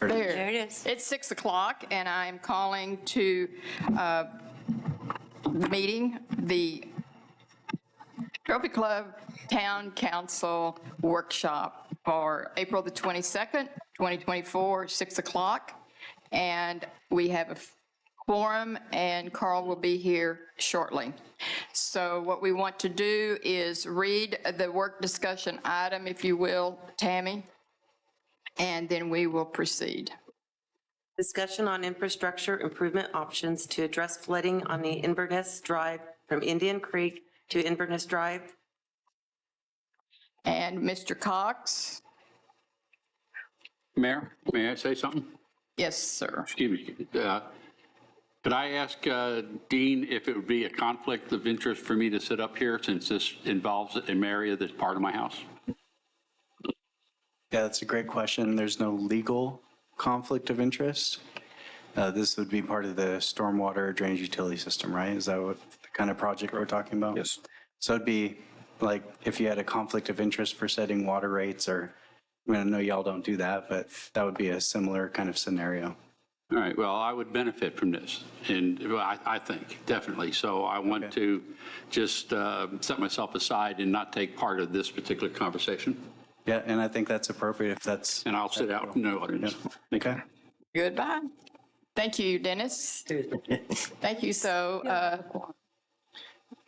There it is. It's 6 o'clock, and I'm calling to the meeting, the Trophy Club Town Council Workshop for April the 22nd, 2024, 6 o'clock. And we have a quorum, and Carl will be here shortly. So what we want to do is read the work discussion item, if you will, Tammy, and then we will proceed. Discussion on infrastructure improvement options to address flooding on the Inverness Drive from Indian Creek to Inverness Drive. And Mr. Cox? Mayor, may I say something? Yes, sir. Excuse me. Could I ask Dean if it would be a conflict of interest for me to sit up here since this involves an area that's part of my house? Yeah, that's a great question. There's no legal conflict of interest. This would be part of the stormwater drainage utility system, right? Is that what the kind of project we're talking about? Yes. So it'd be like if you had a conflict of interest for setting water rates, or I mean, I know y'all don't do that, but that would be a similar kind of scenario. All right, well, I would benefit from this, and I think, definitely. So I want to just set myself aside and not take part of this particular conversation. Yeah, and I think that's appropriate if that's. And I'll sit out, no others. Okay. Goodbye. Thank you, Dennis. Thank you. So,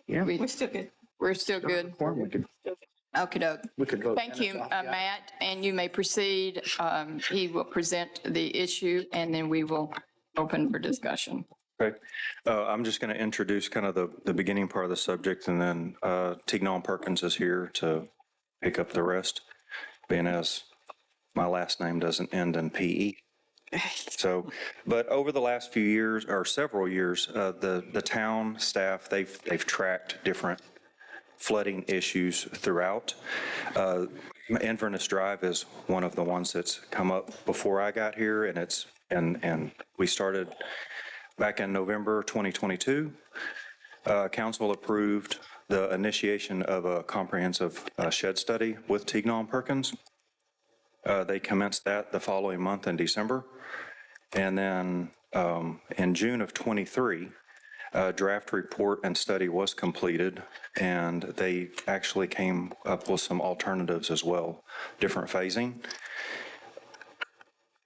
Yeah, we're still good. we're still good. Okey doke. We could vote. Thank you, Matt, and you may proceed. He will present the issue, and then we will open for discussion. Okay. I'm just going to introduce kind of the beginning part of the subject, and then Tignon Perkins is here to pick up the rest, being as my last name doesn't end in PE. So, but over the last few years, or several years, the town staff, they've tracked different flooding issues throughout. Inverness Drive is one of the ones that's come up before I got here, and we started back in November 2022. Council approved the initiation of a comprehensive shed study with Tignon Perkins. They commenced that the following month in December. And then in June of 23, a draft report and study was completed, and they actually came up with some alternatives as well, different phasing.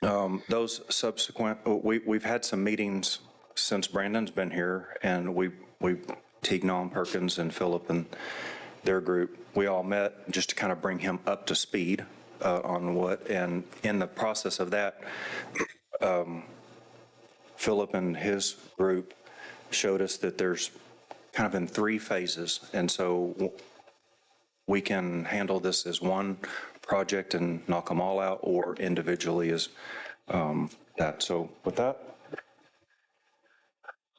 Those subsequent, we've had some meetings since Brandon's been here, and we Tignon, Perkins, and Philip and their group, we all met just to kind of bring him up to speed on what, and in the process of that, Philip and his group showed us that there's kind of in 3 phases, and so we can handle this as one project and knock them all out, or individually as that. So with that,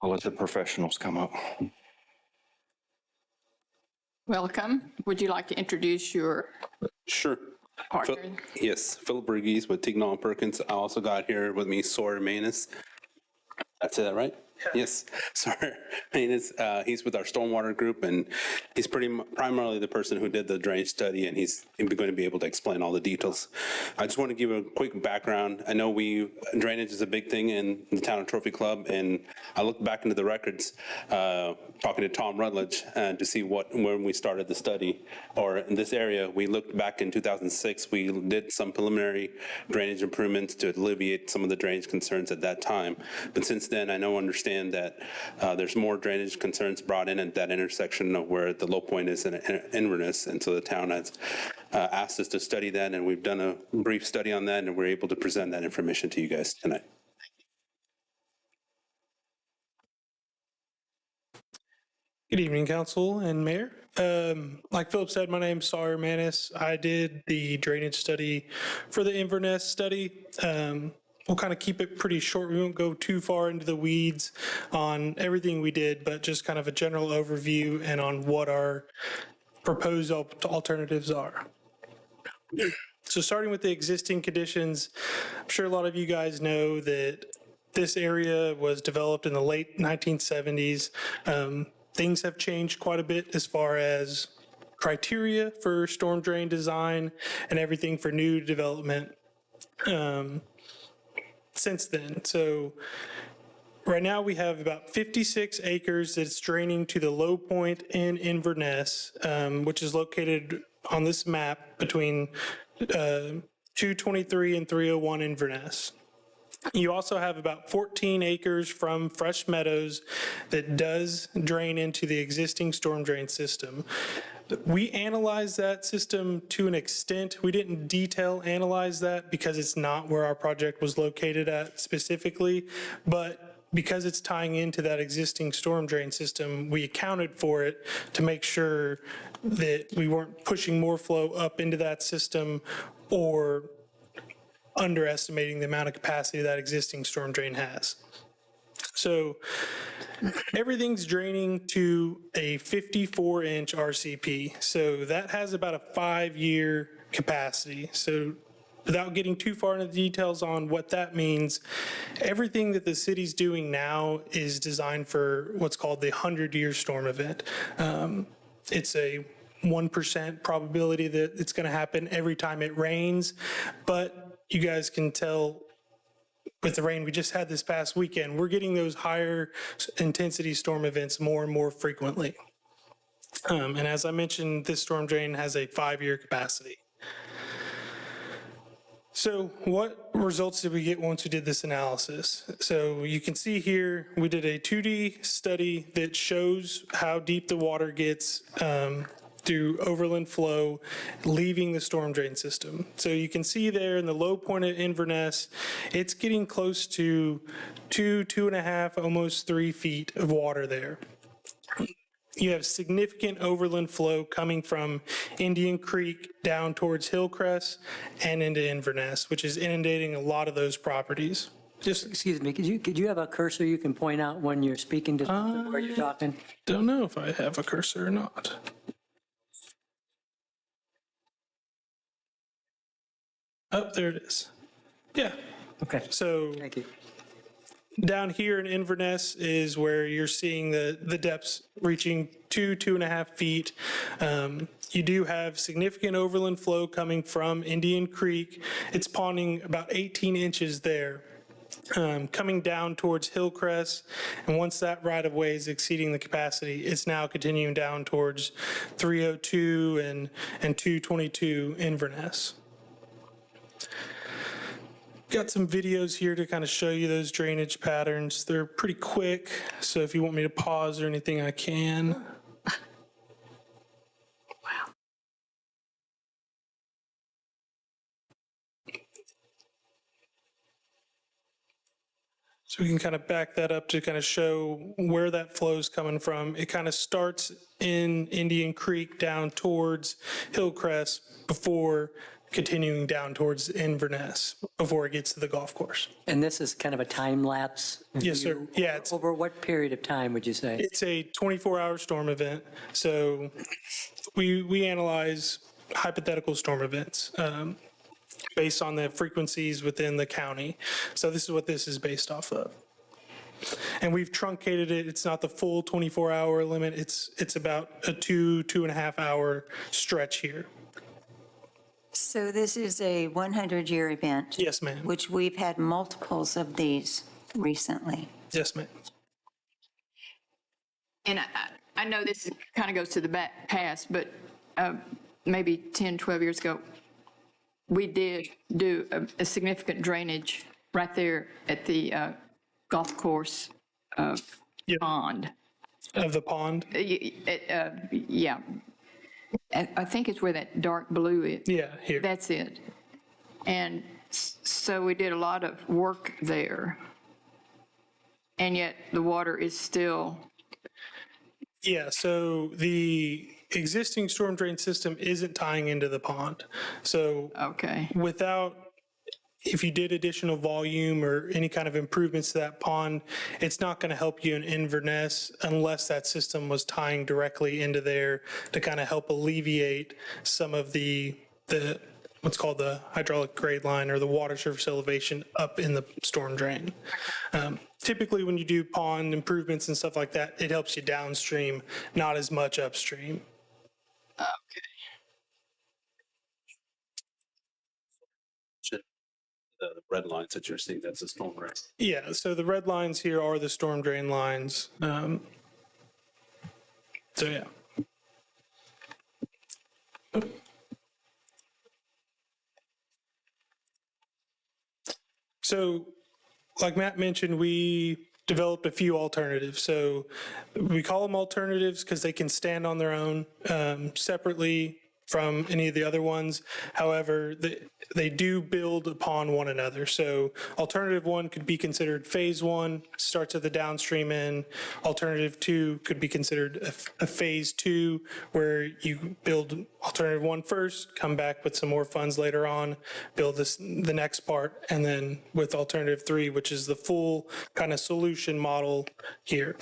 I'll let the professionals come up. Welcome. Would you like to introduce your Sure. partner? Yes, Philip Burgess with Tignon Perkins. I also got here with me Sawyer Manus. Did I say that right? Yes, Sawyer Manus. He's with our stormwater group, and he's primarily the person who did the drainage study, and he's going to be able to explain all the details. I just want to give a quick background. I know drainage is a big thing in the town of Trophy Club, and I looked back into the records, talking to Tom Rutledge, to see when we started the study, or in this area, we looked back in 2006. We did some preliminary drainage improvements to alleviate some of the drainage concerns at that time. But since then, I understand that there's more drainage concerns brought in at that intersection of where the low point is in Inverness, and so the town has asked us to study that, and we've done a brief study on that, and we're able to present that information to you guys tonight. Good evening, Council and Mayor. Like Philip said, my name's Sawyer Manus. I did the drainage study for the Inverness study. We'll kind of keep it pretty short. We won't go too far into the weeds on everything we did, but just kind of a general overview and on what our proposed alternatives are. So starting with the existing conditions, I'm sure a lot of you guys know that this area was developed in the late 1970s. Things have changed quite a bit as far as criteria for storm drain design and everything for new development. since then. So right now we have about 56 acres that's draining to the low point in Inverness, which is located on this map between 223 and 301 Inverness. You also have about 14 acres from Fresh Meadows that does drain into the existing storm drain system. We analyzed that system to an extent. We didn't detail analyze that because it's not where our project was located at specifically, but because it's tying into that existing storm drain system, we accounted for it to make sure that we weren't pushing more flow up into that system or underestimating the amount of capacity that existing storm drain has. So everything's draining to a 54-inch RCP. So that has about a 5-year capacity. So without getting too far into the details on what that means, everything that the city's doing now is designed for what's called the 100-year storm event. It's a 1% probability that it's going to happen every time it rains, but you guys can tell with the rain we just had this past weekend, we're getting those higher intensity storm events more and more frequently. And as I mentioned, this storm drain has a 5-year capacity. So what results did we get once we did this analysis? So you can see here, we did a 2D study that shows how deep the water gets through overland flow, leaving the storm drain system. So you can see there in the low point at Inverness, it's getting close to 2.5, almost 3 feet of water there. You have significant overland flow coming from Indian Creek down towards Hillcrest and into Inverness, which is inundating a lot of those properties. Just Excuse me, could you have a cursor you can point out when you're speaking to where you're talking? don't know if I have a cursor or not. Oh, there it is. Yeah. Okay, So thank you. down here in Inverness is where you're seeing the depths reaching 2.5 feet. You do have significant overland flow coming from Indian Creek. It's ponding about 18 inches there. Coming down towards Hillcrest, and once that right-of-way is exceeding the capacity, it's now continuing down towards 302 and 222 Inverness. Got some videos here to kind of show you those drainage patterns. They're pretty quick, so if you want me to pause or anything, I can. So we can kind of back that up to kind of show where that flow is coming from. It kind of starts in Indian Creek down towards Hillcrest before continuing down towards Inverness before it gets to the golf course. And this is kind of a time lapse? Yes, sir. view? Yeah, it's Over what period of time would you say? It's a 24-hour storm event. So we analyze hypothetical storm events based on the frequencies within the county. So this is what this is based off of. And we've truncated it. It's not the full 24-hour limit. It's about a 2.5 hour stretch here. So this is a 100-year event? Yes, ma'am. Which we've had multiples of these recently. Yes, ma'am. And I know this kind of goes to the past, but maybe 10, 12 years ago, we did do a significant drainage right there at the golf course pond. Of the pond? Yeah. I think it's where that dark blue is. Yeah, here. That's it. And so we did a lot of work there. And yet the water is still. Yeah, so the existing storm drain system isn't tying into the pond. So Okay. if you did additional volume or any kind of improvements to that pond, it's not going to help you in Inverness unless that system was tying directly into there to kind of help alleviate some of the what's called the hydraulic grade line or the water surface elevation up in the storm drain. Typically, when you do pond improvements and stuff like that, it helps you downstream, not as much upstream. Okay. the red lines that you're seeing, that's a storm drain. Yeah, so the red lines here are the storm drain lines. So yeah. So like Matt mentioned, we developed a few alternatives. So we call them alternatives because they can stand on their own separately from any of the other ones. However, they do build upon one another. So alternative one could be considered phase one, starts at the downstream end. Alternative two could be considered a phase two, where you build alternative one first, come back with some more funds later on, build the next part, and then with alternative three, which is the full kind of solution model here.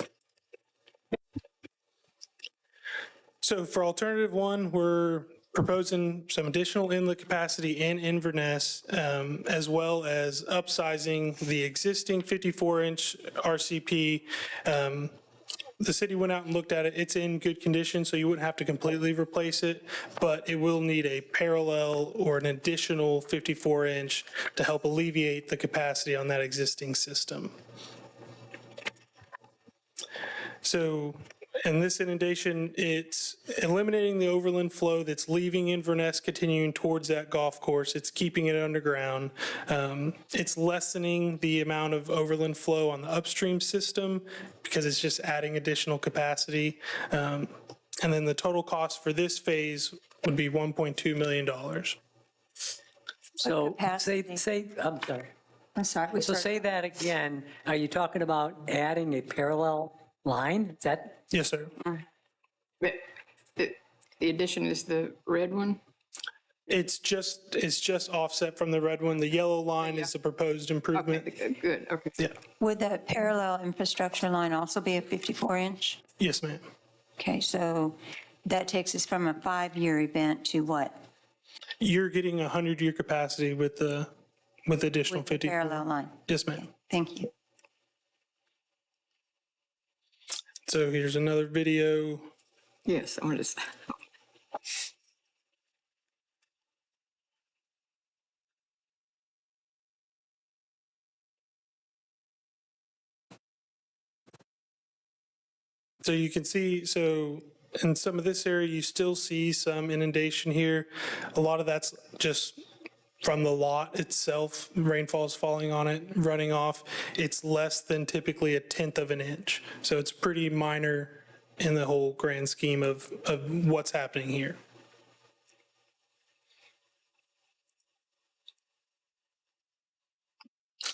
So for alternative one, we're proposing some additional inlet capacity in Inverness, as well as upsizing the existing 54-inch RCP. The city went out and looked at it. It's in good condition, so you wouldn't have to completely replace it, but it will need a parallel or an additional 54-inch to help alleviate the capacity on that existing system. So in this inundation, it's eliminating the overland flow that's leaving Inverness, continuing towards that golf course. It's keeping it underground. It's lessening the amount of overland flow on the upstream system because it's just adding additional capacity. And then the total cost for this phase would be $1.2 million. So capacity? I'm sorry. I'm sorry. So say that again. Are you talking about adding a parallel line? Is that? Yes, sir. The addition is the red one? It's just offset from the red one. The yellow line is the proposed improvement. Okay, good, okay. Yeah. Would the parallel infrastructure line also be a 54-inch? Yes, ma'am. Okay, so that takes us from a 5-year event to what? You're getting a 100-year capacity with the additional With the 50. parallel line? Yes, ma'am. Thank you. So here's another video. Yes, I'm just, So you can see, so in some of this area, you still see some inundation here. A lot of that's just from the lot itself, rainfall's falling on it, running off. It's less than typically 1/10 of an inch. So it's pretty minor in the whole grand scheme of what's happening here.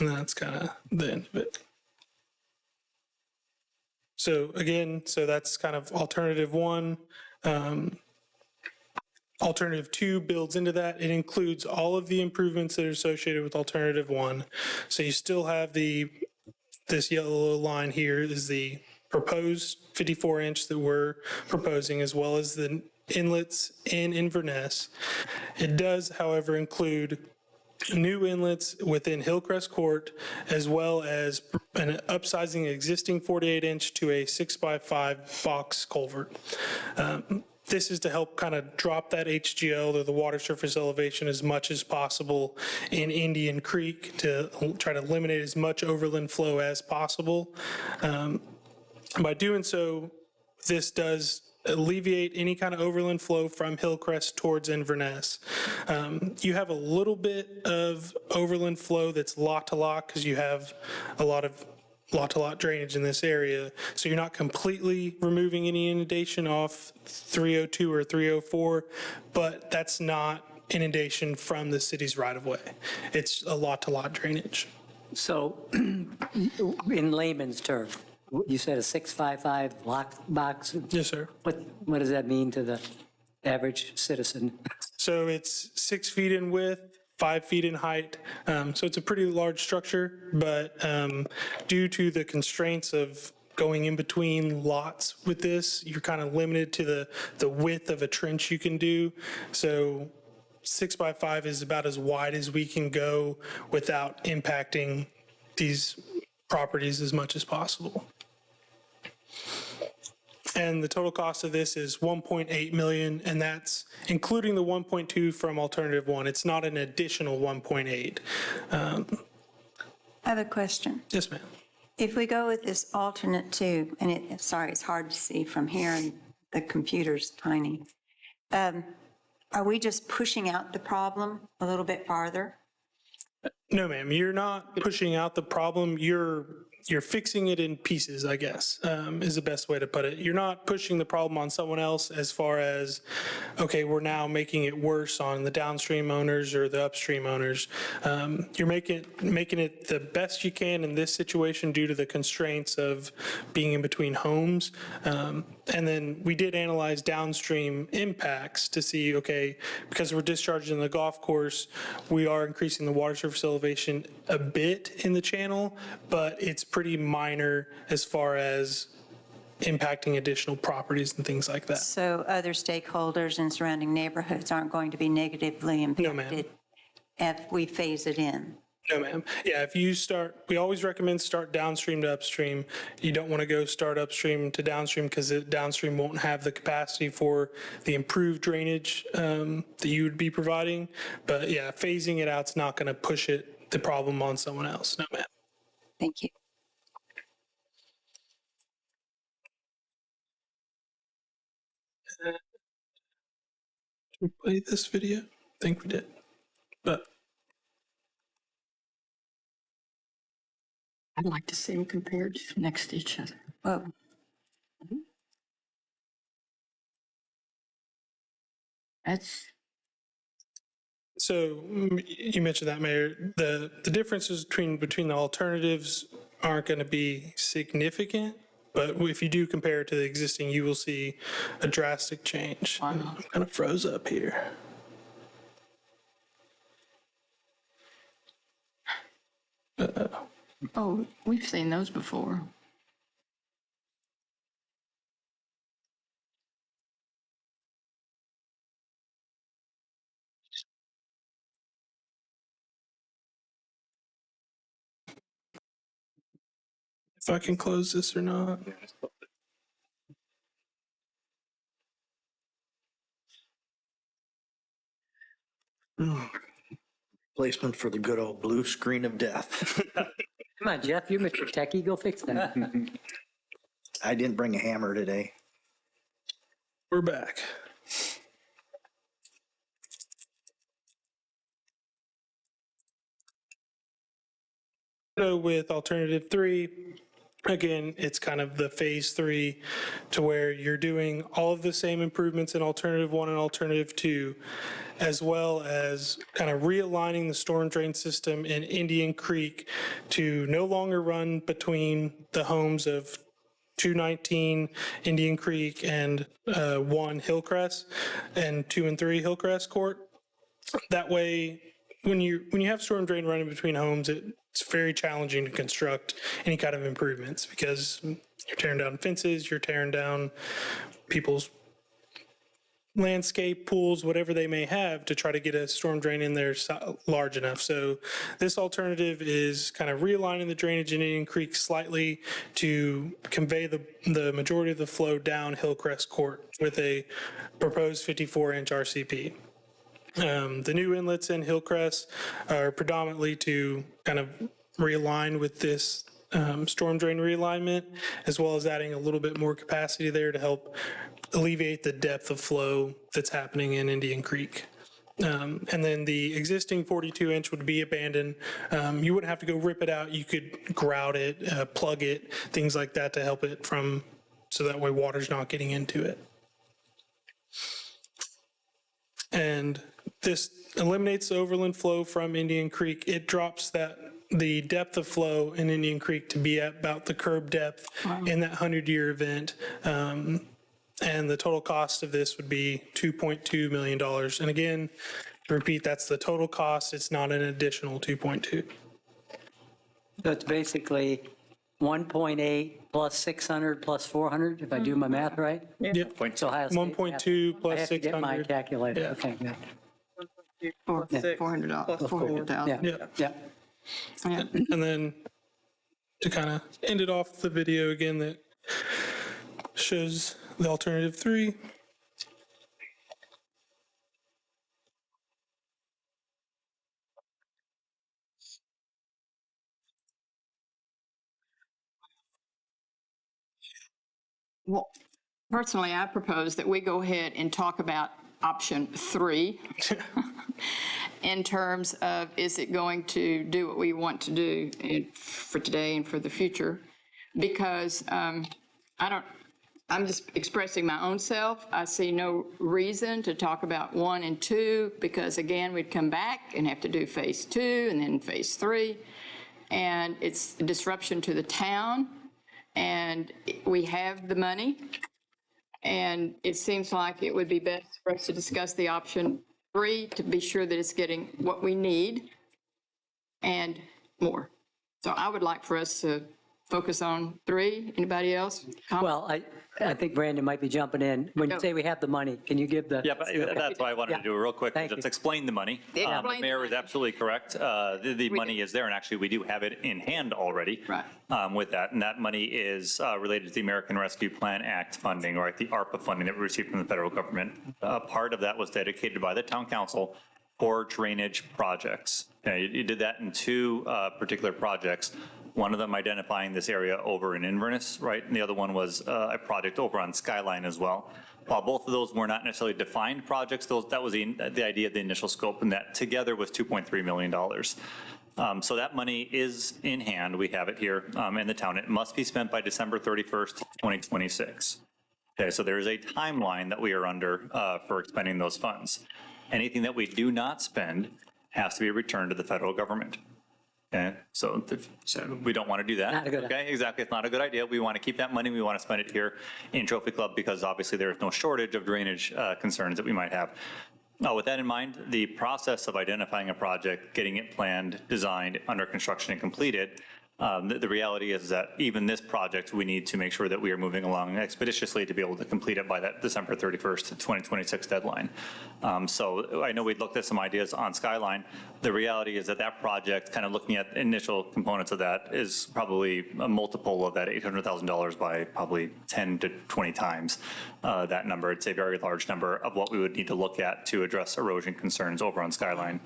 And that's kind of the end of it. So again, so that's kind of alternative one. Alternative two builds into that. It includes all of the improvements that are associated with alternative one. So you still have this yellow line here is the proposed 54-inch that we're proposing, as well as the inlets in Inverness. It does, however, include new inlets within Hillcrest Court, as well as an upsizing existing 48-inch to a 6x5 box culvert. This is to help kind of drop that HGL, or the water surface elevation, as much as possible in Indian Creek to try to eliminate as much overland flow as possible. By doing so, this does alleviate any kind of overland flow from Hillcrest towards Inverness. You have a little bit of overland flow that's lot to lot because you have a lot of lot-to-lot drainage in this area. So you're not completely removing any inundation off 302 or 304, but that's not inundation from the city's right-of-way. It's a lot-to-lot drainage. So in layman's term, you said a 655 box. Yes, sir. What does that mean to the average citizen? So it's 6 feet in width, 5 feet in height. So it's a pretty large structure, but due to the constraints of going in between lots with this, you're kind of limited to the width of a trench you can do. So 6x5 is about as wide as we can go without impacting these properties as much as possible. And the total cost of this is 1.8 million, and that's including the 1.2 from alternative one. It's not an additional 1.8. I have a question. Yes, ma'am. If we go with this alternate two, and sorry, it's hard to see from here and the computer's tiny. Are we just pushing out the problem a little bit farther? No, ma'am, you're not pushing out the problem. You're fixing it in pieces, I guess, is the best way to put it. You're not pushing the problem on someone else as far as, okay, we're now making it worse on the downstream owners or the upstream owners. You're making it the best you can in this situation due to the constraints of being in between homes. And then we did analyze downstream impacts to see, okay, because we're discharging the golf course, we are increasing the water surface elevation a bit in the channel, but it's pretty minor as far as impacting additional properties and things like that. So other stakeholders and surrounding neighborhoods aren't going to be negatively impacted if we phase it in? No, ma'am. Yeah, if you start, we always recommend start downstream to upstream. You don't want to go start upstream to downstream because the downstream won't have the capacity for the improved drainage that you would be providing. But yeah, phasing it out's not going to push the problem on someone else. No, ma'am. Thank you. Did we play this video? I think we did. But I'd like to see them compared next to each other. Well, That's, so you mentioned that, Mayor. The differences between the alternatives aren't going to be significant, but if you do compare it to the existing, you will see a drastic change. Wow. I'm kind of froze up here. oh, we've seen those before. If I can close this or not. Placement for the good old blue screen of death. Come on, Jeff, you're Mr. Techie, go fix that. I didn't bring a hammer today. We're back. So with alternative 3, again, it's kind of the phase 3 to where you're doing all of the same improvements in alternative 1 and alternative 2, as well as kind of realigning the storm drain system in Indian Creek to no longer run between the homes of 219 Indian Creek and 1 Hillcrest and 2 and 3 Hillcrest Court. That way, when you have storm drain running between homes, it's very challenging to construct any kind of improvements because you're tearing down fences, you're tearing down people's landscape, pools, whatever they may have to try to get a storm drain in there large enough. So this alternative is kind of realigning the drainage in Indian Creek slightly to convey the majority of the flow down Hillcrest Court with a proposed 54-inch RCP. The new inlets in Hillcrest are predominantly to kind of realign with this storm drain realignment, as well as adding a little bit more capacity there to help alleviate the depth of flow that's happening in Indian Creek. And then the existing 42-inch would be abandoned. You wouldn't have to go rip it out. You could grout it, plug it, things like that to help it so that way water's not getting into it. And this eliminates the overland flow from Indian Creek. It drops the depth of flow in Indian Creek to be at about the curb depth in that 100-year event. And the total cost of this would be $2.2 million. And again, to repeat, that's the total cost. It's not an additional 2.2. So it's basically 1.8 plus 600 plus 400, if I do my math right? Yep. So Ohio State 1.2 plus I have to get my 600. calculator. Yeah. Okay, good. $400,000. Yeah, yeah. Yeah. And then to kind of end it off the video again that shows The alternative 3. Well, personally, I propose that we go ahead and talk about option 3 in terms of, is it going to do what we want to do for today and for the future? Because I'm just expressing my own self. I see no reason to talk about 1 and 2, because again, we'd come back and have to do phase 2 and then phase 3. And it's a disruption to the town, and we have the money. And it seems like it would be best for us to discuss the option 3 to be sure that it's getting what we need and more. So I would like for us to focus on 3. Anybody else? Well, I think Brandon might be jumping in. When you say we have the money, can you give the? Yeah, but that's what I wanted to do real quick, Thank just you. explain the money. Explain The mayor the is money. absolutely correct. The money is there, and actually, we do have it in hand already. Right. With that, and that money is related to the American Rescue Plan Act funding, right, the ARPA funding that we received from the federal government. Part of that was dedicated by the town council for drainage projects. You did that in 2 particular projects. One of them identifying this area over in Inverness, right? And the other one was a project over on Skyline as well. While both of those were not necessarily defined projects, that was the idea of the initial scope, and that together was $2.3 million. So that money is in hand. We have it here in the town. It must be spent by December 31st, 2026. Okay, so there is a timeline that we are under for expending those funds. Anything that we do not spend has to be returned to the federal government. Okay, so we don't want to do that. Not a good Okay, exactly. It's not a good idea. We want to keep that money. We want to spend it here in Trophy Club because obviously there is no shortage of drainage concerns that we might have. With that in mind, the process of identifying a project, getting it planned, designed, under construction, and completed, the reality is that even this project, we need to make sure that we are moving along expeditiously to be able to complete it by that December 31st, 2026 deadline. So I know we'd looked at some ideas on Skyline. The reality is that that project, kind of looking at initial components of that, is probably a multiple of that $800,000 by probably 10 to 20 times that number. It's a very large number of what we would need to look at to address erosion concerns over on Skyline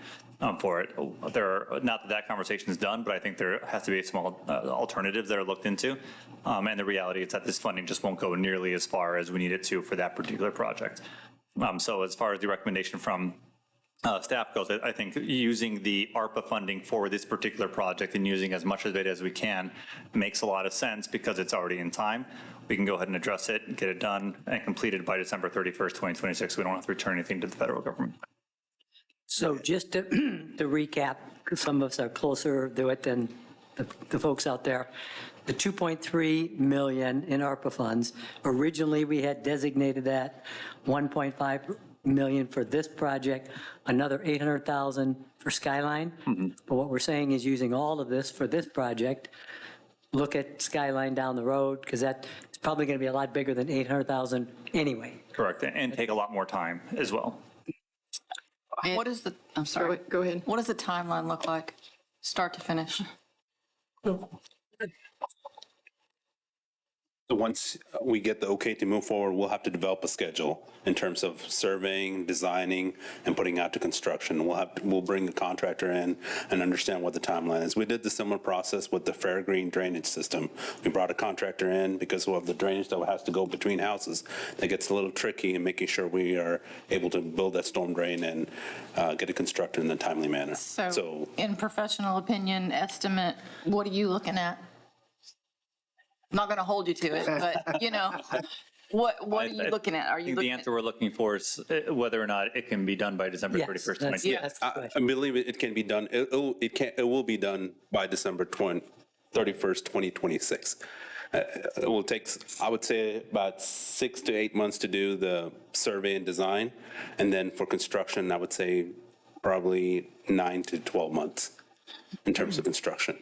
for it. Not that that conversation is done, but I think there has to be some alternatives that are looked into. And the reality is that this funding just won't go nearly as far as we need it to for that particular project. So as far as the recommendation from staff goes, I think using the ARPA funding for this particular project and using as much of it as we can makes a lot of sense because it's already in time. We can go ahead and address it, get it done and completed by December 31st, 2026. We don't have to return anything to the federal government. So just to recap, because some of us are closer to it than the folks out there, the 2.3 million in ARPA funds, originally we had designated that 1.5 million for this project, another 800,000 for Skyline. But what we're saying is using all of this for this project, look at Skyline down the road, because that's probably going to be a lot bigger than 800,000 anyway. Correct, and take a lot more time as well. What is the, I'm sorry. Go ahead. What does the timeline look like, start to finish? So once we get the okay to move forward, we'll have to develop a schedule in terms of surveying, designing, and putting out to construction. We'll bring the contractor in and understand what the timeline is. We did the similar process with the Fairgreen drainage system. We brought a contractor in because of the drainage that has to go between houses. That gets a little tricky in making sure we are able to build that storm drain and get it constructed in a timely manner. So in professional opinion, estimate, what are you looking at? I'm not going to hold you to it, but, you know, what are you looking at? Are you I think looking the at? answer we're looking for is whether or not it can be done by December Yes, 31st, that's- 2026. that's- I believe it can be done. It will be done by December 31st, 2026. It will take, I would say, about 6 to 8 months to do the survey and design. And then for construction, I would say probably 9 to 12 months in terms of construction.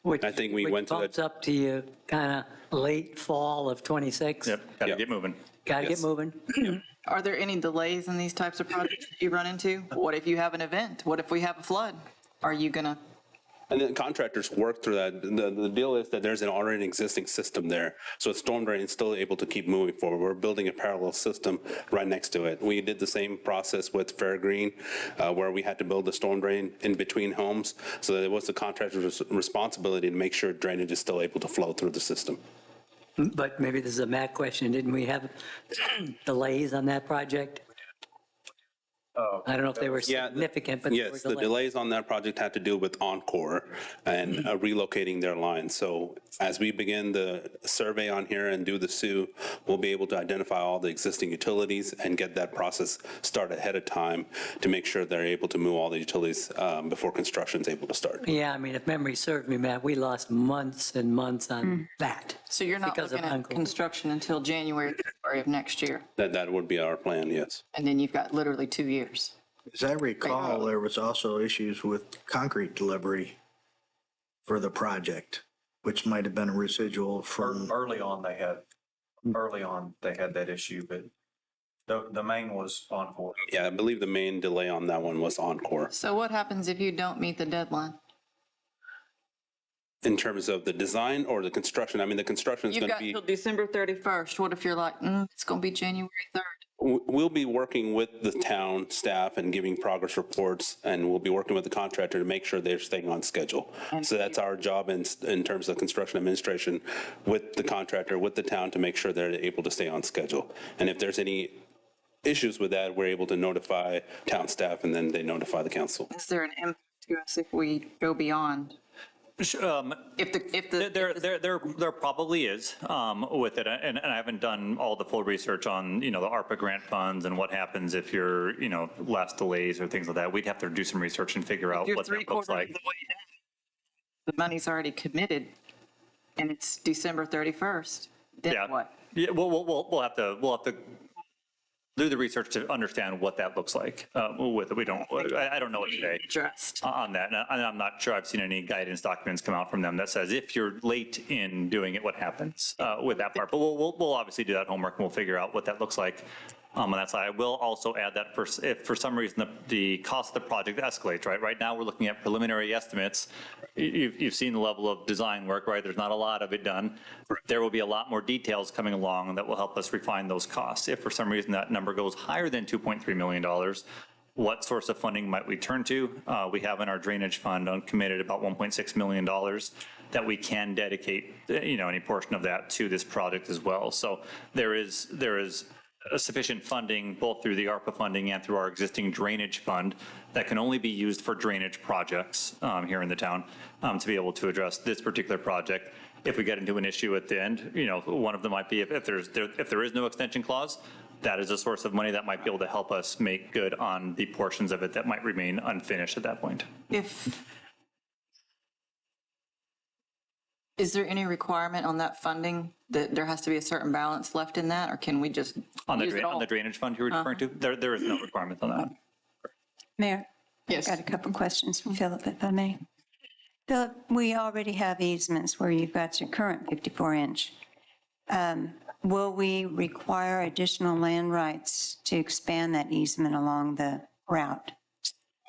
Which I think we went to bumps that. up to you kind of late fall of 26. Yep, got to Yep. get moving. Got to Yes. get moving. Are there any delays in these types of projects you run into? What if you have an event? What if we have a flood? Are you going to And then contractors work through that. The deal is that there's an already existing system there. So storm drain is still able to keep moving forward. We're building a parallel system right next to it. We did the same process with Fair Green, where we had to build a storm drain in between homes. So that it was the contractor's responsibility to make sure drainage is still able to flow through the system. But maybe this is a Matt question. Didn't we have delays on that project? I don't know if they were significant, but there were Yes, the delays. delays on that project had to do with Encore and relocating their lines. So as we begin the survey on here and do the SUE, we'll be able to identify all the existing utilities and get that process started ahead of time to make sure they're able to move all the utilities before construction's able to start. Yeah, I mean, if memory serves me, Matt, we lost months and months on that. So you're not because of looking at Uncle. construction until January, February of next year, That would be our plan, yes. and then you've got literally 2 years. As I recall, there was also issues with concrete delivery for the project, which might have been a residual from, Early on, they had that issue, but the main was Encore. Yeah, I believe the main delay on that one was Encore. So what happens if you don't meet the deadline? In terms of the design or the construction, I mean, the construction is You've going to got be. till December 31st. What if you're like, it's going to be January 3rd? We'll be working with the town staff and giving progress reports, and we'll be working with the contractor to make sure they're staying on schedule. So that's our job in terms of construction administration, with the contractor, with the town, to make sure they're able to stay on schedule. And if there's any issues with that, we're able to notify town staff, and then they notify the council. Is there an impact to us if we go beyond? There probably is with it, and I haven't done all the full research on, the ARPA grant funds and what happens if you're, last delays or things like that. We'd have to do some research and figure out You're what that looks 3/4 like. of the way down. The money's already committed, and it's December 31st. Then Yeah. what? Yeah, we'll have to do the research to understand what that looks like with it. I don't know it today Addressed. on that. And I'm not sure I've seen any guidance documents come out from them that says if you're late in doing it, what happens with that part. But we'll obviously do that homework and we'll figure out what that looks like on that side. I will also add that if for some reason the cost of the project escalates, right? Right now, we're looking at preliminary estimates. You've seen the level of design work, right? There's not a lot of it done. There will be a lot more details coming along that will help us refine those costs. If for some reason that number goes higher than $2.3 million, what source of funding might we turn to? We have in our drainage fund uncommitted about $1.6 million that we can dedicate, any portion of that to this project as well. So there is sufficient funding, both through the ARPA funding and through our existing drainage fund, that can only be used for drainage projects here in the town to be able to address this particular project. If we get into an issue at the end, one of them might be if there is no extension clause, that is a source of money that might be able to help us make good on the portions of it that might remain unfinished at that point. Is there any requirement on that funding that there has to be a certain balance left in that, or can we just use it all? On the drainage fund you were referring to? There is no requirement on that. Mayor? Yes. I've got a couple questions from Philip, if I may. Philip, we already have easements where you've got your current 54-inch. Will we require additional land rights to expand that easement along the route?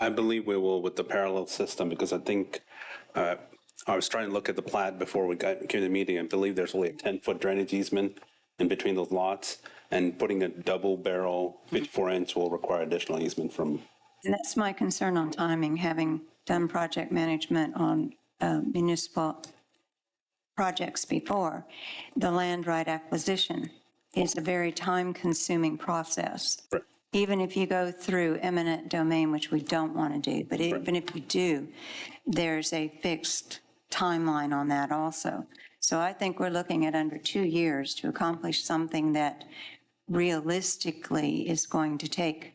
I believe we will with the parallel system, because I think, I was trying to look at the plat before we came to the meeting. I believe there's only a 10-foot drainage easement in between those lots, and putting a double barrel 54-inch will require additional easement from. And that's my concern on timing, having done project management on municipal projects before. The land right acquisition is a very time-consuming process. Right. Even if you go through eminent domain, which we don't want to do, but even if we do, there's a fixed timeline on that also. So I think we're looking at under 2 years to accomplish something that realistically is going to take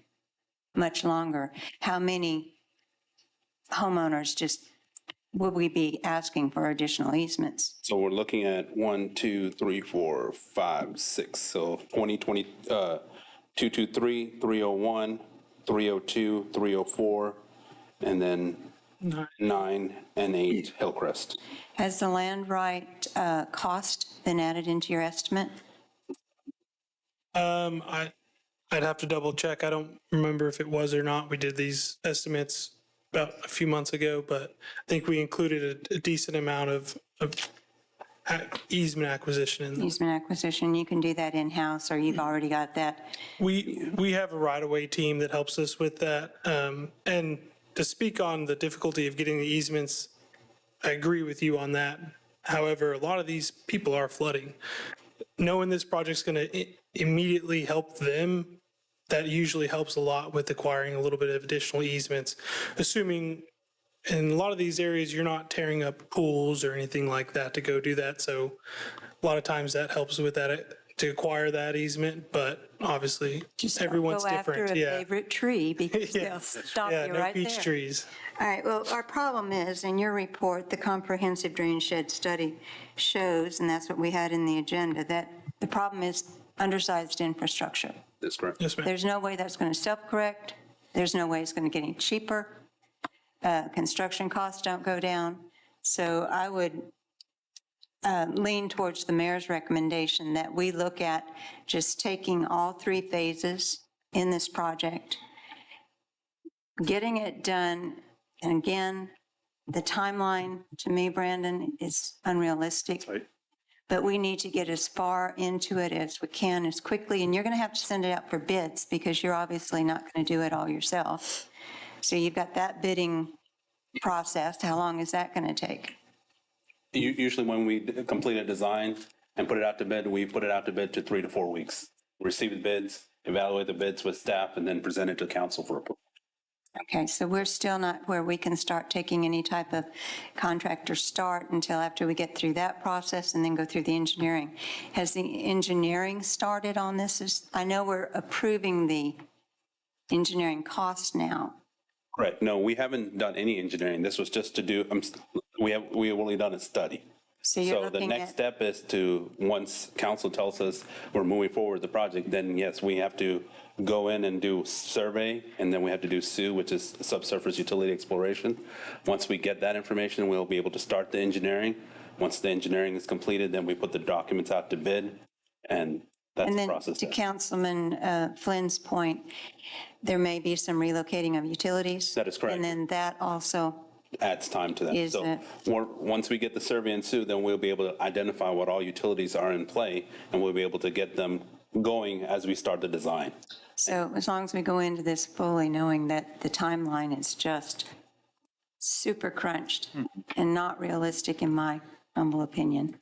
much longer. How many homeowners would we be asking for additional easements? So we're looking at 1, 2, 3, 4, 5, 6. So 2020, 223, 301, 302, 304, and then 9 and 8 Hillcrest. Has the land right cost been added into your estimate? I'd have to double check. I don't remember if it was or not. We did these estimates about a few months ago, but I think we included a decent amount of easement acquisition in there. Easement acquisition, you can do that in-house, or you've already got that. We have a right-of-way team that helps us with that. And to speak on the difficulty of getting the easements, I agree with you on that. However, a lot of these people are flooding. Knowing this project's going to immediately help them, that usually helps a lot with acquiring a little bit of additional easements, assuming in a lot of these areas, you're not tearing up pools or anything like that to go do that. So a lot of times that helps with that, to acquire that easement, but obviously everyone's different. Go after a favorite tree because they'll stop you no right there. peach trees. All right, well, our problem is, in your report, the comprehensive drain shed study shows, and that's what we had in the agenda, that the problem is undersized infrastructure. That's correct. Yes, ma'am. There's no way that's going to self-correct. There's no way it's going to get any cheaper. Construction costs don't go down. So I would lean towards the mayor's recommendation that we look at just taking all 3 phases in this project, getting it done. And again, the timeline, to me, Brandon, is unrealistic. Right. But we need to get as far into it as we can, as quickly. And you're going to have to send it out for bids because you're obviously not going to do it all yourself. So you've got that bidding process. How long is that going to take? Usually when we complete a design and put it out to bid, we put it out to bid to 3 to 4 weeks. Receive the bids, evaluate the bids with staff, and then present it to council for approval. Okay, so we're still not where we can start taking any type of contractor start until after we get through that process and then go through the engineering. Has the engineering started on this? I know we're approving the engineering costs now. Correct. No, we haven't done any engineering. This was just to do, we have only done a study. So you're So the looking next at, step is to, once council tells us we're moving forward with the project, then yes, we have to go in and do survey, and then we have to do SUE, which is subsurface utility exploration. Once we get that information, we'll be able to start the engineering. Once the engineering is completed, then we put the documents out to bid, and that's and the then process. to Councilman Flynn's point, there may be some relocating of utilities. That is correct. And then that also, Adds time to that. Is So it- once we get the survey and SUE, then we'll be able to identify what all utilities are in play, and we'll be able to get them going as we start the design. so as long as we go into this fully knowing that the timeline is just super crunched and not realistic in my humble opinion.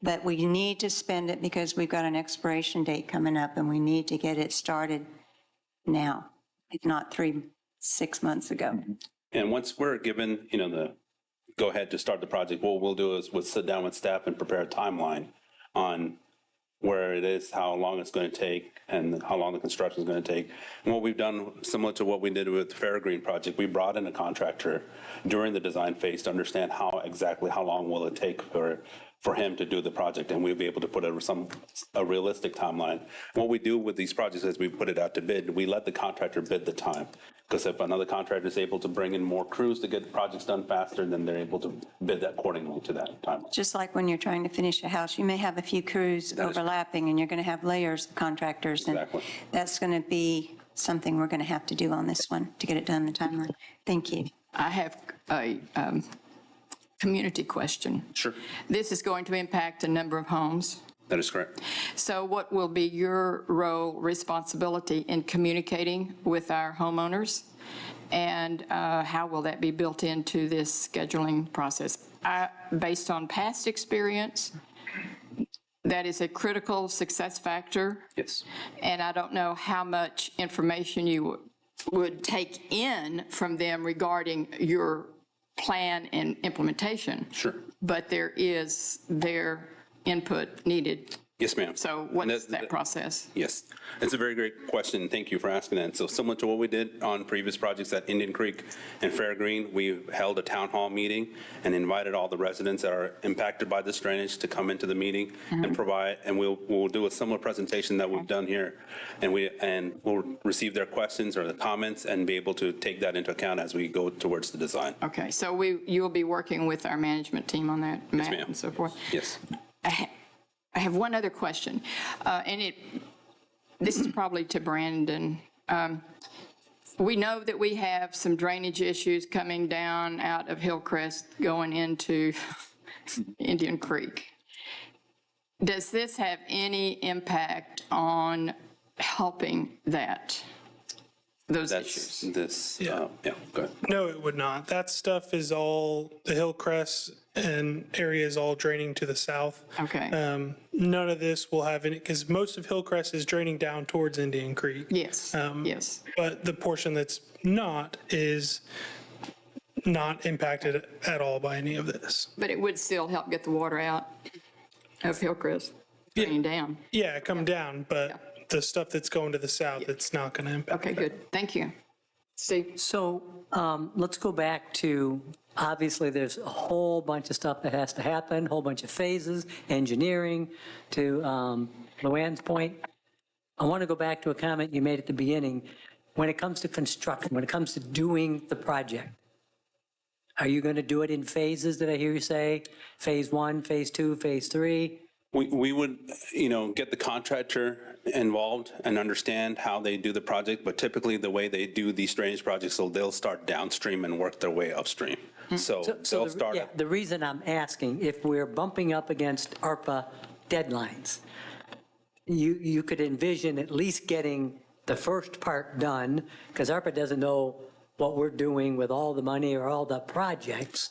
But we need to spend it because we've got an expiration date coming up and we need to get it started now, if not 6 months ago. And once we're given, the go-ahead to start the project, what we'll do is we'll sit down with staff and prepare a timeline on where it is, how long it's going to take, and how long the construction is going to take. And what we've done, similar to what we did with the Fairgreen project, we brought in a contractor during the design phase to understand how long will it take for him to do the project, and we'll be able to put a realistic timeline. What we do with these projects is we put it out to bid. We let the contractor bid the time, because if another contractor is able to bring in more crews to get the projects done faster, then they're able to bid that accordingly to that timeline. Just like when you're trying to finish a house, you may have a few crews overlapping and you're going to have layers of contractors. And Exactly. that's going to be something we're going to have to do on this one to get it done in the timeline. Thank you. I have a community question. Sure. This is going to impact a number of homes. That is correct. So what will be your role, responsibility in communicating with our homeowners? And how will that be built into this scheduling process? Based on past experience, that is a critical success factor. Yes. And I don't know how much information you would take in from them regarding your plan and implementation. Sure. But there is their input needed. Yes, ma'am. So what's that process? Yes, it's a very great question. Thank you for asking that. So similar to what we did on previous projects at Indian Creek and Fairgreen, we held a town hall meeting and invited all the residents that are impacted by this drainage to come into the meeting and provide, and we'll do a similar presentation that we've done here. And we'll receive their questions or the comments and be able to take that into account as we go towards the design. Okay, so you will be working with our management team on that, Matt, ma'am. and so forth. Yes. I have one other question, and this is probably to Brandon. we know that we have some drainage issues coming down out of Hillcrest going into Indian Creek. Does this have any impact on helping those issues? Yeah, go ahead. No, it would not. That stuff is all, the Hillcrest and area is all draining to the south. Okay. None of this will have any, because most of Hillcrest is draining down towards Indian Creek. Yes, yes. But the portion that's not is not impacted at all by any of this. But it would still help get the water out of Hillcrest, draining down. Yeah, come down, but the stuff that's going to the south, it's not going to impact. Okay, good. Thank you. Steve? So let's go back to, obviously, there's a whole bunch of stuff that has to happen, a whole bunch of phases, engineering, to Luann's point. I want to go back to a comment you made at the beginning. When it comes to construction, when it comes to doing the project, are you going to do it in phases, did I hear you say? Phase 1, phase 2, phase 3? We would, get the contractor involved and understand how they do the project, but typically the way they do these drainage projects, so they'll start downstream and work their way upstream. So they'll start. Yeah, the reason I'm asking, if we're bumping up against ARPA deadlines, you could envision at least getting the first part done, because ARPA doesn't know what we're doing with all the money or all the projects.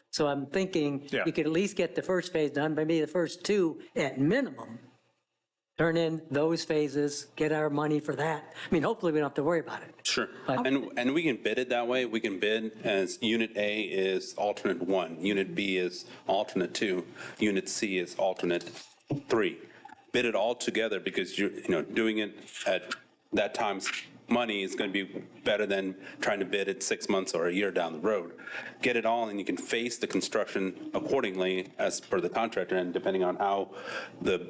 So I'm thinking you could at least get the first phase done, maybe the first 2 at minimum. Turn in those phases, get our money for that. I mean, hopefully we don't have to worry about it. Sure. But- And we can bid it that way. We can bid as Unit A is alternate 1, Unit B is alternate 2, Unit C is alternate 3. Bid it all together because doing it at that time's money is going to be better than trying to bid it 6 months or a year down the road. Get it all and you can face the construction accordingly as per the contractor, and depending on how the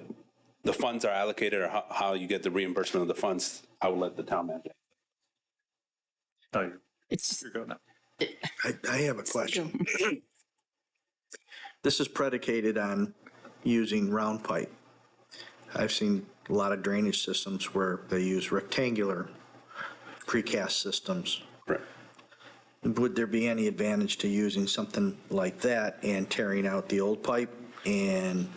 funds are allocated or how you get the reimbursement of the funds, I will let the town manage. You're going now. I have a question. This is predicated on using round pipe. I've seen a lot of drainage systems where they use rectangular precast systems. Right. Would there be any advantage to using something like that and tearing out the old pipe and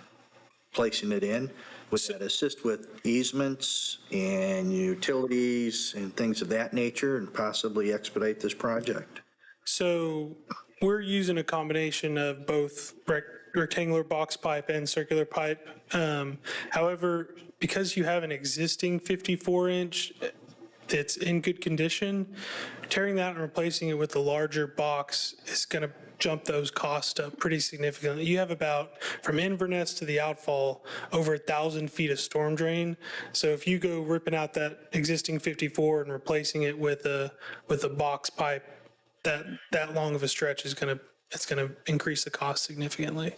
placing it in? Would that assist with easements and utilities and things of that nature and possibly expedite this project? So we're using a combination of both rectangular box pipe and circular pipe. However, because you have an existing 54-inch that's in good condition, tearing that and replacing it with the larger box is going to jump those costs up pretty significantly. You have about, from Inverness to the outfall, over 1,000 feet of storm drain. So if you go ripping out that existing 54 and replacing it with a box pipe, that long of a stretch it's going to increase the cost significantly.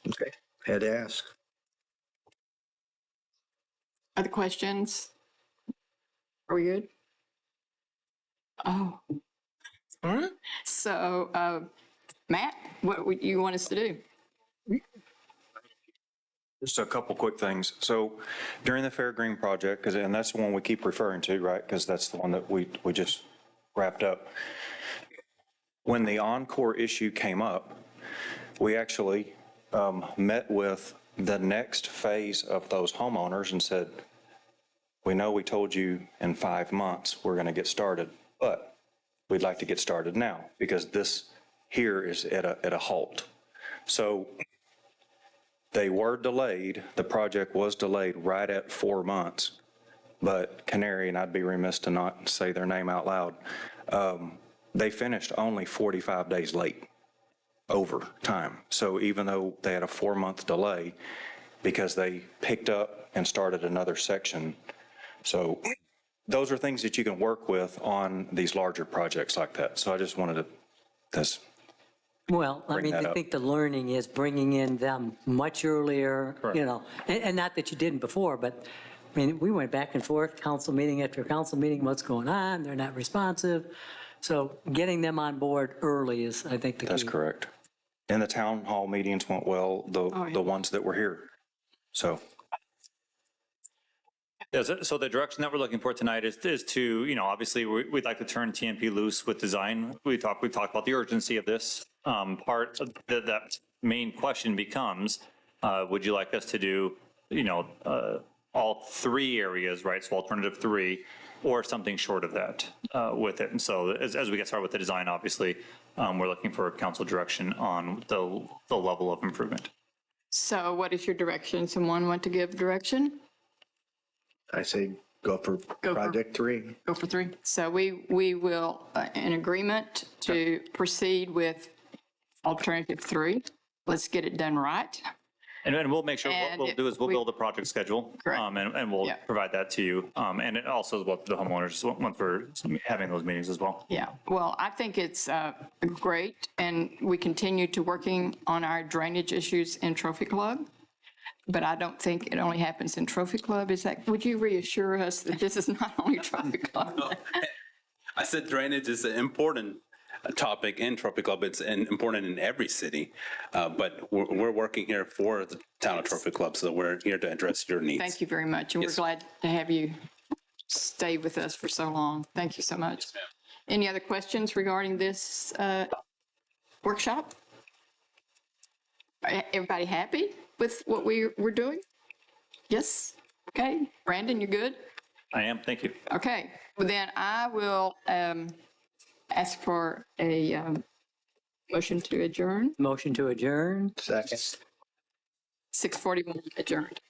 Okay, had to ask. Other questions? Are we good? Oh, All right. so, Matt, what would you want us to do? Just a couple quick things. So during the Fair Green project, and that's the one we keep referring to, right? Because that's the one that we just wrapped up. When the Encore issue came up, we actually met with the next phase of those homeowners and said, we know we told you in 5 months we're going to get started, but we'd like to get started now because this here is at a halt. So they were delayed. The project was delayed right at 4 months, but Canary, and I'd be remiss to not say their name out loud, they finished only 45 days late over time. So even though they had a 4-month delay, because they picked up and started another section. So those are things that you can work with on these larger projects like that. So I just wanted to, Well, I bring mean, that I up. think the learning is bringing in them much earlier, and not that you didn't before, but, I mean, we went back and forth, council meeting after council meeting, what's going on, they're not responsive. So getting them on board early is, I think, the key. that's correct. And the town hall meetings went well, the ones that were here. So So the direction that we're looking for tonight is to, obviously, we'd like to turn TMP loose with design. We talked about the urgency of this. Part of that main question becomes, would you like us to do, all three areas, right? So alternative three, or something short of that with it. And so as we get started with the design, obviously, we're looking for council direction on the level of improvement. So what is your direction? Someone want to give direction? I say go for project 3. Go for 3. So we will, in agreement to proceed with alternative 3. Let's get it done right. And we'll make sure, And what we'll do is we'll build a project schedule. Correct. And we'll Yeah. provide that to you. And it also as well to the homeowners once we're having those meetings as well. Yeah, well, I think it's great, and we continue to working on our drainage issues in Trophy Club, but I don't think it only happens in Trophy Club. Would you reassure us that this is not only Trophy Club? I said drainage is an important topic in Trophy Club. It's important in every city, but we're working here for the town of Trophy Club, so we're here to address your needs. Thank you very much, and we're Yes. glad to have you stay with us for so long. Thank you so much. Any other questions regarding this workshop? Everybody happy with what we're doing? Yes? Okay. Brandon, you good? I am, thank you. Okay, well then I will ask for a motion to adjourn. Motion to adjourn. Second. 6:41 adjourned.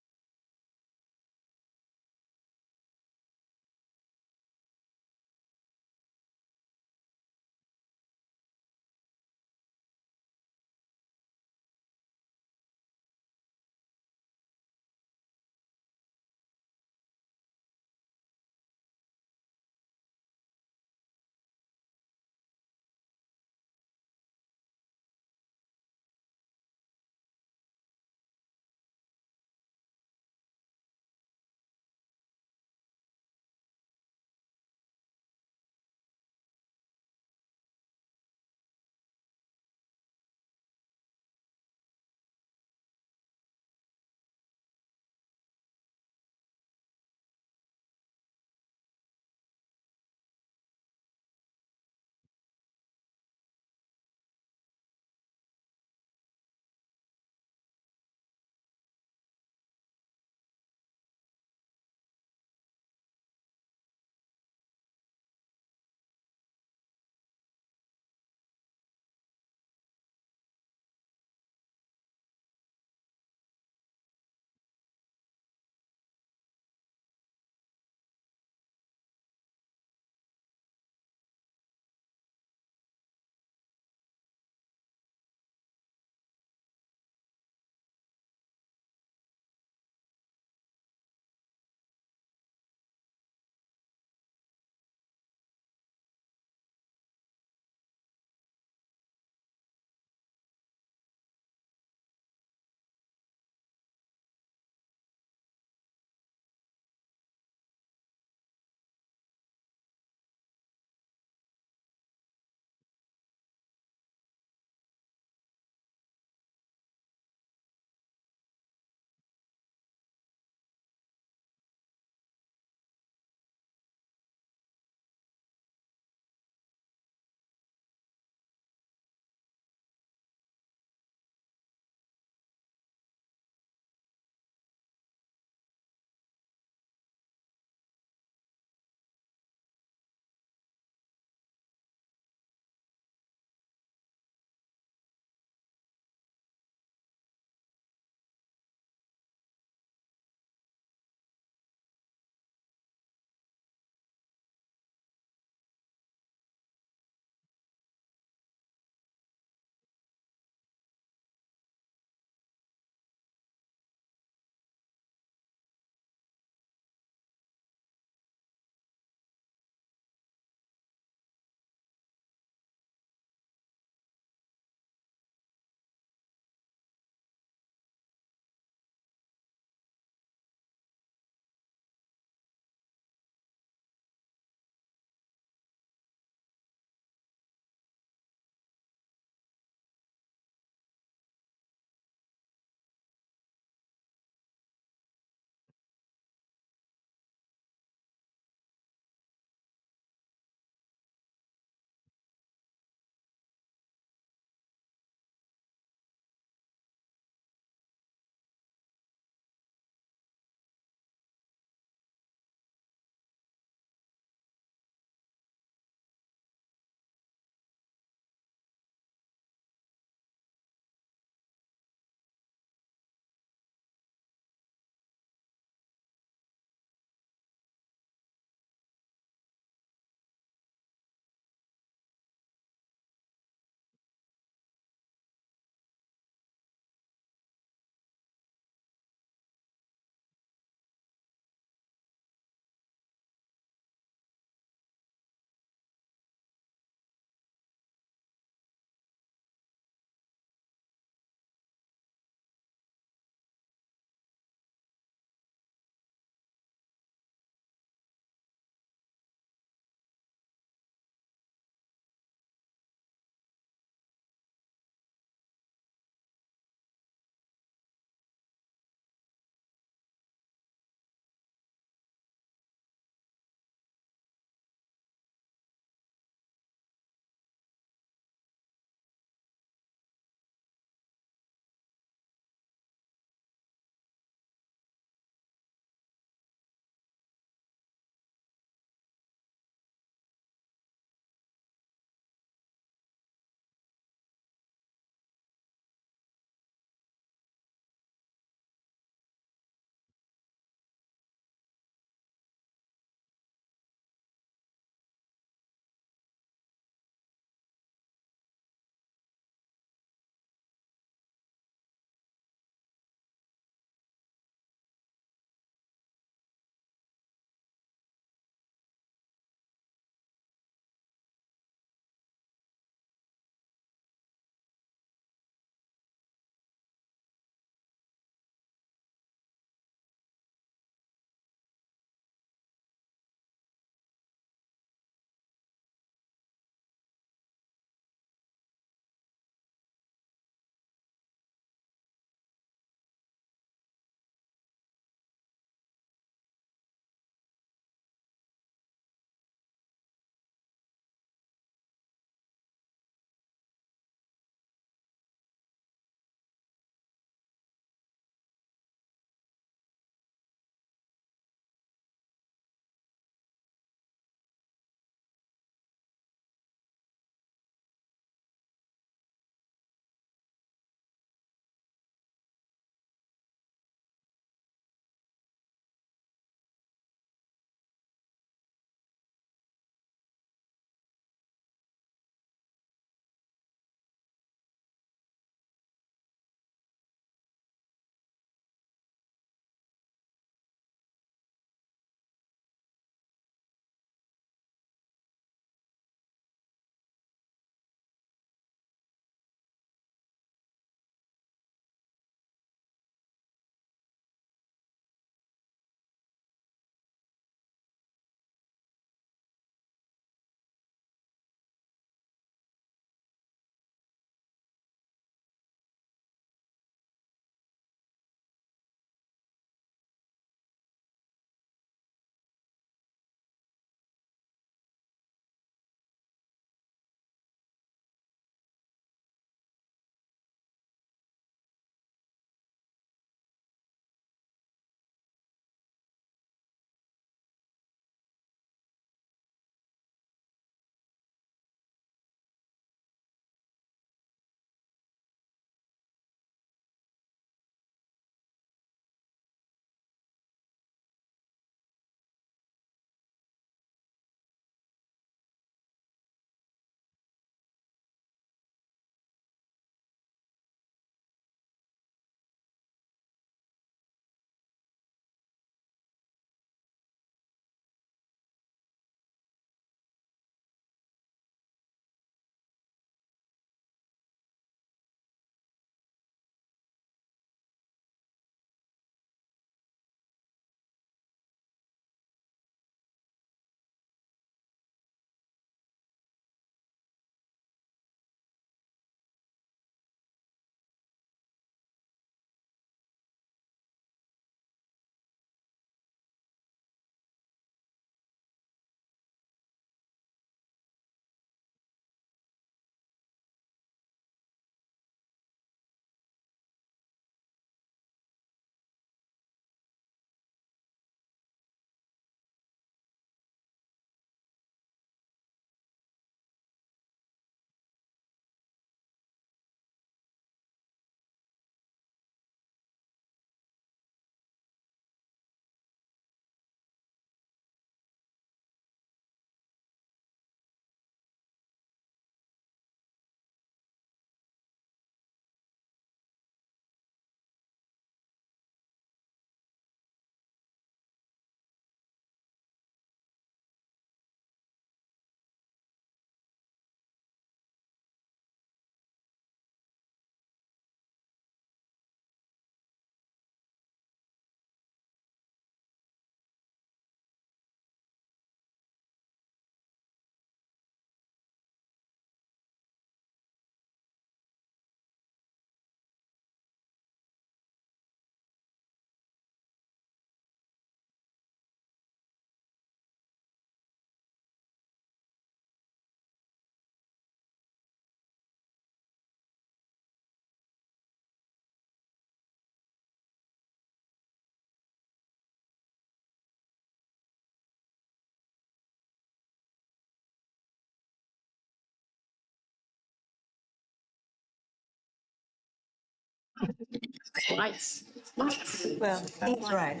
Lights. Well, he's right.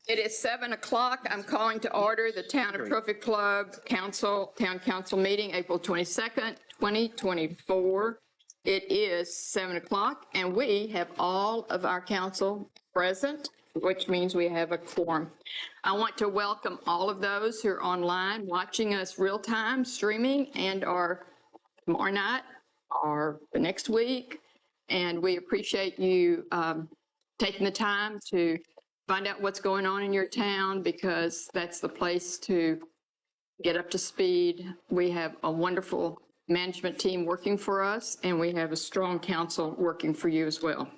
It is 7 o'clock. I'm calling to order the Town of Trophy Club Town Council meeting, April 22nd, 2024. It is 7 o'clock, and we have all of our council present, which means we have a quorum. I want to welcome all of those who are online watching us real-time streaming and are tomorrow night or the next week. And we appreciate you taking the time to find out what's going on in your town, because that's the place to get up to speed. We have a wonderful management team working for us, and we have a strong council working for you as well.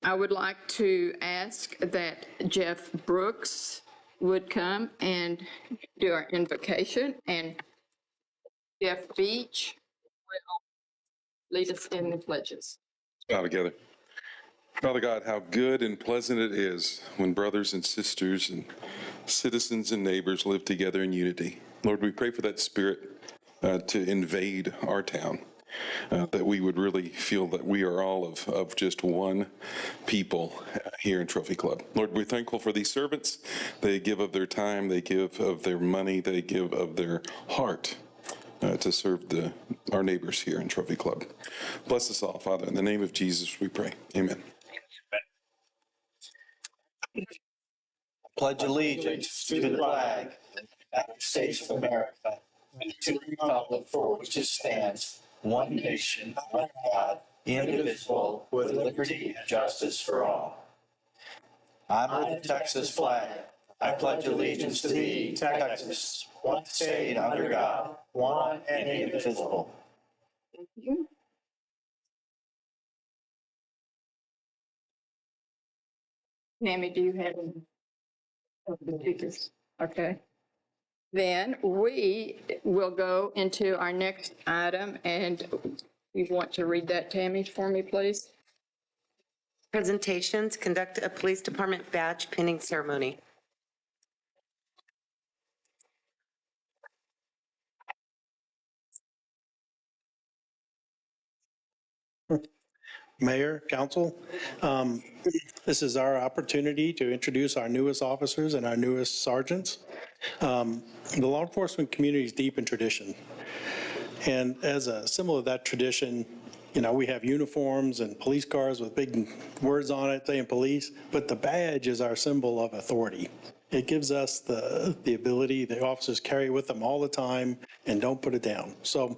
I would like to ask that Jeff Brooks would come and do our invocation, and Jeff Beach will lead us in the pledges. Bow together. Father God, how good and pleasant it is when brothers and sisters and citizens and neighbors live together in unity. Lord, we pray for that spirit to invade our town, that we would really feel that we are all of just one people here in Trophy Club. Lord, we're thankful for these servants. They give of their time, they give of their money, they give of their heart to serve our neighbors here in Trophy Club. Bless us all, Father. In the name of Jesus, we pray. Amen. Pledge allegiance to the flag of the United States of America and to the republic for which it stands, one nation, under God, indivisible, with liberty and justice for all. Honor the Texas flag. I pledge allegiance to thee, Texas, one state under God, one and indivisible. Thank you. Tammy, do you have any of the speakers? Okay. Then we will go into our next item, and you want to read that, Tammy, for me, please? Presentations, conduct a police department badge pinning ceremony. Mayor, council, this is our opportunity to introduce our newest officers and our newest sergeants. The law enforcement community is deep in tradition. And as a symbol of that tradition, you know, we have uniforms and police cars with big words on it saying police, but the badge is our symbol of authority. It gives us the ability, the officers carry with them all the time and don't put it down. So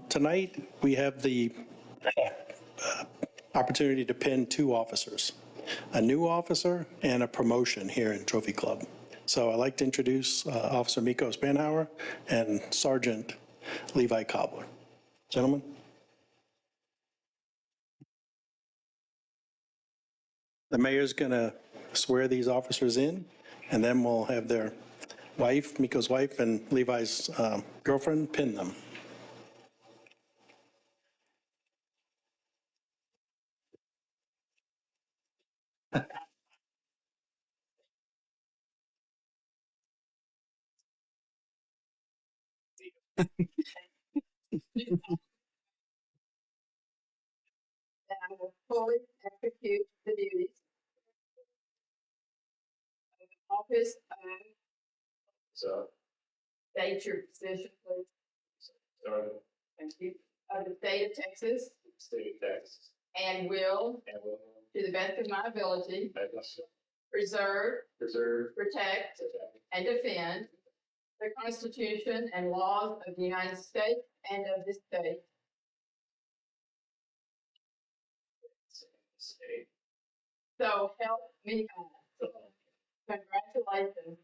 tonight we have the opportunity to pin two officers, a new officer and a promotion here in Trophy Club. So I'd like to introduce Officer Miko Spanhauer and Sergeant Levi Cobbler. Gentlemen. The mayor's going to swear these officers in, and then we'll have their wife, Miko's wife, and Levi's girlfriend pin them. That I will fully execute the duties of the office of. So. State your position, please. Sorry. Thank you. Of the state of Texas. State of Texas. And will. To the best of my ability. Preserve. Protect. And defend. The Constitution and laws of the United States and of this state. So help me God. Congratulations.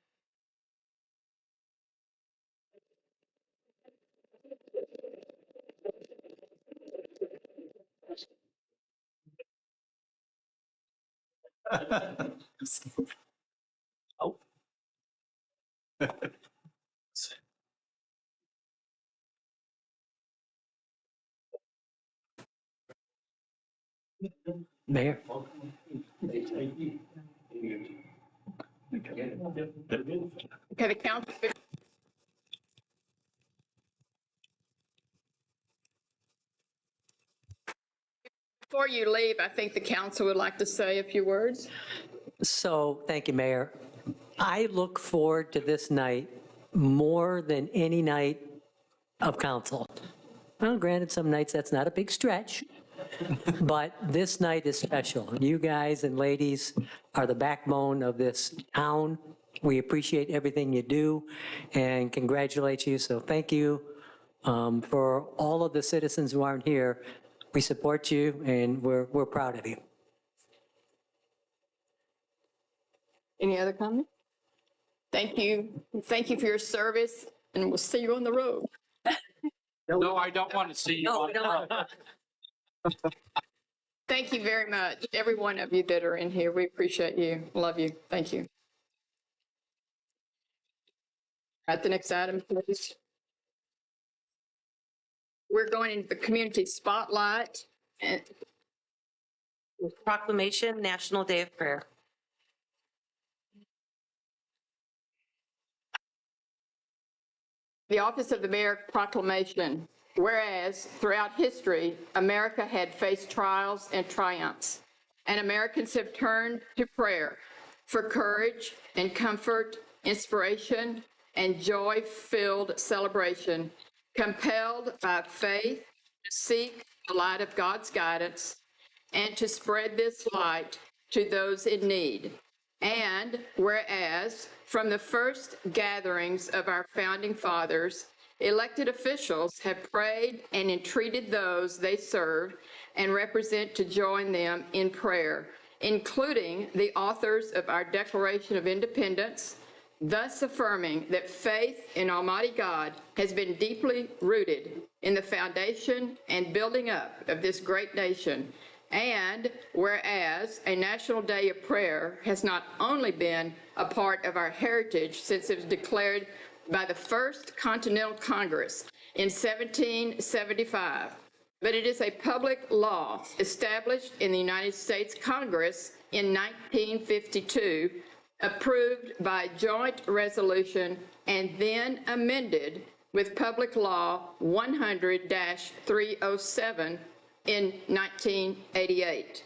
Oh. Mayor? Okay, the council. Before you leave, I think the council would like to say a few words. So, thank you, Mayor. I look forward to this night more than any night of council. Well, granted, some nights that's not a big stretch, but this night is special. You guys and ladies are the backbone of this town. We appreciate everything you do and congratulate you. So thank you. For all of the citizens who aren't here, we support you and we're proud of you. Any other comment? Thank you. Thank you for your service, and we'll see you on the road. No, I don't want to see you on the road. Thank you very much, every one of you that are in here. We appreciate you. Love you. Thank you. At the next item, please. We're going into the community spotlight. And Proclamation, National Day of Prayer. the Office of the Mayor proclamation. Whereas throughout history, America had faced trials and triumphs, and Americans have turned to prayer for courage and comfort, inspiration, and joy-filled celebration, compelled by faith to seek the light of God's guidance and to spread this light to those in need. And whereas from the first gatherings of our founding fathers, elected officials have prayed and entreated those they serve and represent to join them in prayer, including the authors of our Declaration of Independence, thus affirming that faith in Almighty God has been deeply rooted in the foundation and building up of this great nation. And whereas a National Day of Prayer has not only been a part of our heritage since it was declared by the First Continental Congress in 1775, but it is a public law established in the United States Congress in 1952, approved by joint resolution, and then amended with Public Law 100-307 in 1988,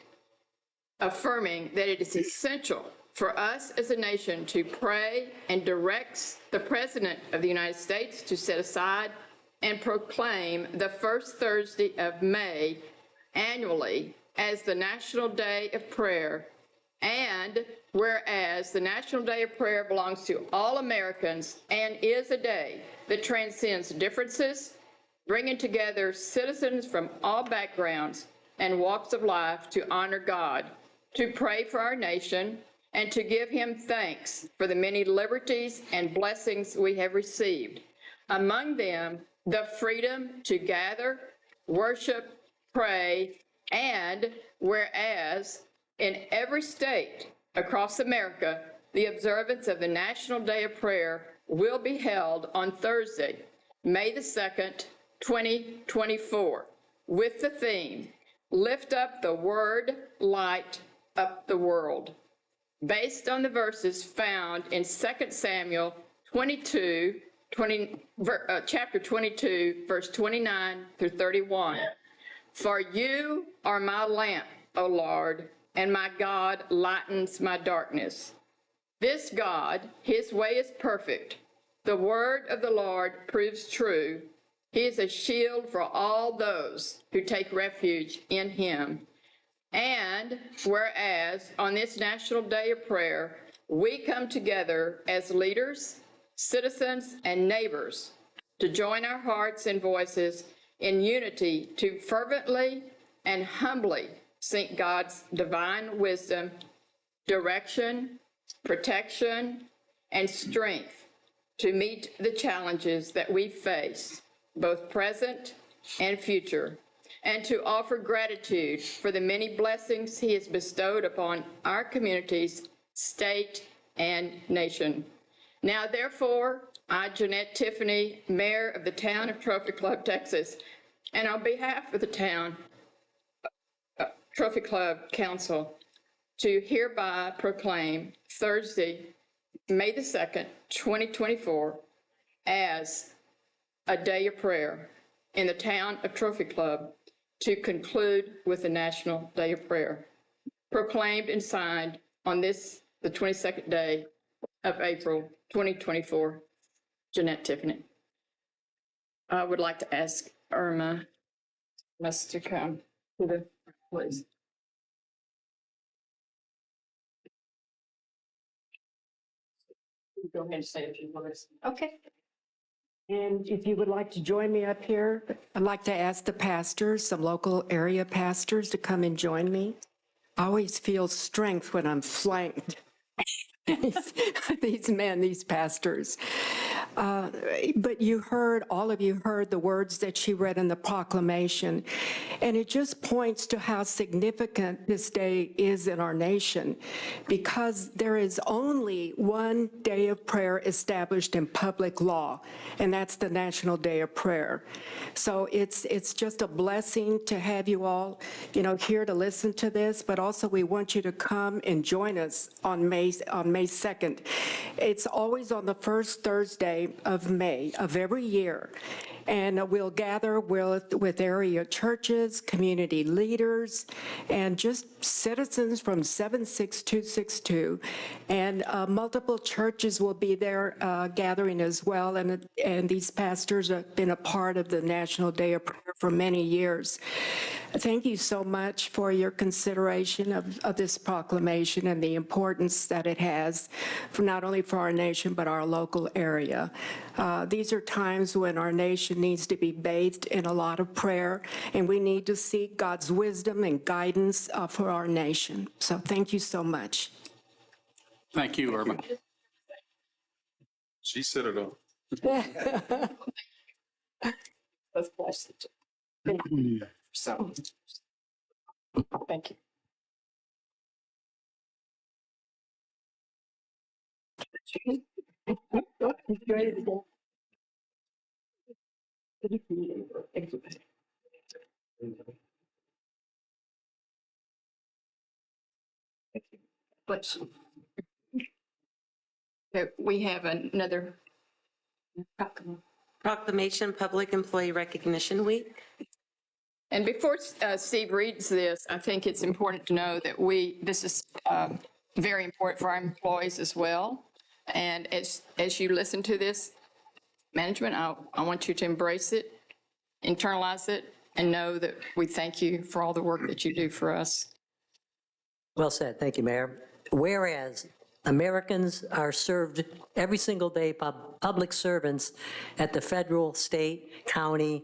affirming that it is essential for us as a nation to pray and directs the President of the United States to set aside and proclaim the first Thursday of May annually as the National Day of Prayer. And whereas the National Day of Prayer belongs to all Americans and is a day that transcends differences, bringing together citizens from all backgrounds and walks of life to honor God, to pray for our nation, and to give him thanks for the many liberties and blessings we have received. Among them, the freedom to gather, worship, pray, and whereas in every state across America, the observance of the National Day of Prayer will be held on Thursday, May the 2nd, 2024, with the theme, Lift Up the Word, Light Up the World, based on the verses found in 2 Samuel chapter 22, verse 29 through 31. For you are my lamp, O Lord, and my God lightens my darkness. This God, his way is perfect. The word of the Lord proves true. He is a shield for all those who take refuge in him. And whereas on this National Day of Prayer, we come together as leaders, citizens, and neighbors to join our hearts and voices in unity to fervently and humbly seek God's divine wisdom, direction, protection, and strength to meet the challenges that we face, both present and future, and to offer gratitude for the many blessings he has bestowed upon our communities, state, and nation. Now, therefore, I, Jeanette Tiffany, Mayor of the town of Trophy Club, Texas, and on behalf of the town Trophy Club Council, to hereby proclaim Thursday, May the 2nd, 2024, as a day of prayer in the town of Trophy Club, to conclude with the National Day of Prayer, proclaimed and signed on this, the 22nd day of April, 2024. Jeanette Tiffany. I would like to ask Irma to come to the, please. Go ahead and say a few words. Okay. And if you would like to join me up here, I'd like to ask the pastors, some local area pastors, to come and join me. I always feel strength when I'm flanked. These men, these pastors. But you heard, all of you heard the words that she read in the proclamation, and it just points to how significant this day is in our nation, because there is only one day of prayer established in public law, and that's the National Day of Prayer. So it's just a blessing to have you all, here to listen to this, but also we want you to come and join us on May 2nd. It's always on the first Thursday of May of every year. And we'll gather with area churches, community leaders, and just citizens from 76262. And multiple churches will be there gathering as well. And these pastors have been a part of the National Day of Prayer for many years. Thank you so much for your consideration of this proclamation and the importance that it has, for not only for our nation, but our local area. These are times when our nation needs to be bathed in a lot of prayer, and we need to seek God's wisdom and guidance for our nation. So thank you so much. Thank you, Irma. She said it all. Let's bless it. So, thank you. But we have another Proclamation Public Employee Recognition Week. And before Steve reads this, I think it's important to know that this is very important for our employees as well. And as you listen to this, management, I want you to embrace it, internalize it, and know that we thank you for all the work that you do for us. Well said. Thank you, Mayor. Whereas Americans are served every single day by public servants at the federal, state, county,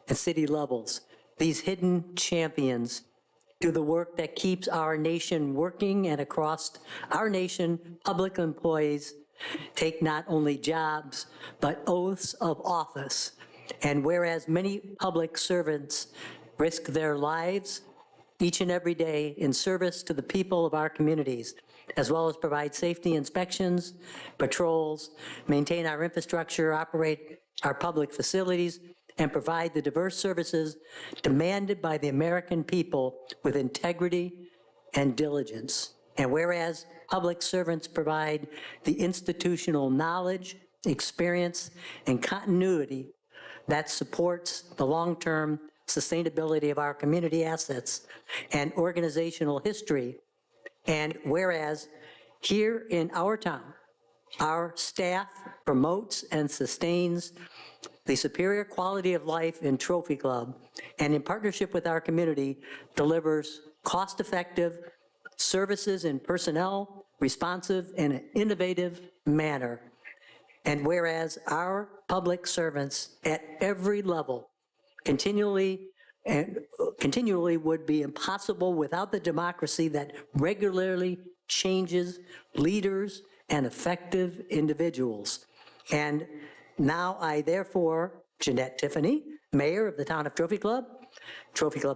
and city levels. These hidden champions do the work that keeps our nation working, and across our nation, public employees take not only jobs, but oaths of office. And whereas many public servants risk their lives each and every day in service to the people of our communities, as well as provide safety inspections, patrols, maintain our infrastructure, operate our public facilities, and provide the diverse services demanded by the American people with integrity and diligence. And whereas public servants provide the institutional knowledge, experience, and continuity that supports the long-term sustainability of our community assets and organizational history. And whereas here in our town, our staff promotes and sustains the superior quality of life in Trophy Club, and in partnership with our community, delivers cost-effective services and personnel, responsive and innovative manner. And whereas our public servants at every level continually would be impossible without the democracy that regularly changes leaders and effective individuals. And now I therefore, Jeanette Tiffany, Mayor of the Town of Trophy Club,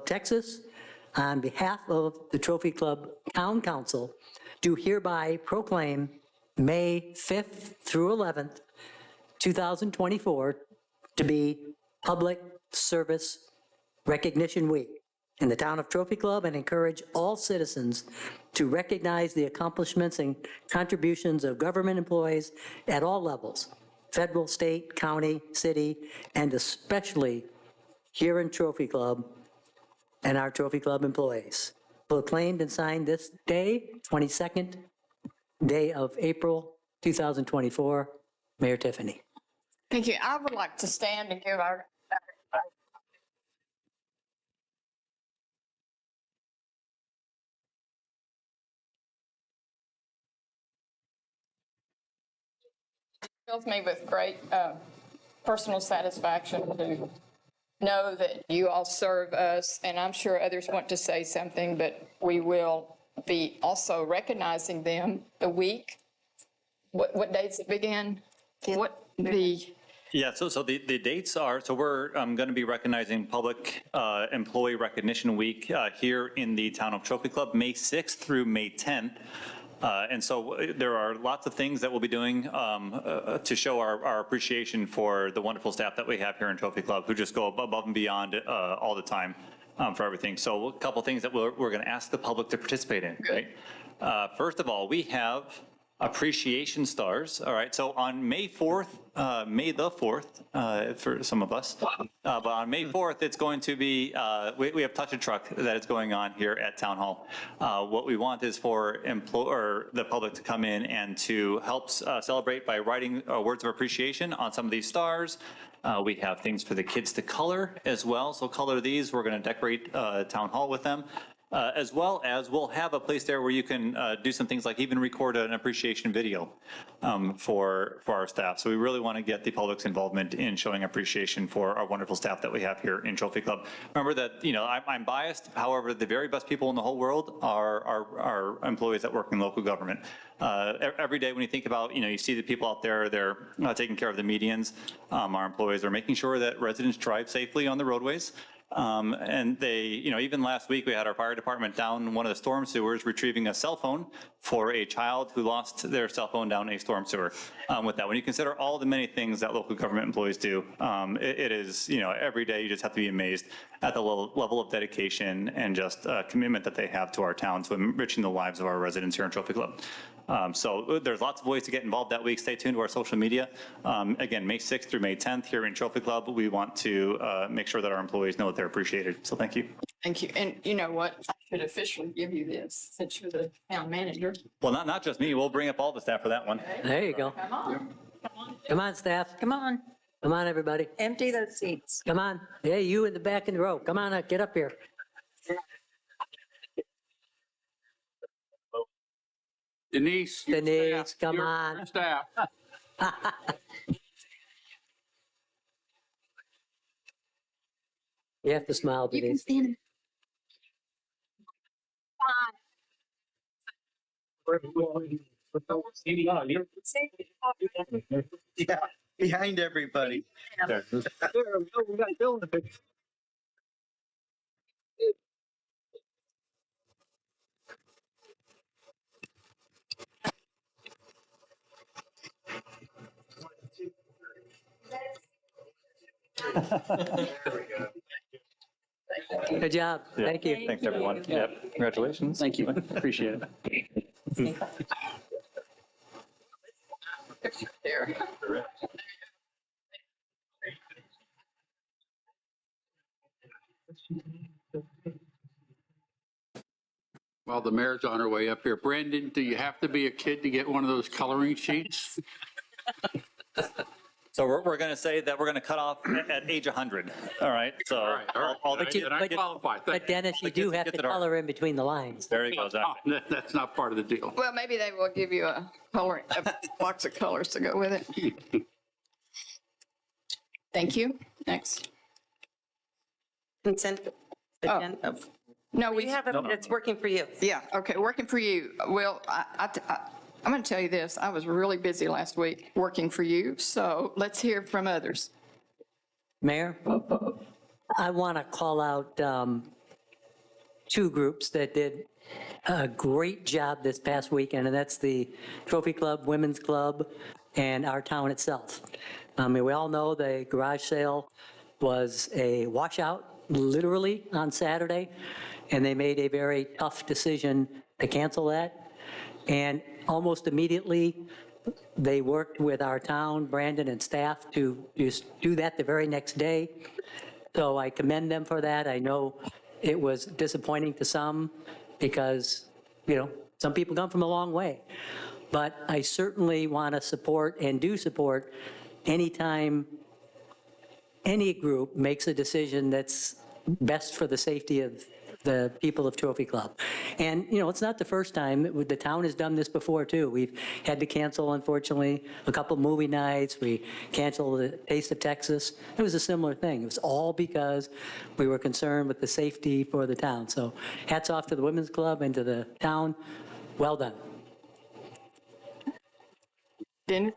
Texas, on behalf of the Trophy Club Town Council, do hereby proclaim May 5th through 11th, 2024, to be Public Service Recognition Week in the Town of Trophy Club, and encourage all citizens to recognize the accomplishments and contributions of government employees at all levels, federal, state, county, city, and especially here in Trophy Club, and our Trophy Club employees. Proclaimed and signed this day, 22nd day of April 2024. Mayor Tiffany. Thank you. I would like to stand and give our fills me with great personal satisfaction to know that you all serve us, and I'm sure others want to say something, but we will be also recognizing them the week. What dates it begin? What the Yeah, so the dates are, so we're going to be recognizing Public Employee Recognition Week here in the town of Trophy Club, May 6th through May 10th. And so there are lots of things that we'll be doing to show our appreciation for the wonderful staff that we have here in Trophy Club, who just go above and beyond all the time for everything. So a couple things that we're going to ask the public to participate in, right? First of all, we have appreciation stars. All right. So on May 4th, May the 4th, for some of us, but on May 4th, it's going to be, we have Touch a Truck that is going on here at Town Hall. What we want is for the public to come in and to help celebrate by writing words of appreciation on some of these stars. We have things for the kids to color as well. So color these. We're going to decorate Town Hall with them. As well as we'll have a place there where you can do some things like even record an appreciation video for our staff. So we really want to get the public's involvement in showing appreciation for our wonderful staff that we have here in Trophy Club. Remember that, you know, I'm biased. However, the very best people in the whole world are employees that work in local government. Every day when you think about, you know, you see the people out there, they're taking care of the medians. Our employees are making sure that residents drive safely on the roadways. And they, you know, even last week we had our fire department down one of the storm sewers retrieving a cell phone for a child who lost their cell phone down a storm sewer. With that, when you consider all the many things that local government employees do, it is, you know, every day you just have to be amazed at the level of dedication and just commitment that they have to our town, to enriching the lives of our residents here in Trophy Club. So there's lots of ways to get involved that week. Stay tuned to our social media. Again, May 6th through May 10th here in Trophy Club. We want to make sure that our employees know that they're appreciated. So thank you. Thank you. And you know what? I should officially give you this since you're the town manager. Well, not just me. We'll bring up all the staff for that one. There you go. Come on. Come on, staff. Come on, Come on, everybody. empty those seats. Come on. Hey, you in the back in the row. Come on, get up here. Denise. Denise, come Your on. Staff. You have to smile, Denise. Yeah, behind everybody. Good job. Thank you. Thanks, everyone. Yep. Congratulations. Thank you. Appreciate it. There. While the mayor's on her way up here, Brandon, do you have to be a kid to get one of those coloring sheets? So we're going to say that we're going to cut off at age 100. All right. So All right. all the But kids, you- I qualify. But Dennis, you do have to color in between the lines. there he goes. Oh, that's not part of the deal. Well, maybe they will give you a box of colors to go with it. Thank you. Next. Consent agenda. No, We have, it's working for you. Yeah, okay, working for you. Well, I'm going to tell you this, I was really busy last week working for you, so let's hear from others. Mayor, I want to call out two groups that did a great job this past weekend, and that's the Trophy Club, Women's Club, and our town itself. I mean, we all know the garage sale was a washout, literally, on Saturday, and they made a very tough decision to cancel that. And almost immediately, they worked with our town, Brandon and staff, to just do that the very next day. So I commend them for that. I know It was disappointing to some because, some people come from a long way. But I certainly want to support and do support anytime any group makes a decision that's best for the safety of the people of Trophy Club. And, it's not the first time. The town has done this before, too. We've had to cancel, unfortunately, a couple movie nights. We canceled the Taste of Texas. It was a similar thing. It was all because we were concerned with the safety for the town. So hats off to the Women's Club and to the town. Well done. Dennis?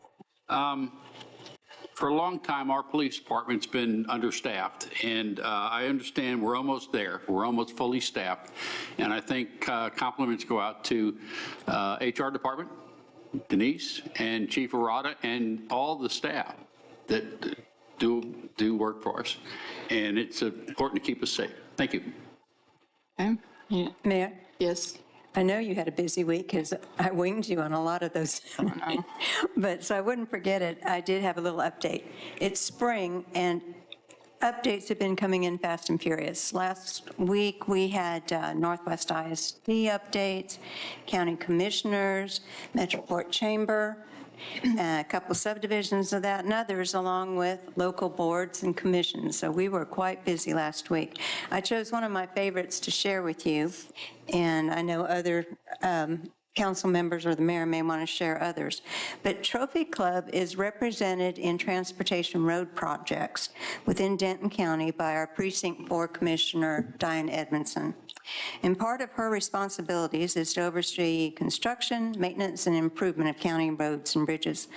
For a long time, our police department's been understaffed, and I understand we're almost there. We're almost fully staffed, and I think compliments go out to HR department, Denise, and Chief Arata, and all the staff that do work for us, and it's important to keep us safe. Thank you. Okay. Yeah. Mayor? Yes. I know you had a busy week because I winged you on a lot of those. But so I wouldn't forget it. I did have a little update. It's spring and updates have been coming in fast and furious. Last week we had Northwest ISD updates, county commissioners, Metroport Chamber, a couple subdivisions of that and others, along with local boards and commissions. So we were quite busy last week. I chose one of my favorites to share with you, and I know other council members or the mayor may want to share others. But Trophy Club is represented in transportation road projects within Denton County by our Precinct 4 Commissioner, Diane Edmondson. And part of her responsibilities is to oversee construction, maintenance, and improvement of county roads and bridges.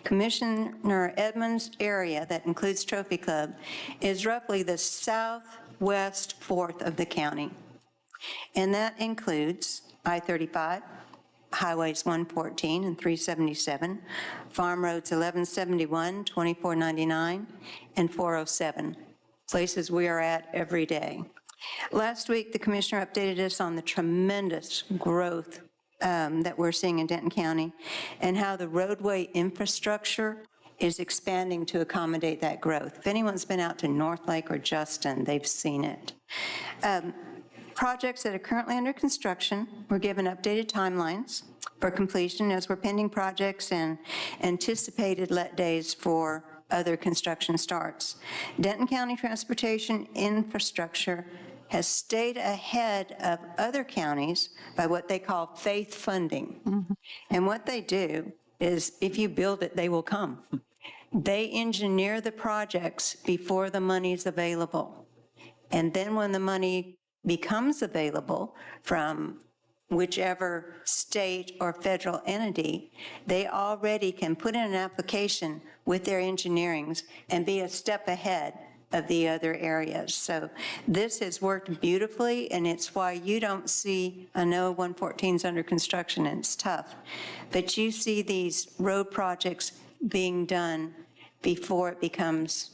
Commissioner Edmonds' area that includes Trophy Club is roughly the southwest fourth of the county. And that includes I-35, Highways 114 and 377, Farm Roads 1171, 2499, and 407, places we are at every day. Last week, the commissioner updated us on the tremendous growth that we're seeing in Denton County and how the roadway infrastructure is expanding to accommodate that growth. If anyone's been out to North Lake or Justin, they've seen it. Projects that are currently under construction, we're given updated timelines for completion as we're pending projects and anticipated let days for other construction starts. Denton County Transportation Infrastructure has stayed ahead of other counties by what they call faith funding. Mm-hmm. And what they do is if you build it, they will come. They engineer the projects before the money's available. And then when the money becomes available from whichever state or federal entity, they already can put in an application with their engineerings and be a step ahead of the other areas. So this has worked beautifully, and it's why you don't see, I know 114 is under construction and it's tough, but you see these road projects being done before it becomes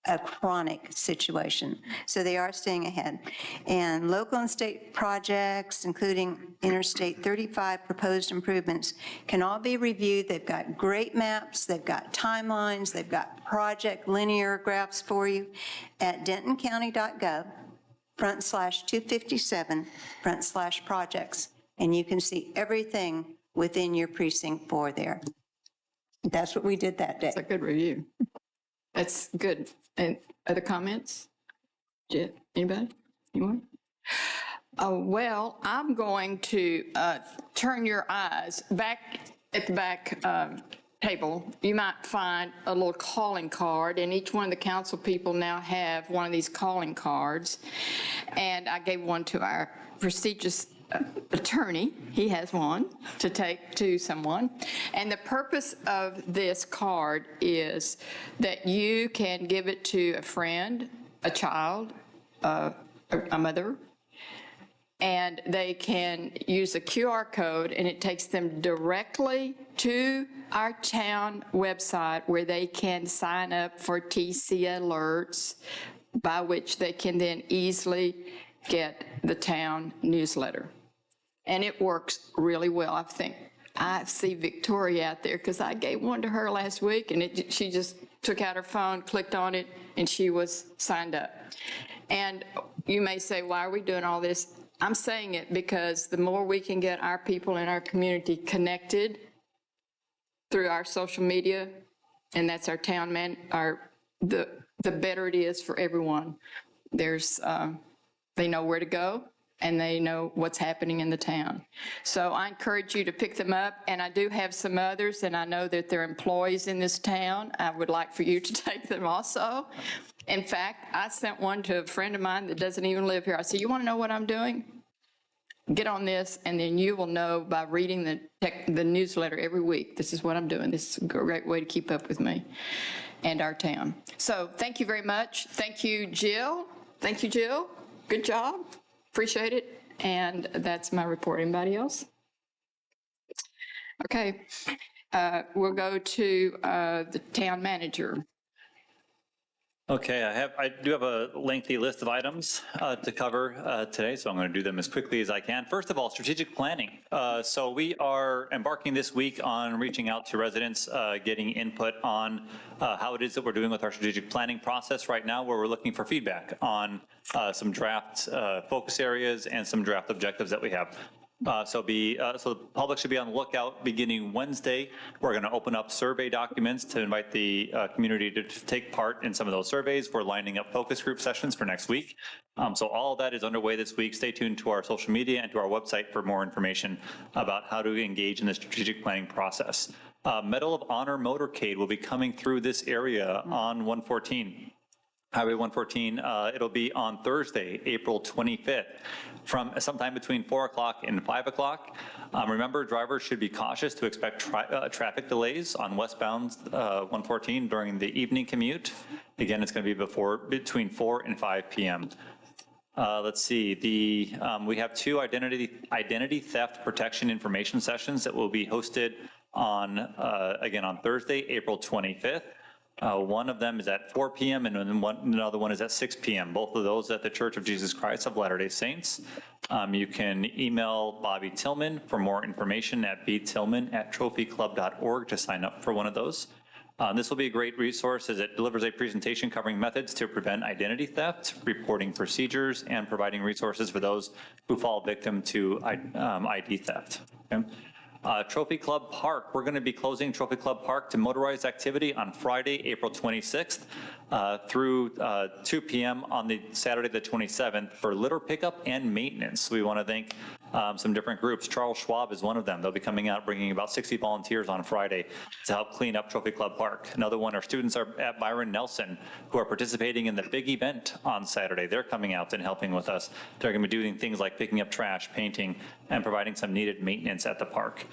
a chronic situation. So they are staying ahead. And local and state projects, including Interstate 35 proposed improvements, can all be reviewed. They've got great maps, they've got timelines, they've got project linear graphs for you at dentoncounty.gov/257/projects. And you can see everything within your precinct 4 there. That's what we did that day. That's a good review. That's good. And other comments? Anybody? Anyone? Well, I'm going to turn your eyes back at the back table. You might find a little calling card, and each one of the council people now have one of these calling cards. And I gave one to our prestigious attorney. He has one to take to someone. And the purpose of this card is that you can give it to a friend, a child, a mother, and they can use a QR code, and it takes them directly to our town website where they can sign up for TC alerts, by which they can then easily get the town newsletter. And it works really well. I think I see Victoria out there because I gave one to her last week, and she just took out her phone, clicked on it, and she was signed up. And you may say, why are we doing all this? I'm saying it because the more we can get our people in our community connected through our social media, and that's our town the better it is for everyone. They know where to go, and they know what's happening in the town. So I encourage you to pick them up, and I do have some others, and I know that they're employees in this town. I would like for you to take them also. In fact, I sent one to a friend of mine that doesn't even live here. I said, you want to know what I'm doing? Get on this, and then you will know by reading the newsletter every week. This is what I'm doing. This is a great way to keep up with me and our town. So thank you very much. Thank you, Jill. Thank you, Jill. Good job. Appreciate it. And that's my report. Anybody else? Okay. We'll go to the town manager. Okay, I do have a lengthy list of items to cover today, so I'm going to do them as quickly as I can. First of all, strategic planning. So we are embarking this week on reaching out to residents, getting input on how it is that we're doing with our strategic planning process right now, where we're looking for feedback on some draft focus areas and some draft objectives that we have. So the public should be on the lookout beginning Wednesday. We're going to open up survey documents to invite the community to take part in some of those surveys. We're lining up focus group sessions for next week. So all of that is underway this week. Stay tuned to our social media and to our website for more information about how to engage in the strategic planning process. Medal of Honor motorcade will be coming through this area on 114. Highway 114, it'll be on Thursday, April 25th, from sometime between 4 o'clock and 5 o'clock. Remember, drivers should be cautious to expect traffic delays on westbound 114 during the evening commute. Again, it's going to be between 4 and 5 p.m. Let's see, we have two identity theft protection information sessions that will be hosted again on Thursday, April 25th. One of them is at 4 p.m. and another one is at 6 p.m. Both of those at the Church of Jesus Christ of Latter-day Saints. You can email Bobby Tillman for more information at btillman@trophyclub.org to sign up for one of those. This will be a great resource as it delivers a presentation covering methods to prevent identity theft, reporting procedures, and providing resources for those who fall victim to ID theft. Okay? Trophy Club Park. We're going to be closing Trophy Club Park to motorized activity on Friday, April 26th through 2 p.m. on the Saturday, the 27th for litter pickup and maintenance. We want to thank some different groups. Charles Schwab is one of them. They'll be coming out bringing about 60 volunteers on Friday to help clean up Trophy Club Park. Another one, our students are at Byron Nelson who are participating in the big event on Saturday. They're coming out and helping with us. They're going to be doing things like picking up trash, painting, and providing some needed maintenance at the park.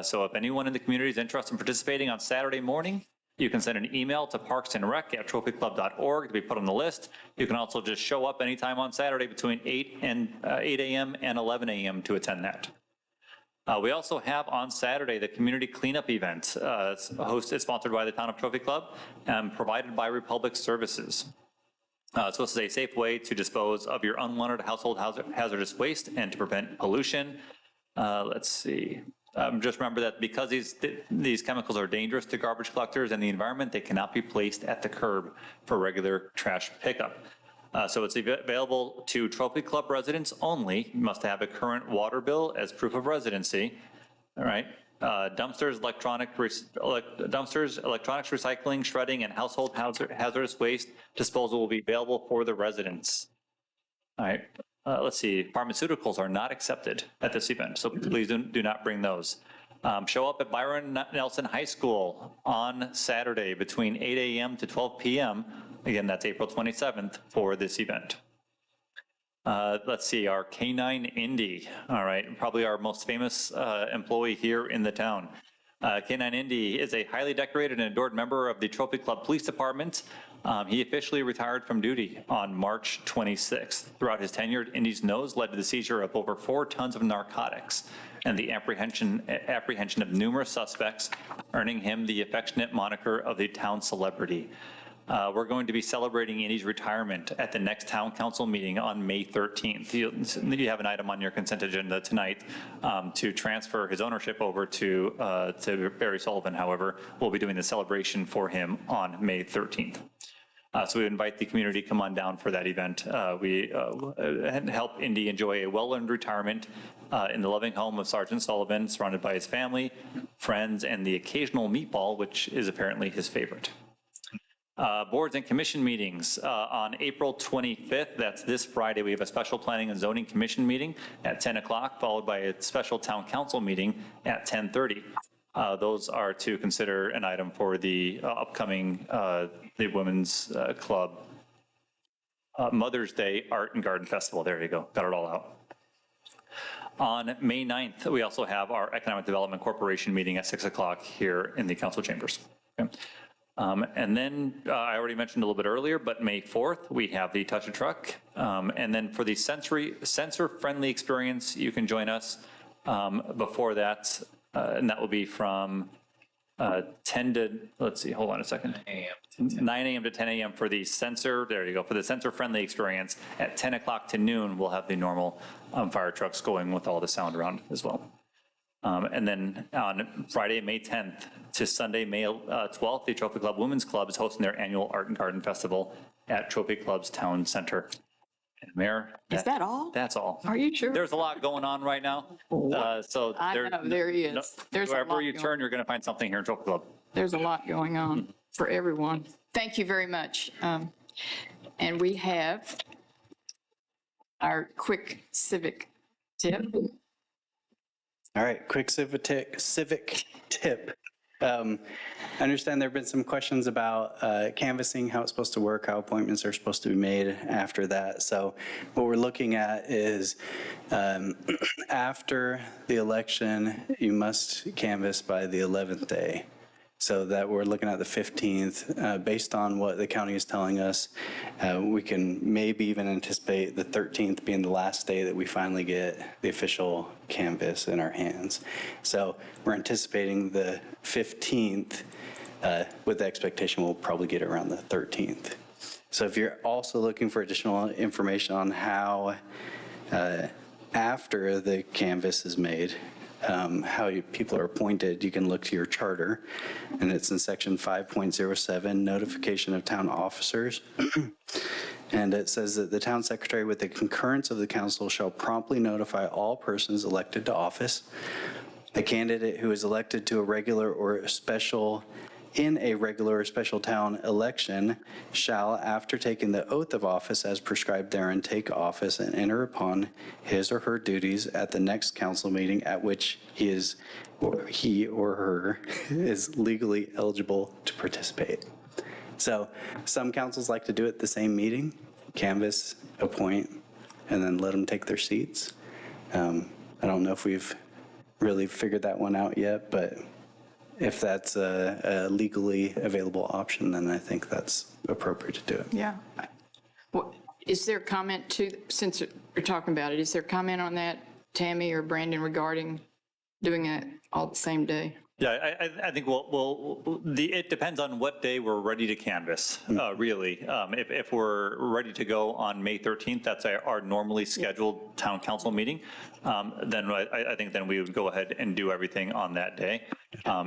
So if anyone in the community is interested in participating on Saturday morning, you can send an email to parksandrec@trophyclub.org to be put on the list. You can also just show up anytime on Saturday between 8 a.m. and 11 a.m. to attend that. We also have on Saturday the community cleanup event. It's sponsored by the Town of Trophy Club and provided by Republic Services. So this is a safe way to dispose of your unwanted household hazardous waste and to prevent pollution. Let's see. Just remember that because these chemicals are dangerous to garbage collectors and the environment, they cannot be placed at the curb for regular trash pickup. So it's available to Trophy Club residents only. You must have a current water bill as proof of residency. All right. Dumpsters, electronics, recycling, shredding, and household hazardous waste disposal will be available for the residents. All right. Let's see, pharmaceuticals are not accepted at this event, so please do not bring those. Show up at Byron Nelson High School on Saturday between 8 a.m. to 12 p.m. Again, that's April 27th for this event. Let's see, our K9 Indy, all right, probably our most famous employee here in the town. K9 Indy is a highly decorated and adored member of the Trophy Club Police Department. He officially retired from duty on March 26th. Throughout his tenure, Indy's nose led to the seizure of over 4 tons of narcotics and the apprehension of numerous suspects, earning him the affectionate moniker of the town celebrity. We're going to be celebrating Indy's retirement at the next town council meeting on May 13th. You have an item on your consent agenda tonight to transfer his ownership over to Barry Sullivan. However, we'll be doing the celebration for him on May 13th. So we invite the community to come on down for that event. We help Indy enjoy a well-earned retirement in the loving home of Sergeant Sullivan, surrounded by his family, friends, and the occasional meatball, which is apparently his favorite. Boards and commission meetings. On April 25th, that's this Friday, we have a special planning and zoning commission meeting at 10 o'clock, followed by a special town council meeting at 10:30. Those are to consider an item for the upcoming the Women's Club Mother's Day Art and Garden Festival. There you go, got it all out. On May 9th, we also have our Economic Development Corporation meeting at 6 o'clock here in the council chambers. Okay. And then I already mentioned a little bit earlier, but May 4th, we have the Touch a Truck. And then for the sensor-friendly experience, you can join us before that, and that will be from 10 to, let's see, hold on a second. 9 a.m. to 10 a.m. for the sensor, there you go, for the sensor-friendly experience. At 10 o'clock to noon, we'll have the normal fire trucks going with all the sound around as well. And then on Friday, May 10th to Sunday, May 12th, the Trophy Club Women's Club is hosting their annual Art and Garden Festival at Trophy Club's Town Center. And Mayor? Is that all? That's all. Are you sure? There's a lot going on right now. So I know, there is. There's a wherever lot you going turn, you're going to find something here in Trophy Club. There's a lot going on for everyone. Thank you very much. And we have our quick civic tip. All right, quick civic tip. I understand there have been some questions about canvassing, how it's supposed to work, how appointments are supposed to be made after that. So what we're looking at is after the election, you must canvass by the 11th day. So that we're looking at the 15th. Based on what the county is telling us, we can maybe even anticipate the 13th being the last day that we finally get the official canvass in our hands. So we're anticipating the 15th with the expectation we'll probably get it around the 13th. So if you're also looking for additional information on how after the canvass is made, how people are appointed, you can look to your charter, and it's in section 5.07, notification of town officers. And it says that the town secretary, with the concurrence of the council, shall promptly notify all persons elected to office. A candidate who is elected to a regular or special town election shall, after taking the oath of office as prescribed therein, take office and enter upon his or her duties at the next council meeting at which he or her is legally eligible to participate. So some councils like to do it the same meeting, canvass, appoint, and then let them take their seats. I don't know if we've really figured that one out yet, but if that's a legally available option, then I think that's appropriate to do it. Yeah. Well, is there comment since you're talking about it, is there comment on that, Tammy or Brandon, regarding doing it all the same day? Yeah, I think it depends on what day we're ready to canvass, really. If we're ready to go on May 13th, that's our normally scheduled town council meeting, then I think then we would go ahead and do everything on that day.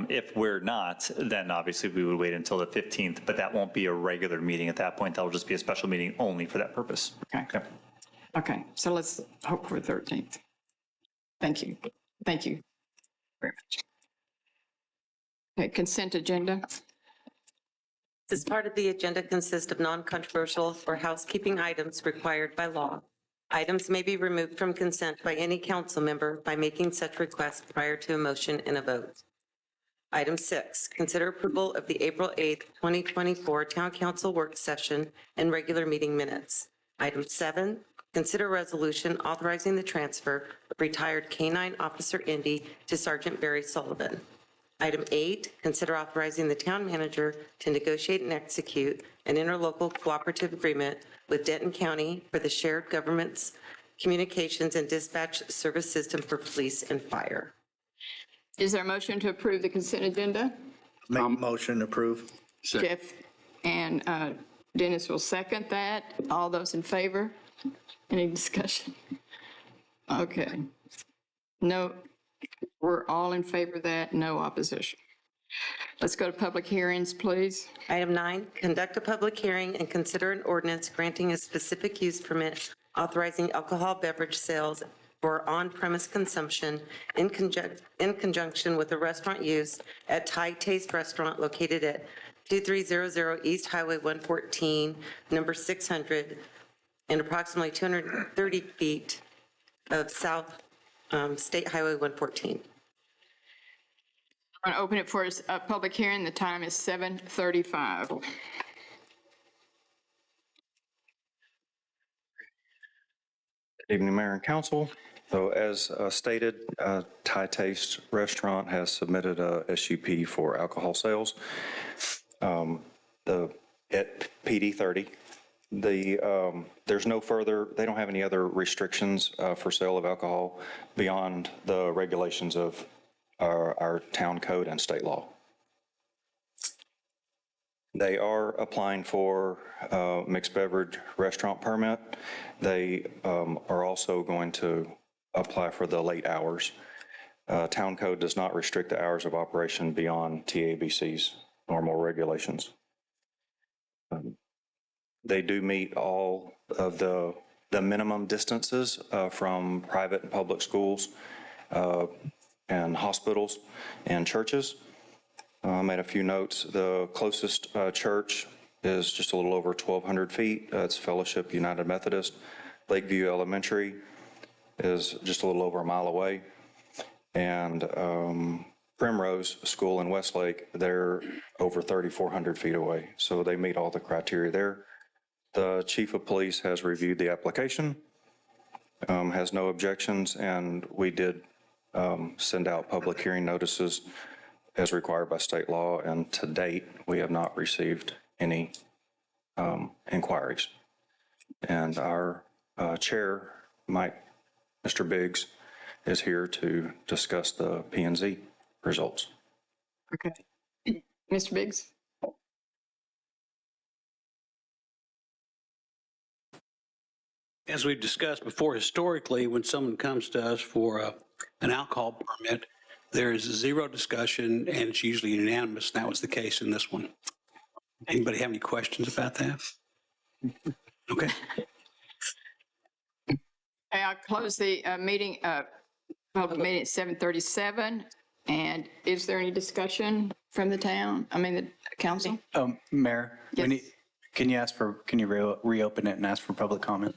If we're not, then obviously we would wait until the 15th, but that won't be a regular meeting at that point. That'll just be a special meeting only for that purpose. Okay, so let's hope for the 13th. Thank you. Thank you very much. Okay, consent agenda. This part of the agenda consists of non-controversial or housekeeping items required by law. Items may be removed from consent by any council member by making such request prior to a motion and a vote. Item 6, consider approval of the April 8th, 2024 Town Council Work Session and regular meeting minutes. Item 7, consider resolution authorizing the transfer of retired K-9 Officer Indy to Sergeant Barry Sullivan. Item 8, consider authorizing the town manager to negotiate and execute an interlocal cooperative agreement with Denton County for the shared government's communications and dispatch service system for police and fire. Is there a motion to approve the consent agenda? Make a motion to approve. Jeff and Dennis will second that. All those in favor? Any discussion? Okay. No, we're all in favor of that, no opposition. Let's go to public hearings, please. Item 9, conduct a public hearing and consider an ordinance granting a specific use permit authorizing alcohol beverage sales for on-premise consumption in conjunction with a restaurant use at Thai Taste Restaurant located at 2300 East Highway 114, number 600, and approximately 230 feet of South State Highway 114. I'm going to open it for a public hearing. The time is 7:35. Good evening, Mayor and Council. So as stated, Thai Taste Restaurant has submitted a SUP for alcohol sales. At PD 30, there's no further, they don't have any other restrictions for sale of alcohol beyond the regulations of our town code and state law. They are applying for a mixed beverage restaurant permit. They are also going to apply for the late hours. Town code does not restrict the hours of operation beyond TABC's normal regulations. They do meet all of the minimum distances from private and public schools and hospitals and churches. I made a few notes. The closest church is just a little over 1,200 feet. It's Fellowship United Methodist. Lakeview Elementary is just a little over a mile away. And Primrose School in Westlake, they're over 3,400 feet away. So they meet all the criteria there. The Chief of Police has reviewed the application, has no objections, and we did send out public hearing notices as required by state law, and to date, we have not received any inquiries. And our chair, Mr. Biggs, is here to discuss the P&Z results. Okay. Mr. Biggs? As we've discussed before, historically, when someone comes to us for an alcohol permit, there is zero discussion, and it's usually unanimous, and that was the case in this one. Anybody have any questions about that? Okay. I'll close the meeting, public meeting at 7:37. And is there any discussion from the the council? Mayor, Yes. can you reopen it and ask for public comment?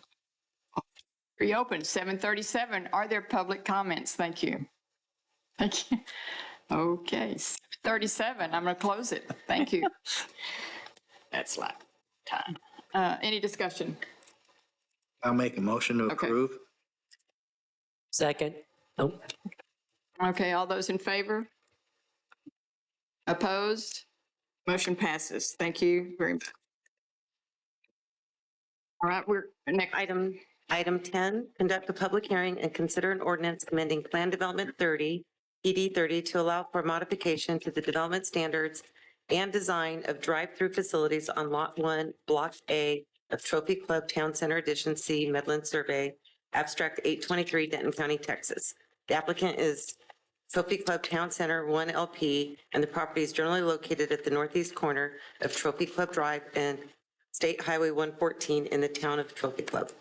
Reopen, 7:37. Are there public comments? Thank you. Thank you. Okay, 37. I'm going to close it. Thank you. That's like time. Any discussion? I'll make a motion to Okay. approve. Second. Nope. Okay, all those in favor? Opposed? Motion passes. Thank you very much. All right, we're next. Item 10, conduct a public hearing and consider an ordinance amending Plan Development 30, PD 30, to allow for modification to the development standards and design of drive-through facilities on Lot 1, Block A of Trophy Club Town Center Edition C, Midland Survey, Abstract 823, Denton County, Texas. The applicant is Trophy Club Town Center 1 LP, and the property is generally located at the northeast corner of Trophy Club Drive and State Highway 114 in the town of Trophy Club.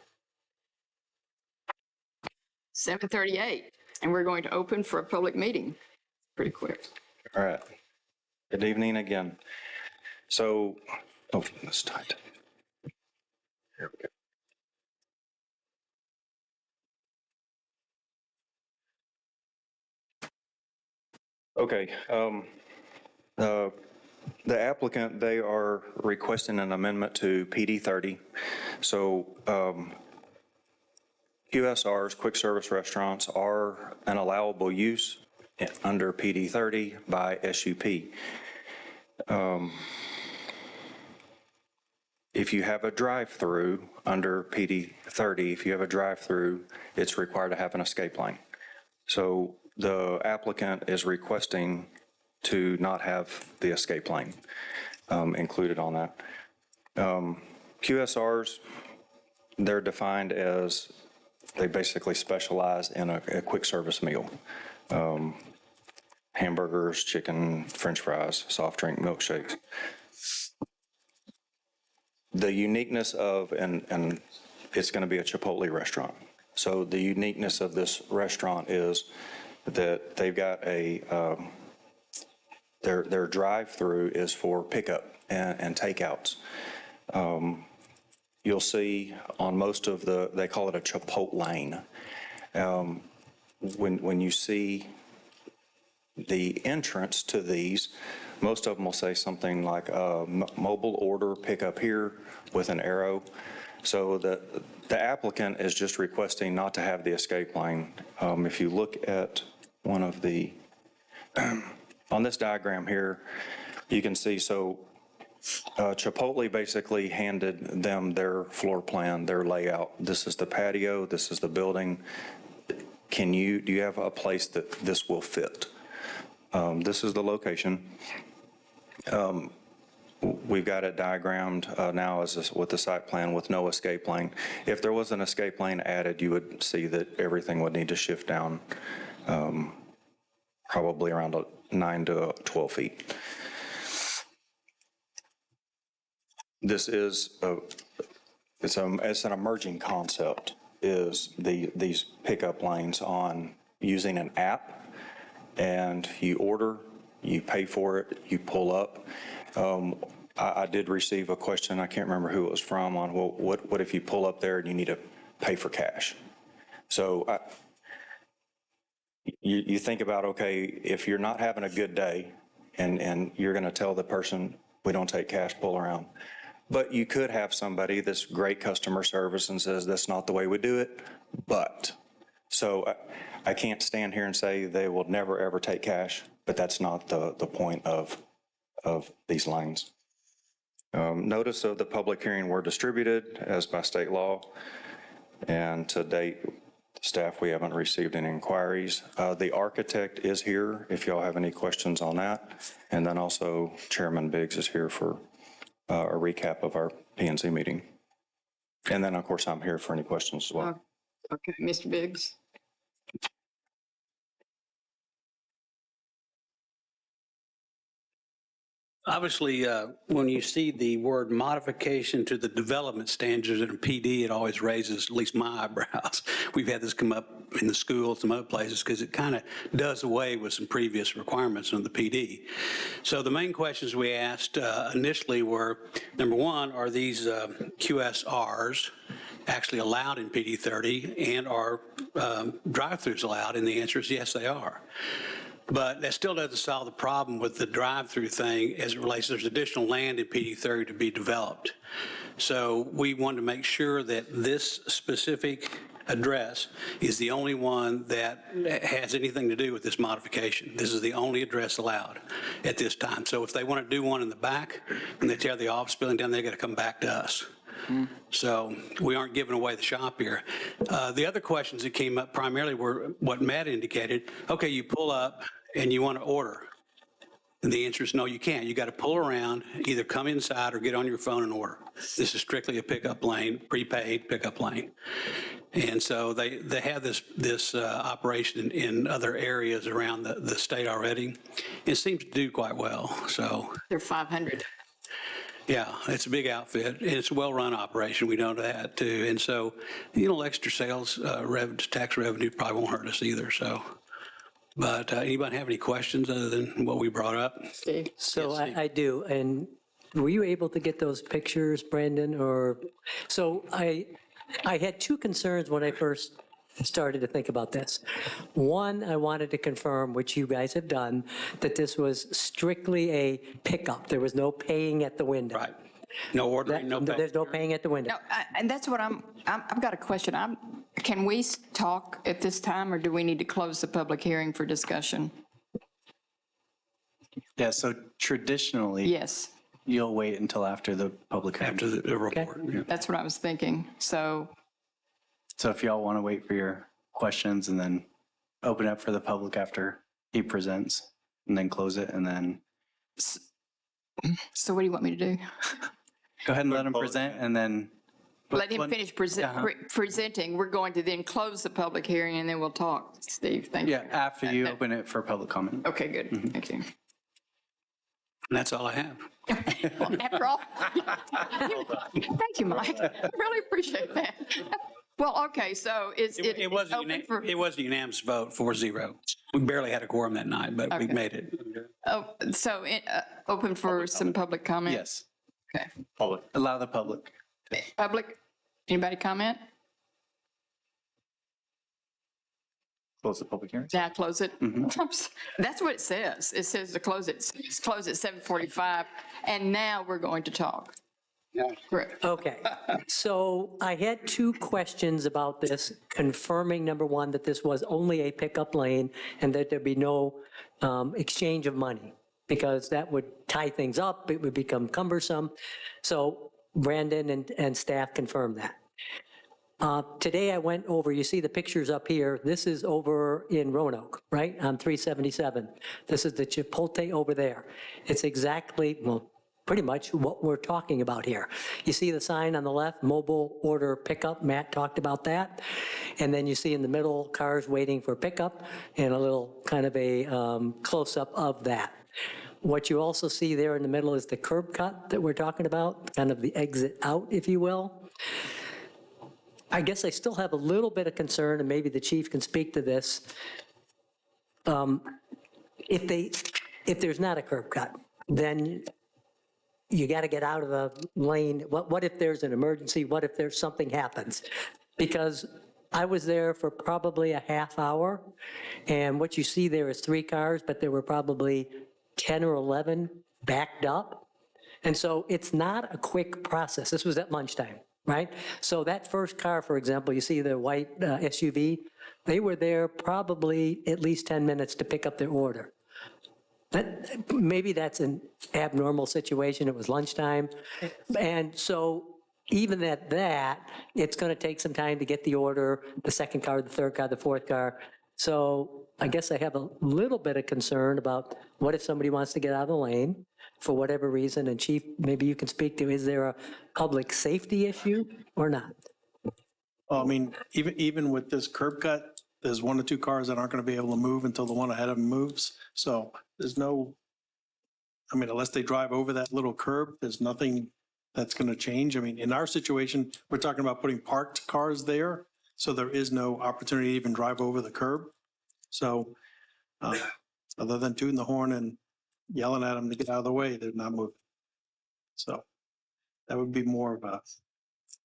7:38, and we're going to open for a public meeting pretty quick. All right. Good evening again. So, that's tight. Here we go. Okay. The applicant, they are requesting an amendment to PD 30. So, QSRs, quick service restaurants, are an allowable use under PD 30 by SUP. If you have a drive-through under PD 30, if you have a drive-through, it's required to have an escape lane. So the applicant is requesting to not have the escape lane included on that. QSRs, they're defined as, they basically specialize in a quick service meal. hamburgers, chicken, french fries, soft drink, milkshakes. The uniqueness of, and it's going to be a Chipotle restaurant. So the uniqueness of this restaurant is that they've got their drive-through is for pickup and takeouts. You'll see on most of they call it a Chipotle lane. When you see the entrance to these, most of them will say something like mobile order, pick up here with an arrow. So the applicant is just requesting not to have the escape lane. If you look at one of the, on this diagram here, you can see, so Chipotle basically handed them their floor plan, their layout. This is the patio, this is the building. Do you have a place that this will fit? This is the location. We've got it diagrammed now with the site plan with no escape lane. If there was an escape lane added, you would see that everything would need to shift down probably around 9 to 12 feet. This is it's an emerging concept, is these pickup lanes on using an app, and you order, you pay for it, you pull up. I did receive a question, I can't remember who it was from, on, well, what if you pull up there and you need to pay for cash? So you think about, okay, if you're not having a good day and you're going to tell the person, we don't take cash, pull around. But you could have somebody that's great customer service and says, that's not the way we do it, but. So I can't stand here and say they will never, ever take cash, but that's not the point of these lanes. Notice of the public hearing were distributed as by state law, and to date, staff, we haven't received any inquiries. The architect is here if y'all have any questions on that, and then also Chairman Biggs is here for a recap of our P&Z meeting. And then, of course, I'm here for any questions as well. Okay, Mr. Biggs. Obviously, when you see the word modification to the development standards in a PD, it always raises at least my eyebrows. We've had this come up in the school, some other places, because it kind of does away with some previous requirements on the PD. So the main questions we asked initially were, number one, are these QSRs actually allowed in PD 30, and are drive-throughs allowed? And the answer is yes, they are. But that still doesn't solve the problem with the drive-through thing as it relates. There's additional land in PD 30 to be developed. So we wanted to make sure that this specific address is the only one that has anything to do with this modification. This is the only address allowed at this time. So if they want to do one in the back and they tear the office building down, they got to come back to us. So we aren't giving away the shop here. The other questions that came up primarily were what Matt indicated. Okay, you pull up and you want to order. And the answer is no, you can't. You got to pull around, either come inside or get on your phone and order. This is strictly a pickup lane, prepaid pickup lane. And so they have this operation in other areas around the state already. It seems to do quite well. So They're 500. yeah, it's a big outfit, and it's a well-run operation. We know that, too. And so, extra sales tax revenue probably won't hurt us either, so. But anybody have any questions other than what we brought up? Steve? So Yes, Steve. I do, and were you able to get those pictures, Brandon, or, so I had two concerns when I first started to think about this. One, I wanted to confirm, which you guys have done, that this was strictly a pickup. There was no paying at the window. Right. No ordering, no pay. There's no paying at the window. No, and that's what I've got a question. Can we talk at this time, or do we need to close the public hearing for discussion? Yeah, so traditionally, Yes, you'll wait until after the public hearing. After the report. Yeah. that's what I was thinking. So, So if y'all want to wait for your questions and then open up for the public after he presents, and then close it, and then so what do you want me to do? go ahead and let him present, and then let him finish presenting. We're going to then close the public hearing, and then we'll talk. Steve, thank you. Yeah, after you open it for public comment. Okay, good. Thank you. And that's all I have. Well, after all, thank you, Mike. I really appreciate that. Well, okay, so It was open for, a unanimous vote, 4-0. We barely had a quorum that night, but we Okay. made it. so open for some public comment? Yes, Okay. Public. allow the public. Public, anybody comment? Close the public hearing. Now close it? That's what it says. It says to close it. It's closed at 7:45, and now we're going to talk. Correct. Okay, so I had two questions about this, confirming, number one, that this was only a pickup lane and that there'd be no exchange of money, because that would tie things up, it would become cumbersome. So Brandon and staff confirmed that. Today I went over, you see the pictures up here, this is over in Roanoke, right, on 377. This is the Chipotle over there. It's exactly, well, pretty much what we're talking about here. You see the sign on the left, mobile order pickup, Matt talked about that. And then you see in the middle, cars waiting for pickup, and a little kind of a close-up of that. What you also see there in the middle is the curb cut that we're talking about, kind of the exit out, if you will. I guess I still have a little bit of concern, and maybe the chief can speak to this. If there's not a curb cut, then you got to get out of the lane. What if there's an emergency? What if there's something happens? Because I was there for probably a half hour, and what you see there is 3 cars, but there were probably 10 or 11 backed up. And so it's not a quick process. This was at lunchtime, right? So that first car, for example, you see the white SUV, they were there probably at least 10 minutes to pick up their order. Maybe that's an abnormal situation. It was lunchtime. And so even at that, it's going to take some time to get the order, the second car, the third car, the fourth car. So I guess I have a little bit of concern about what if somebody wants to get out of the lane for whatever reason. And Chief, maybe you can speak to, is there a public safety issue or not? I mean, even with this curb cut, there's 1 or 2 cars that aren't going to be able to move until the one ahead of them moves. So there's no, I mean, unless they drive over that little curb, there's nothing that's going to change. I mean, in our situation, we're talking about putting parked cars there, so there is no opportunity to even drive over the curb. So other than tooting the horn and yelling at them to get out of the way, they're not moving. So that would be more of a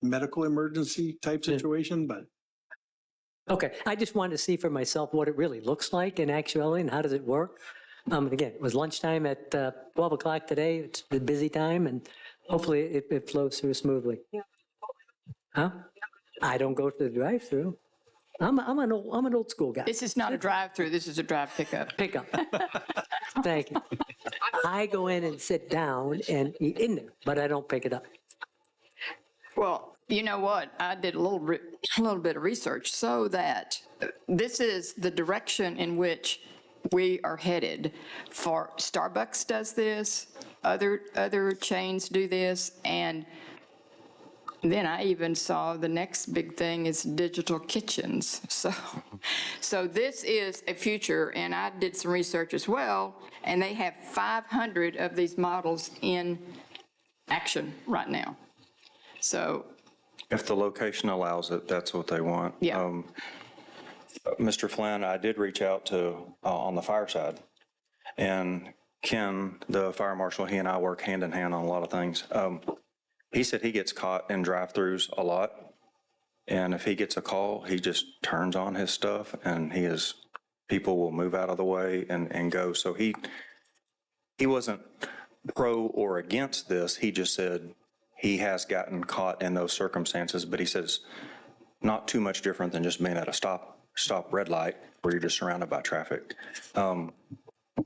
medical emergency type situation, but. Okay, I just wanted to see for myself what it really looks like in actuality and how does it work. Again, it was lunchtime at 12 o'clock today. It's a busy time, and hopefully it flows through smoothly. Huh? I don't go to the drive-through. I'm an old school guy. This is not a drive-through, this is a drive pickup. Pickup. Thank you. I go in and sit down and eat in there, but I don't pick it up. Well, you know what? I did a little bit of research so that this is the direction in which we are headed. For Starbucks does this, other chains do this, and then I even saw the next big thing is digital kitchens. So this is a future, and I did some research as well, and they have 500 of these models in action right now. So If the location allows it, that's what they want. Yeah. Mr. Flynn, I did reach out to, on the fire side, and Ken, the fire marshal, he and I work hand in hand on a lot of things. He said he gets caught in drive-throughs a lot, and if he gets a call, he just turns on his stuff, and people will move out of the way and go. So he wasn't pro or against this. He just said he has gotten caught in those circumstances, but he says not too much different than just being at a stop red light where you're just surrounded by traffic.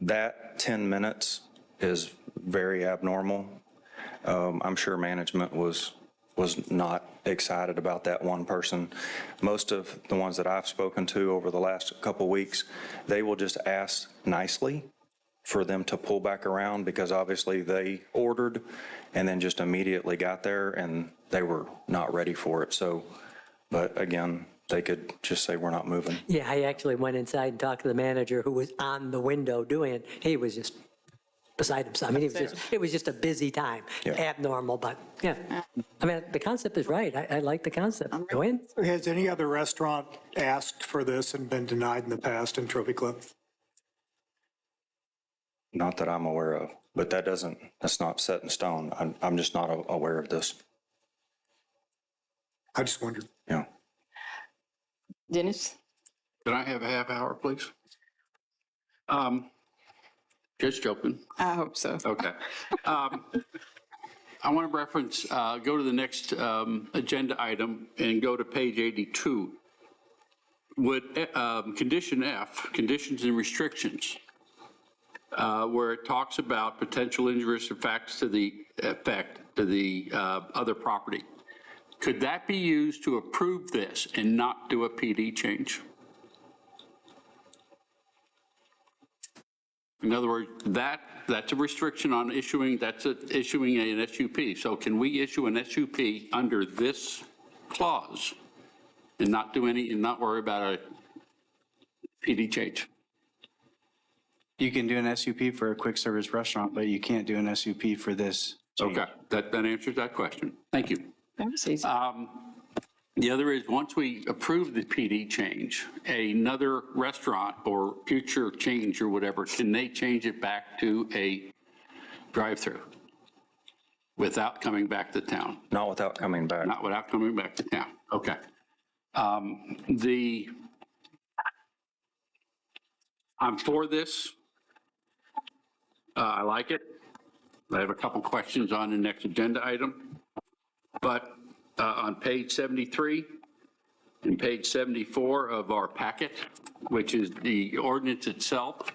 That 10 minutes is very abnormal. I'm sure management was not excited about that one person. Most of the ones that I've spoken to over the last couple weeks, they will just ask nicely for them to pull back around because obviously they ordered and then just immediately got there and they were not ready for it. So, but again, they could just say, we're not moving. Yeah, I actually went inside and talked to the manager who was on the window doing it. He was just beside himself. I mean, it was just a busy time, abnormal, but yeah. I mean, the concept is right. I like the concept. Go in. Has any other restaurant asked for this and been denied in the past in Trophy Club? Not that I'm aware of, but that's not set in stone. I'm just not aware of this. I just wondered. Yeah. Dennis? Can I have a half hour, please? Just joking. I hope so. Okay. I want to reference, go to the next agenda item and go to page 82. Would condition F, conditions and restrictions, where it talks about potential injurious effects to the other property. Could that be used to approve this and not do a PD change? In other words, that's a restriction on issuing, issuing an SUP. So can we issue an SUP under this clause and not do any, and not worry about a PD change? You can do an SUP for a quick service restaurant, but you can't do an SUP for this change. Okay, that answers that question. Thank you. That was easy. The other is, once we approve the PD change, another restaurant or future change or whatever, can they change it back to a drive-through without coming back to town? Not without coming back. Not without coming back to town. Okay. I'm for this. I like it. I have a couple questions on the next agenda item, but on page 73 and page 74 of our packet, which is the ordinance itself,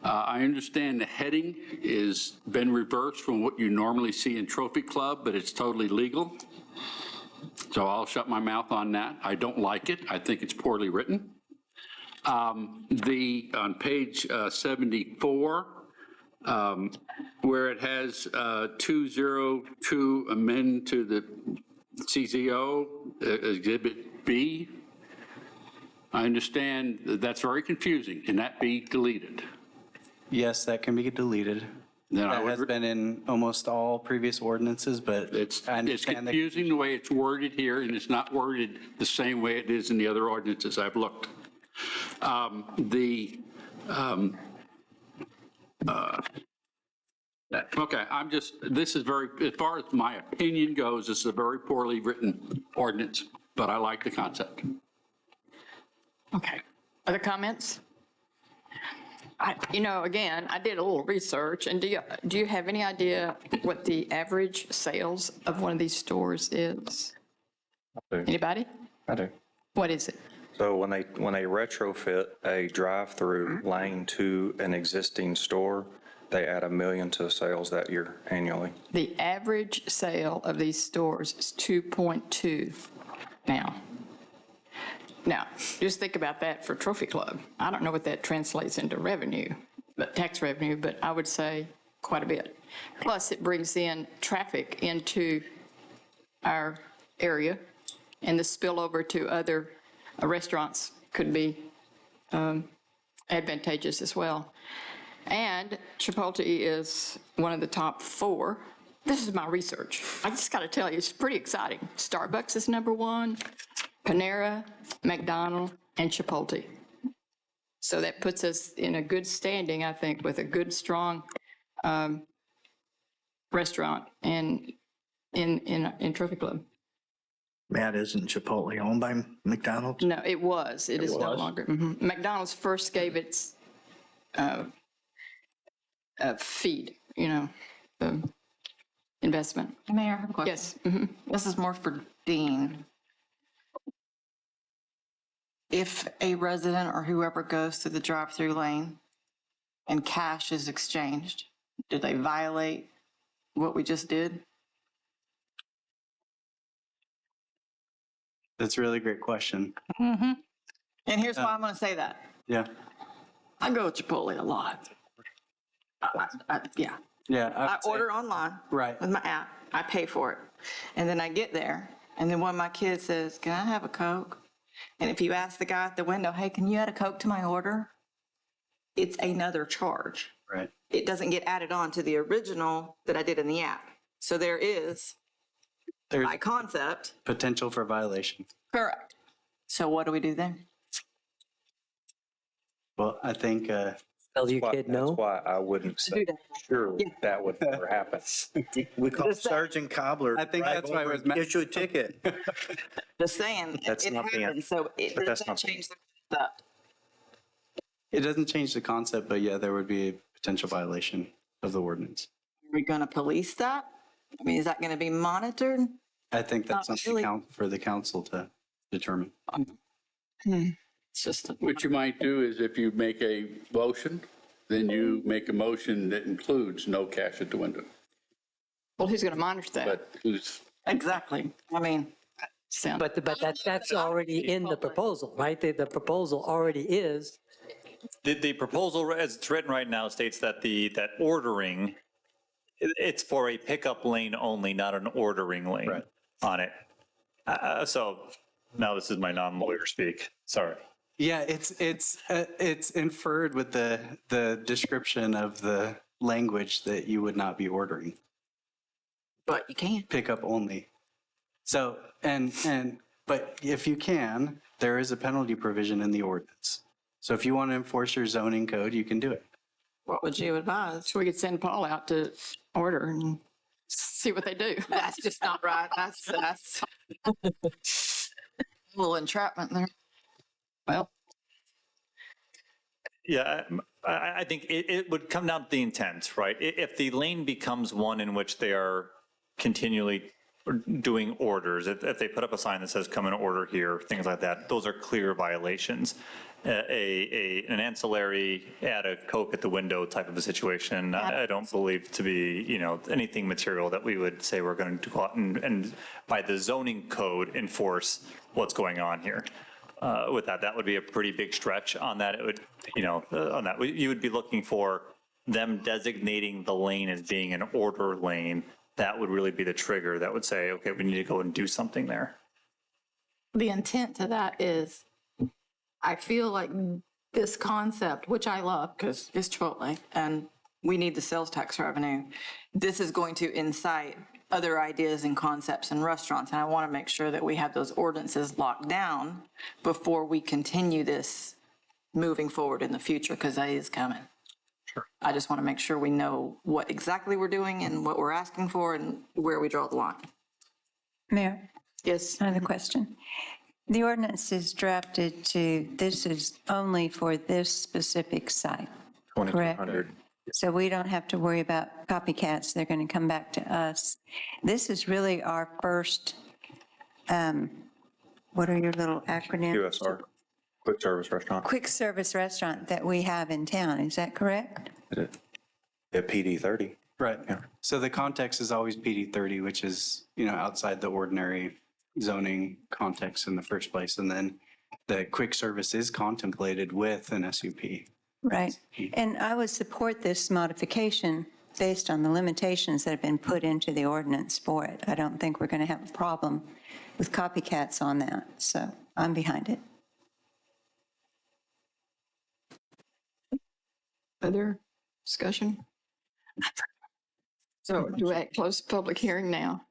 I understand the heading is been reversed from what you normally see in Trophy Club, but it's totally legal. So I'll shut my mouth on that. I don't like it. I think it's poorly written. On page 74, where it has 202 amend to the CZO Exhibit B, I understand that's very confusing. Can that be deleted? Yes, that can be deleted. Then That has been in almost all previous ordinances, but It's I understand that. confusing the way it's worded here, and it's not worded the same way it is in the other ordinances I've looked. Okay, this is very, as far as my opinion goes, this is a very poorly written ordinance, but I like the concept. Okay. Other comments? Again, I did a little research, and do you have any idea what the average sales of one of these stores is? Anybody? I do. What is it? So when they retrofit a drive-through lane to an existing store, they add $1 million to sales that year annually. The average sale of these stores is 2.2 now. Now, just think about that for Trophy Club. I don't know what that translates into revenue, but tax revenue, but I would say quite a bit. Plus, it brings in traffic into our area, and the spillover to other restaurants could be advantageous as well. And Chipotle is one of the top 4. This is my research. I just got to tell you, it's pretty exciting. Starbucks is number 1, Panera, McDonald's, and Chipotle. So that puts us in a good standing, I think, with a good, strong restaurant in Trophy Club. Matt, isn't Chipotle owned by McDonald's? No, it was. It is no was? longer. McDonald's first gave its feed, investment. Mayor, I have a question. Yes. This is more for Dean. If a resident or whoever goes to the drive-through lane and cash is exchanged, do they violate what we just did? That's a really great question. And here's why I'm going to say that. Yeah. I go to Chipotle a lot. Yeah. Yeah. I would say- order online. Right. With my app. I pay for it. And then I get there, and then one of my kids says, "Can I have a Coke?" And if you ask the guy at the window, "Hey, can you add a Coke to my order?" It's another charge. Right. It doesn't get added on to the original that I did in the app. So there is, There's by concept. potential for violation. Correct. So what do we do then? Well, I think, Tell your kid no. That's why I wouldn't say, sure, that would never happen. We call Sergeant Cobbler. I think drive that's why it over was and issue a ticket. Just saying, That's it not the happens, so it but that's doesn't not the change the concept. it doesn't change the concept, but yeah, there would be a potential violation of the ordinance. Are we going to police that? I mean, is that going to be monitored? I think that's Not something really. for the council to determine. It's just, What you might do is if you make a motion, then you make a motion that includes no cash at the window. Well, who's going to monitor that? But who's, exactly. I mean, But that's already in the proposal, right? The proposal already is, The proposal, as it's written right now, states that that ordering, it's for a pickup lane only, not an ordering lane on it. So now this is my non-lawyer speak. Sorry. Yeah, it's inferred with the description of the language that you would not be ordering. But you can. Pickup only. So, but if you can, there is a penalty provision in the ordinance. So if you want to enforce your zoning code, you can do it. What would you advise? So we could send Paul out to order and see what they do. That's just not right. That's a little entrapment there. Well, Yeah, I think it would come down to the intent, right? If the lane becomes one in which they are continually doing orders, if they put up a sign that says come and order here, things like that, those are clear violations. An ancillary, add a Coke at the window type of a situation, I don't believe to be, anything material that we would say we're going to go out and by the zoning code enforce what's going on here. With that would be a pretty big stretch on that. It would, on that, you would be looking for them designating the lane as being an order lane. That would really be the trigger that would say, okay, we need to go and do something there. The intent to that is, I feel like this concept, which I love because it's Chipotle and we need the sales tax revenue, this is going to incite other ideas and concepts in restaurants. And I want to make sure that we have those ordinances locked down before we continue this moving forward in the future, because that is coming. Sure. I just want to make sure we know what exactly we're doing and what we're asking for and where we draw the line. Mayor, Yes. I have a question. The ordinance is drafted this is only for this specific site, correct? 2,200. So we don't have to worry about copycats. They're going to come back to us. This is really our first, what are your little acronyms? QSR, quick service restaurant. Quick service restaurant that we have in town. Is that correct? Yeah, PD 30. Right. So the context is always PD 30, which is, outside the ordinary zoning context in the first place. And then the quick service is contemplated with an SUP. Right. And I would support this modification based on the limitations that have been put into the ordinance for it. I don't think we're going to have a problem with copycats on that. So I'm behind it. other discussion? So do I close the public hearing now?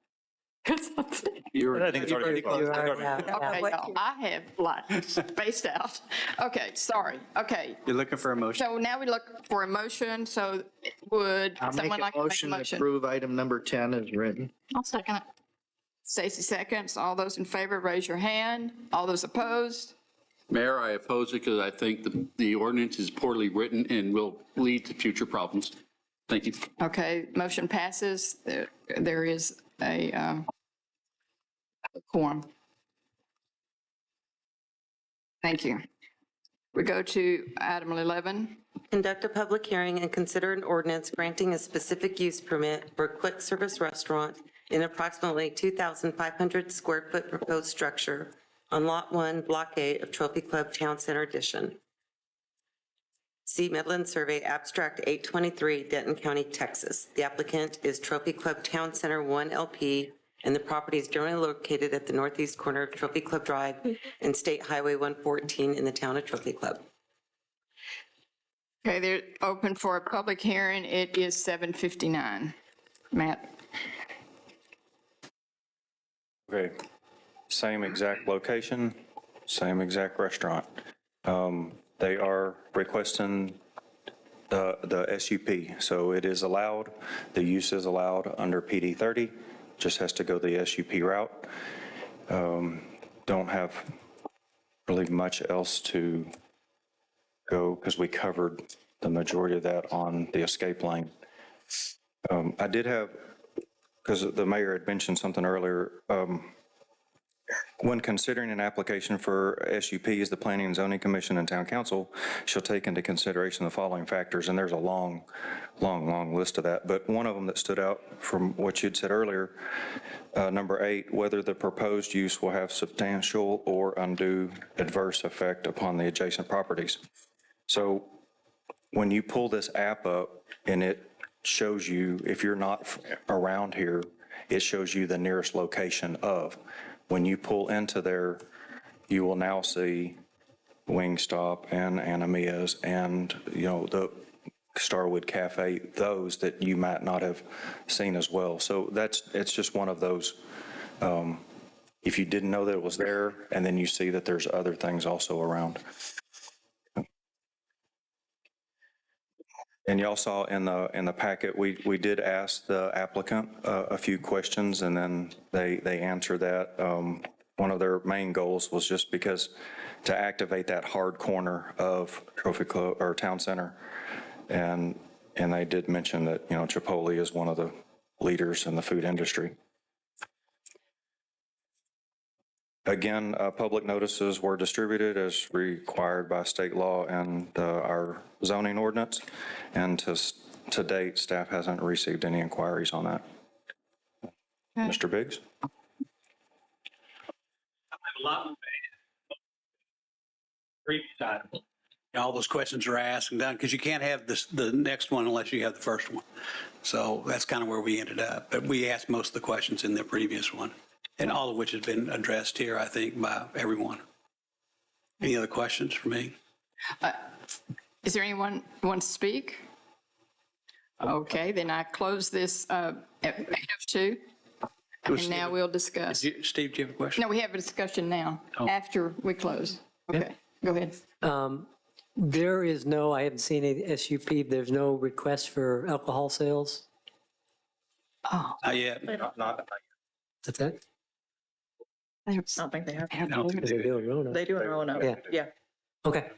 I think it's already closed. Okay, y'all, I have like spaced out. Okay, sorry. Okay, You're looking for a motion? so now we look for a motion. So would I'll make someone a like to make a motion to motion? approve item number 10 as written. I'll second it. Stacy seconds. All those in favor, raise your hand. All those opposed? Mayor, I oppose it because I think the ordinance is poorly written and will lead to future problems. Thank you. Okay, motion passes. There is a quorum. Thank you. We go to item 11. Conduct a public hearing and consider an ordinance granting a specific use permit for a quick service restaurant in approximately 2,500 square foot proposed structure on Lot 1, Block 8 of Trophy Club Town Center Edition. See Midland Survey Abstract 823, Denton County, Texas. The applicant is Trophy Club Town Center 1 LP, and the property is generally located at the northeast corner of Trophy Club Drive and State Highway 114 in the town of Trophy Club. Okay, they're open for a public hearing. It is 7:59. Matt? Okay, same exact location, same exact restaurant. They are requesting the SUP, so it is allowed, the use is allowed under PD 30, just has to go the SUP route. Don't have really much else to go because we covered the majority of that on the escape lane. I did have, because the mayor had mentioned something earlier, when considering an application for SUPs, the Planning and Zoning Commission and Town Council shall take into consideration the following factors, and there's a long list of that, but one of them that stood out from what you'd said earlier, number 8, whether the proposed use will have substantial or undue adverse effect upon the adjacent properties. So when you pull this app up and it shows you, if you're not around here, it shows you the nearest location of. When you pull into there, you will now see Wingstop and Anamia's and, the Starwood Cafe, those that you might not have seen as well. So it's just one of those, if you didn't know that it was there, and then you see that there's other things also around. And y'all saw in the packet, we did ask the applicant a few questions, and then they answered that. One of their main goals was just because to activate that hard corner of Trophy Club or Town Center, and they did mention that Chipotle is one of the leaders in the food industry. Again, public notices were distributed as required by state law and our zoning ordinance, and to date, staff hasn't received any inquiries on that. Okay. Mr. Biggs? I have a lot more previous item. All those questions are asked and done, because you can't have the next one unless you have the first one. So that's kind of where we ended up. But we asked most of the questions in the previous one, and all of which has been addressed here, I think, by everyone. Any other questions for me? Is there anyone who wants to speak? Okay, then I close this at 8:02. And now we'll discuss. Steve, do you have a question? No, we have a discussion now, after we close. Okay, go ahead. There is no, I haven't seen any SUP, there's no request for alcohol sales? Oh. Not yet. That's it? I don't think they have. They do. They do in Roanoke. Yeah. Okay.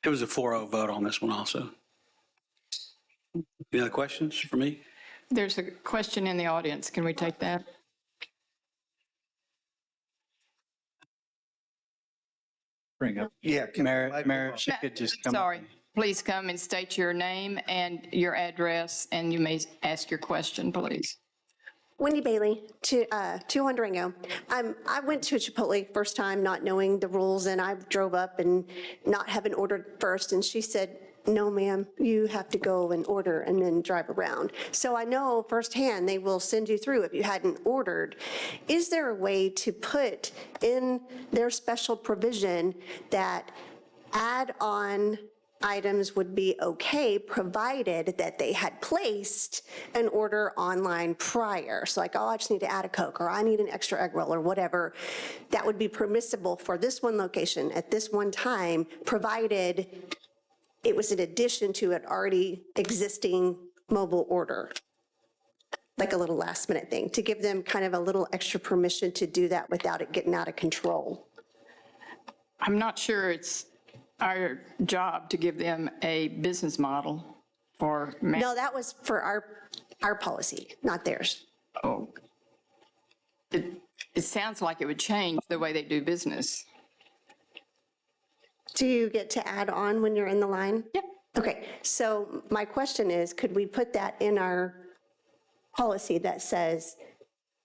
It was a 4-0 vote on this one also. Any other questions for me? There's a question in the audience. Can we take that? Bring up. Yeah, Mayor, she could just come. Sorry. Please come and state your name and your address, and you may ask your question, please. Wendy Bailey, 200 Ringo. I went to a Chipotle first time not knowing the rules, and I drove up and not having ordered first, and she said, no, ma'am, you have to go and order and then drive around. So I know firsthand they will send you through if you hadn't ordered. Is there a way to put in their special provision that add-on items would be okay, provided that they had placed an order online prior? So like, oh, I just need to add a Coke, or I need an extra egg roll, or whatever. That would be permissible for this one location at this one time, provided it was in addition to an already existing mobile order, like a little last minute thing, to give them kind of a little extra permission to do that without it getting out of control. I'm not sure it's our job to give them a business model for. No, that was for our policy, not theirs. Oh. It sounds like it would change the way they do business. Do you get to add on when you're in the line? Yep. Okay, so my question is, could we put that in our policy that says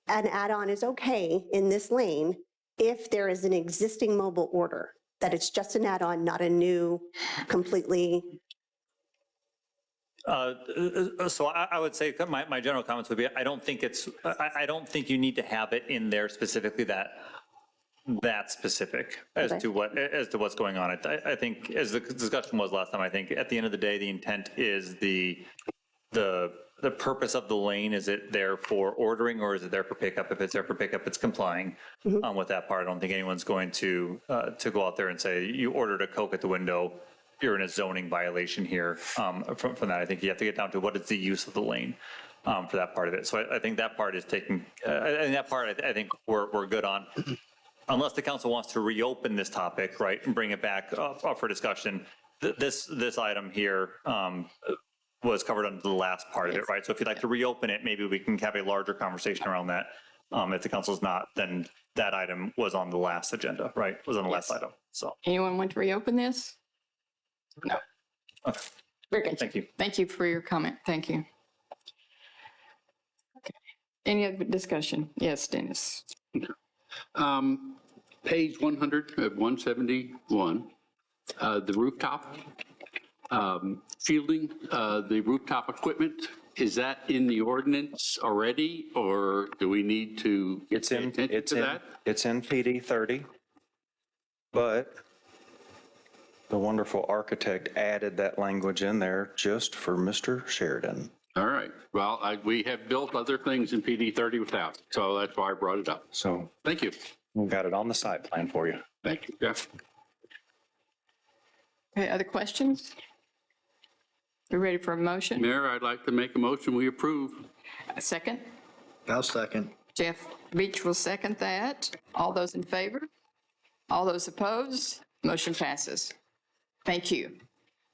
an add-on is okay in this lane if there is an existing mobile order, that it's just an add-on, not a new, completely So I would say my general comments would be, I don't think you need to have it in there specifically that specific as to what's going on. I think, as the discussion was last time, I think at the end of the day, the intent is the purpose of the lane. Is it there for ordering or is it there for pickup? If it's there for pickup, it's complying with that part. I don't think anyone's going to go out there and say, you ordered a Coke at the window, you're in a zoning violation here. From that, I think you have to get down to what is the use of the lane for that part of it. So I think that part is taken, and that part I think we're good on. Unless the council wants to reopen this topic, right, and bring it back up for discussion. This item here was covered under the last part of it, right? So if you'd like to reopen it, maybe we can have a larger conversation around that. If the council's not, then that item was on the last agenda, right? Was on the last item, so. Anyone want to reopen this? No. Okay. Very good. Thank you. Thank you for your comment. Thank you. Okay. Any other discussion? Yes, Dennis. Page 100 of 171, the rooftop, shielding, the rooftop equipment, is that in the ordinance already, or do we need to pay attention to that? It's in PD 30, but the wonderful architect added that language in there just for Mr. Sheridan. All right. Well, we have built other things in PD 30 without, so that's why I brought it up. So thank you. we've got it on the site plan for you. Thank you, Jeff. Okay, other questions? We ready for a motion? Mayor, I'd like to make a motion, we approve. A second? I'll second. Jeff Beach will second that. All those in favor? All those opposed? Motion passes. Thank you.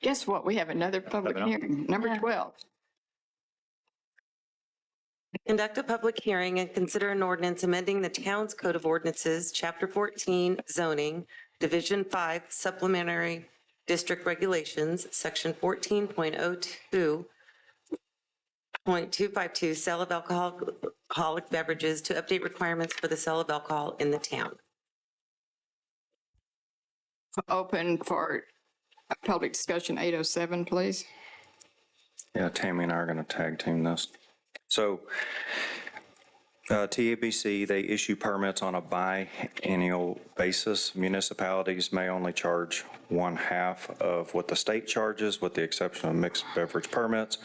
Guess what? We have another public hearing, number 12. Conduct a public hearing and consider an ordinance amending the town's code of ordinances, Chapter 14, zoning, Division 5, supplementary district regulations, Section 14.02.252, sale of alcoholic beverages to update requirements for the sale of alcohol in the town. Open for a public discussion, 807, please. Yeah, Tammy and I are going to tag team this. So TABC, they issue permits on a biennial basis. Municipalities may only charge 1/2 of what the state charges, with the exception of mixed beverage permits,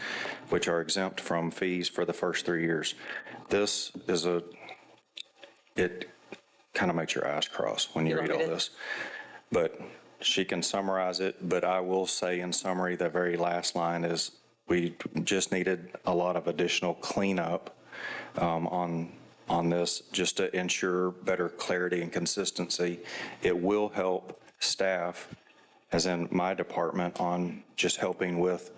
which are exempt from fees for the first 3 years. This is it kind of makes your eyes cross when you read all this. But she can summarize it, but I will say in summary, the very last line is we just needed a lot of additional cleanup on this, just to ensure better clarity and consistency. It will help staff, as in my department, on just helping with,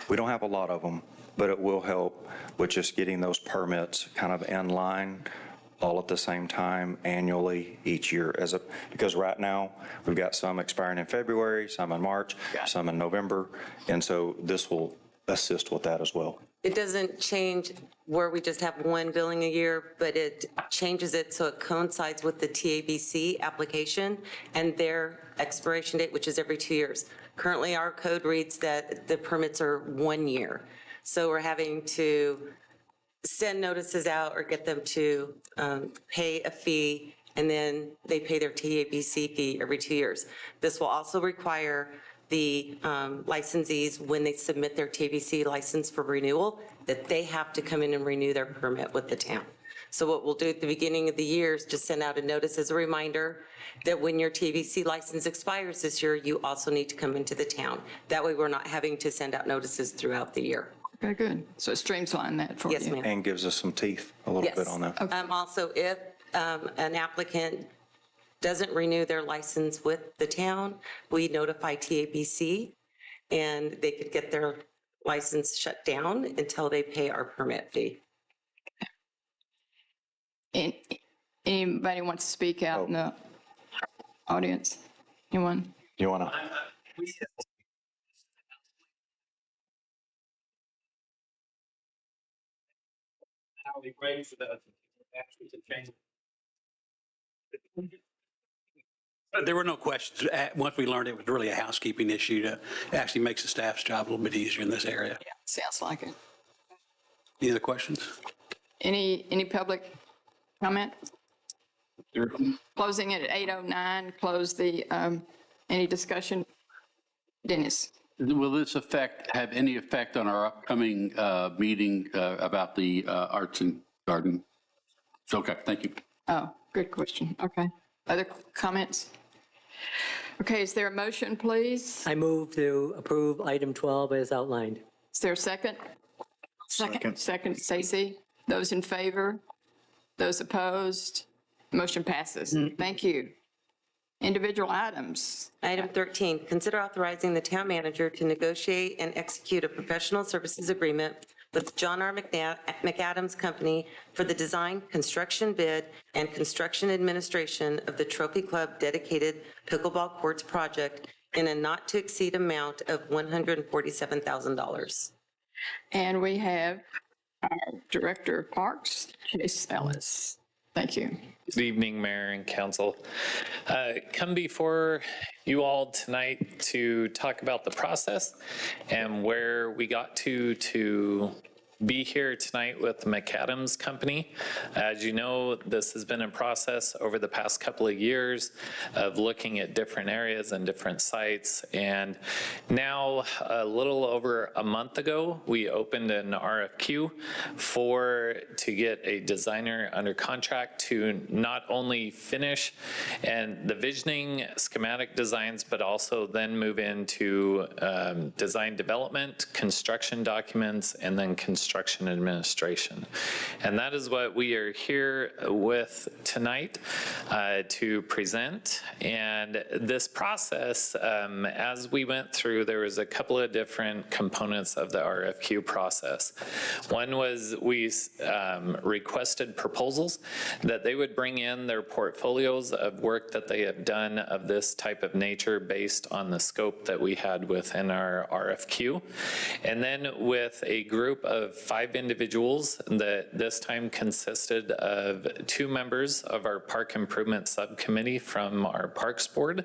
we don't have a lot of them, but it will help with just getting those permits kind of in line all at the same time annually each year, because right now we've got some expiring in February, some in March, some in November, and so this will assist with that as well. It doesn't change where we just have one billing a year, but it changes it so it coincides with the TABC application and their expiration date, which is every 2 years. Currently, our code reads that the permits are 1 year. So we're having to send notices out or get them to pay a fee, and then they pay their TABC fee every 2 years. This will also require the licensees, when they submit their TABC license for renewal, that they have to come in and renew their permit with the town. So what we'll do at the beginning of the year is just send out a notice as a reminder that when your TABC license expires this year, you also need to come into the town. That way we're not having to send out notices throughout the year. Very good. So streamline that for you. Yes, ma'am. And gives us some teeth a little bit on that. Also, if an applicant doesn't renew their license with the town, we notify TABC, and they could get their license shut down until they pay our permit fee. Anybody wants to speak out in the audience? Anyone? You want to? How are we ready for the actually to change? There were no questions. Once we learned it was really a housekeeping issue, to actually makes the staff's job a little bit easier in this area. Sounds like it. Any other questions? Any public comment? Closing it at 8:09, close the, any discussion? Dennis? Will this have any effect on our upcoming meeting about the arts and garden? Okay, thank you. Oh, good question. Okay. Other comments? Okay, is there a motion, please? I move to approve item 12 as outlined. Is there a second? Second, Stacy. Those in favor? Those opposed? Motion passes. Thank you. Individual items. Item 13, consider authorizing the town manager to negotiate and execute a professional services agreement with John R. McAdams Company for the design, construction bid, and construction administration of the Trophy Club dedicated pickleball courts project in a not-to-exceed amount of $147,000. And we have our Director of Parks, Chase Ellis. Thank you. Good evening, Mayor and Council. Come before you all tonight to talk about the process and where we got to be here tonight with the McAdams Company. As you know, this has been a process over the past couple of years of looking at different areas and different sites. And now, a little over a month ago, we opened an RFQ to get a designer under contract to not only finish and the visioning schematic designs, but also then move into design development, construction documents, and then construction administration. And that is what we are here with tonight to present. And this process, as we went through, there was a couple of different components of the RFQ process. One was we requested proposals that they would bring in their portfolios of work that they have done of this type of nature based on the scope that we had within our RFQ. And then with a group of 5 individuals that this time consisted of 2 members of our Park Improvement Subcommittee from our Parks Board,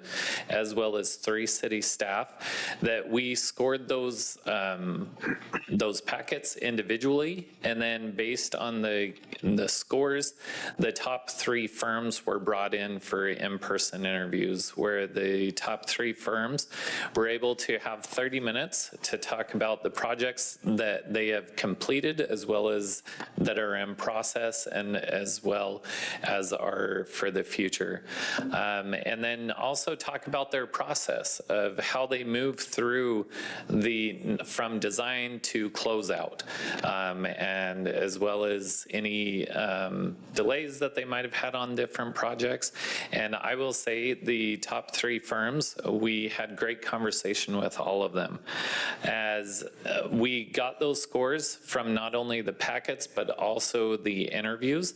as well as 3 city staff, that we scored those packets individually, and then based on the scores, the top 3 firms were brought in for in-person interviews, where the top 3 firms were able to have 30 minutes to talk about the projects that they have completed, as well as that are in process, and as well as are for the future. And then also talk about their process of how they move through from design to closeout, and as well as any delays that they might have had on different projects. And I will say the top 3 firms, we had great conversation with all of them. As we got those scores from not only the packets, but also the interviews,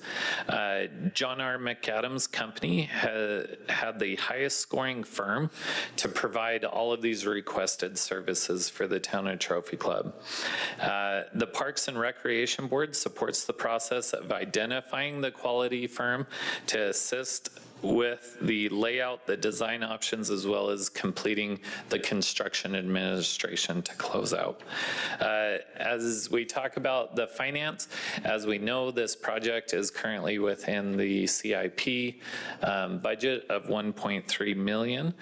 John R. McAdams Company had the highest scoring firm to provide all of these requested services for the town of Trophy Club. The Parks and Recreation Board supports the process of identifying the quality firm to assist with the layout, the design options, as well as completing the construction administration to close out. As we talk about the finance, as we know, this project is currently within the CIP budget of $1.3 million.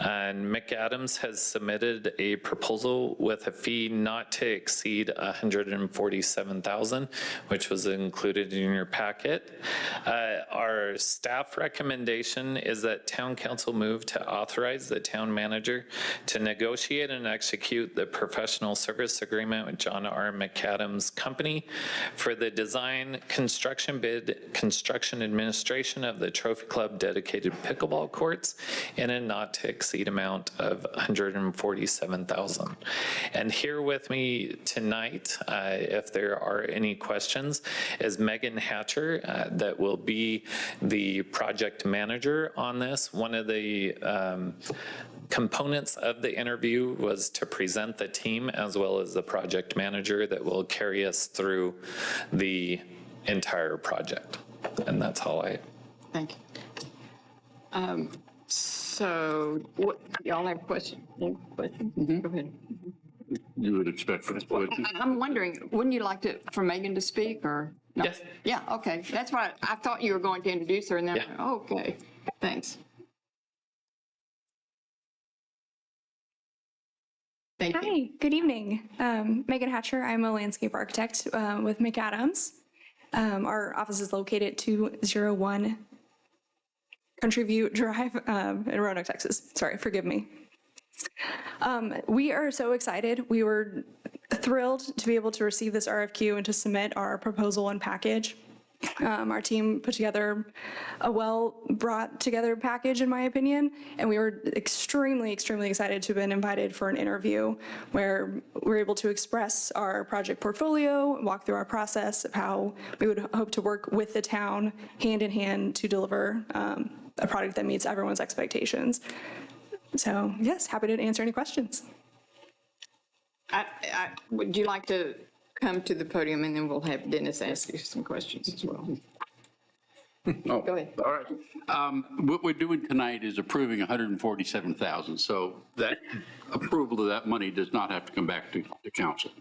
And McAdams has submitted a proposal with a fee not to exceed $147,000, which was included in your packet. Our staff recommendation is that Town Council move to authorize the town manager to negotiate and execute the professional service agreement with John R. McAdams Company for the design, construction bid, construction administration of the Trophy Club dedicated pickleball courts in a not to exceed amount of $147,000. And here with me tonight, if there are any questions, is Megan Hatcher, that will be the project manager on this. One of the components of the interview was to present the team as well as the project manager that will carry us through the entire project. And that's all I. Thank you. So, what, y'all have questions? Go ahead. you would expect from this. I'm wondering, wouldn't you like for Megan to speak, or? No? Yes. Yeah, okay, that's why I thought you were going to introduce her, and then, Yeah. okay, thanks. Thank you. Hi, good evening. Megan Hatcher, I'm a landscape architect with McAdams. Our office is located at 201 Country View Drive in Roanoke, Texas. Sorry, forgive me. We are so excited. We were thrilled to be able to receive this RFQ and to submit our proposal and package. Our team put together a well brought together package, in my opinion, and we were extremely, extremely excited to have been invited for an interview where we're able to express our project portfolio, walk through our process of how we would hope to work with the town hand in hand to deliver a product that meets everyone's expectations. So yes, happy to answer any questions. Would you like to come to the podium, and then we'll have Dennis ask you some questions as well. Oh, Go ahead. all right. What we're doing tonight is approving $147,000. So that approval of that money does not have to come back to the council.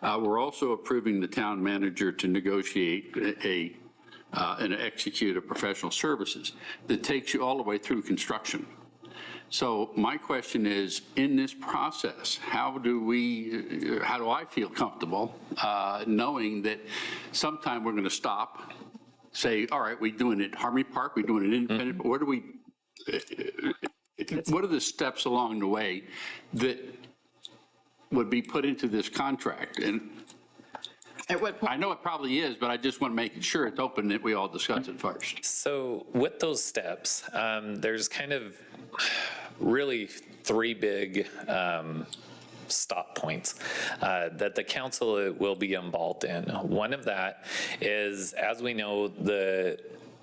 We're also approving the town manager to negotiate and execute a professional services that takes you all the way through construction. So my question is, in this process, how do I feel comfortable knowing that sometime we're going to stop, say, all right, we're doing it Harmony Park, we're doing it Independent, but what are the steps along the way that would be put into this contract? And I know it probably is, but I just want to make sure it's open that we all discuss it first. So with those steps, there's kind of really three big stop points that the council will be involved in. One of that is, as we know,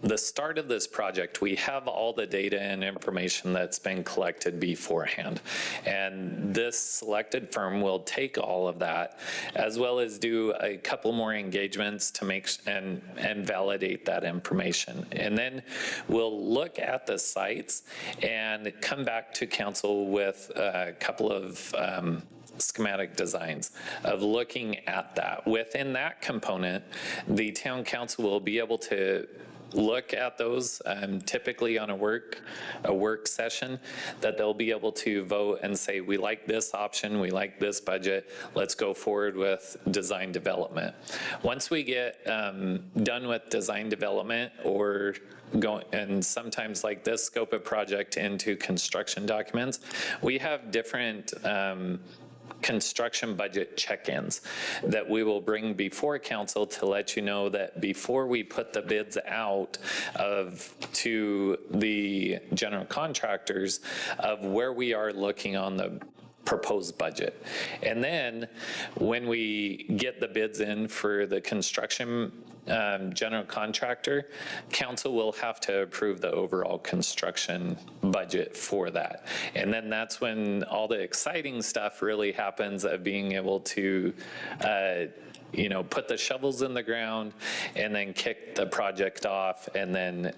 the start of this project, we have all the data and information that's been collected beforehand. And this selected firm will take all of that, as well as do a couple more engagements to make and validate that information. And then we'll look at the sites and come back to council with a couple of schematic designs of looking at that. Within that component, the town council will be able to look at those typically on a work session, that they'll be able to vote and say, we like this option, we like this budget, let's go forward with design development. Once we get done with design development, or go, and sometimes like this, scope of project into construction documents, we have different construction budget check-ins that we will bring before council to let you know that before we put the bids out to the general contractors of where we are looking on the proposed budget. And then when we get the bids in for the construction general contractor, council will have to approve the overall construction budget for that. And then that's when all the exciting stuff really happens of being able to put the shovels in the ground and then kick the project off, and then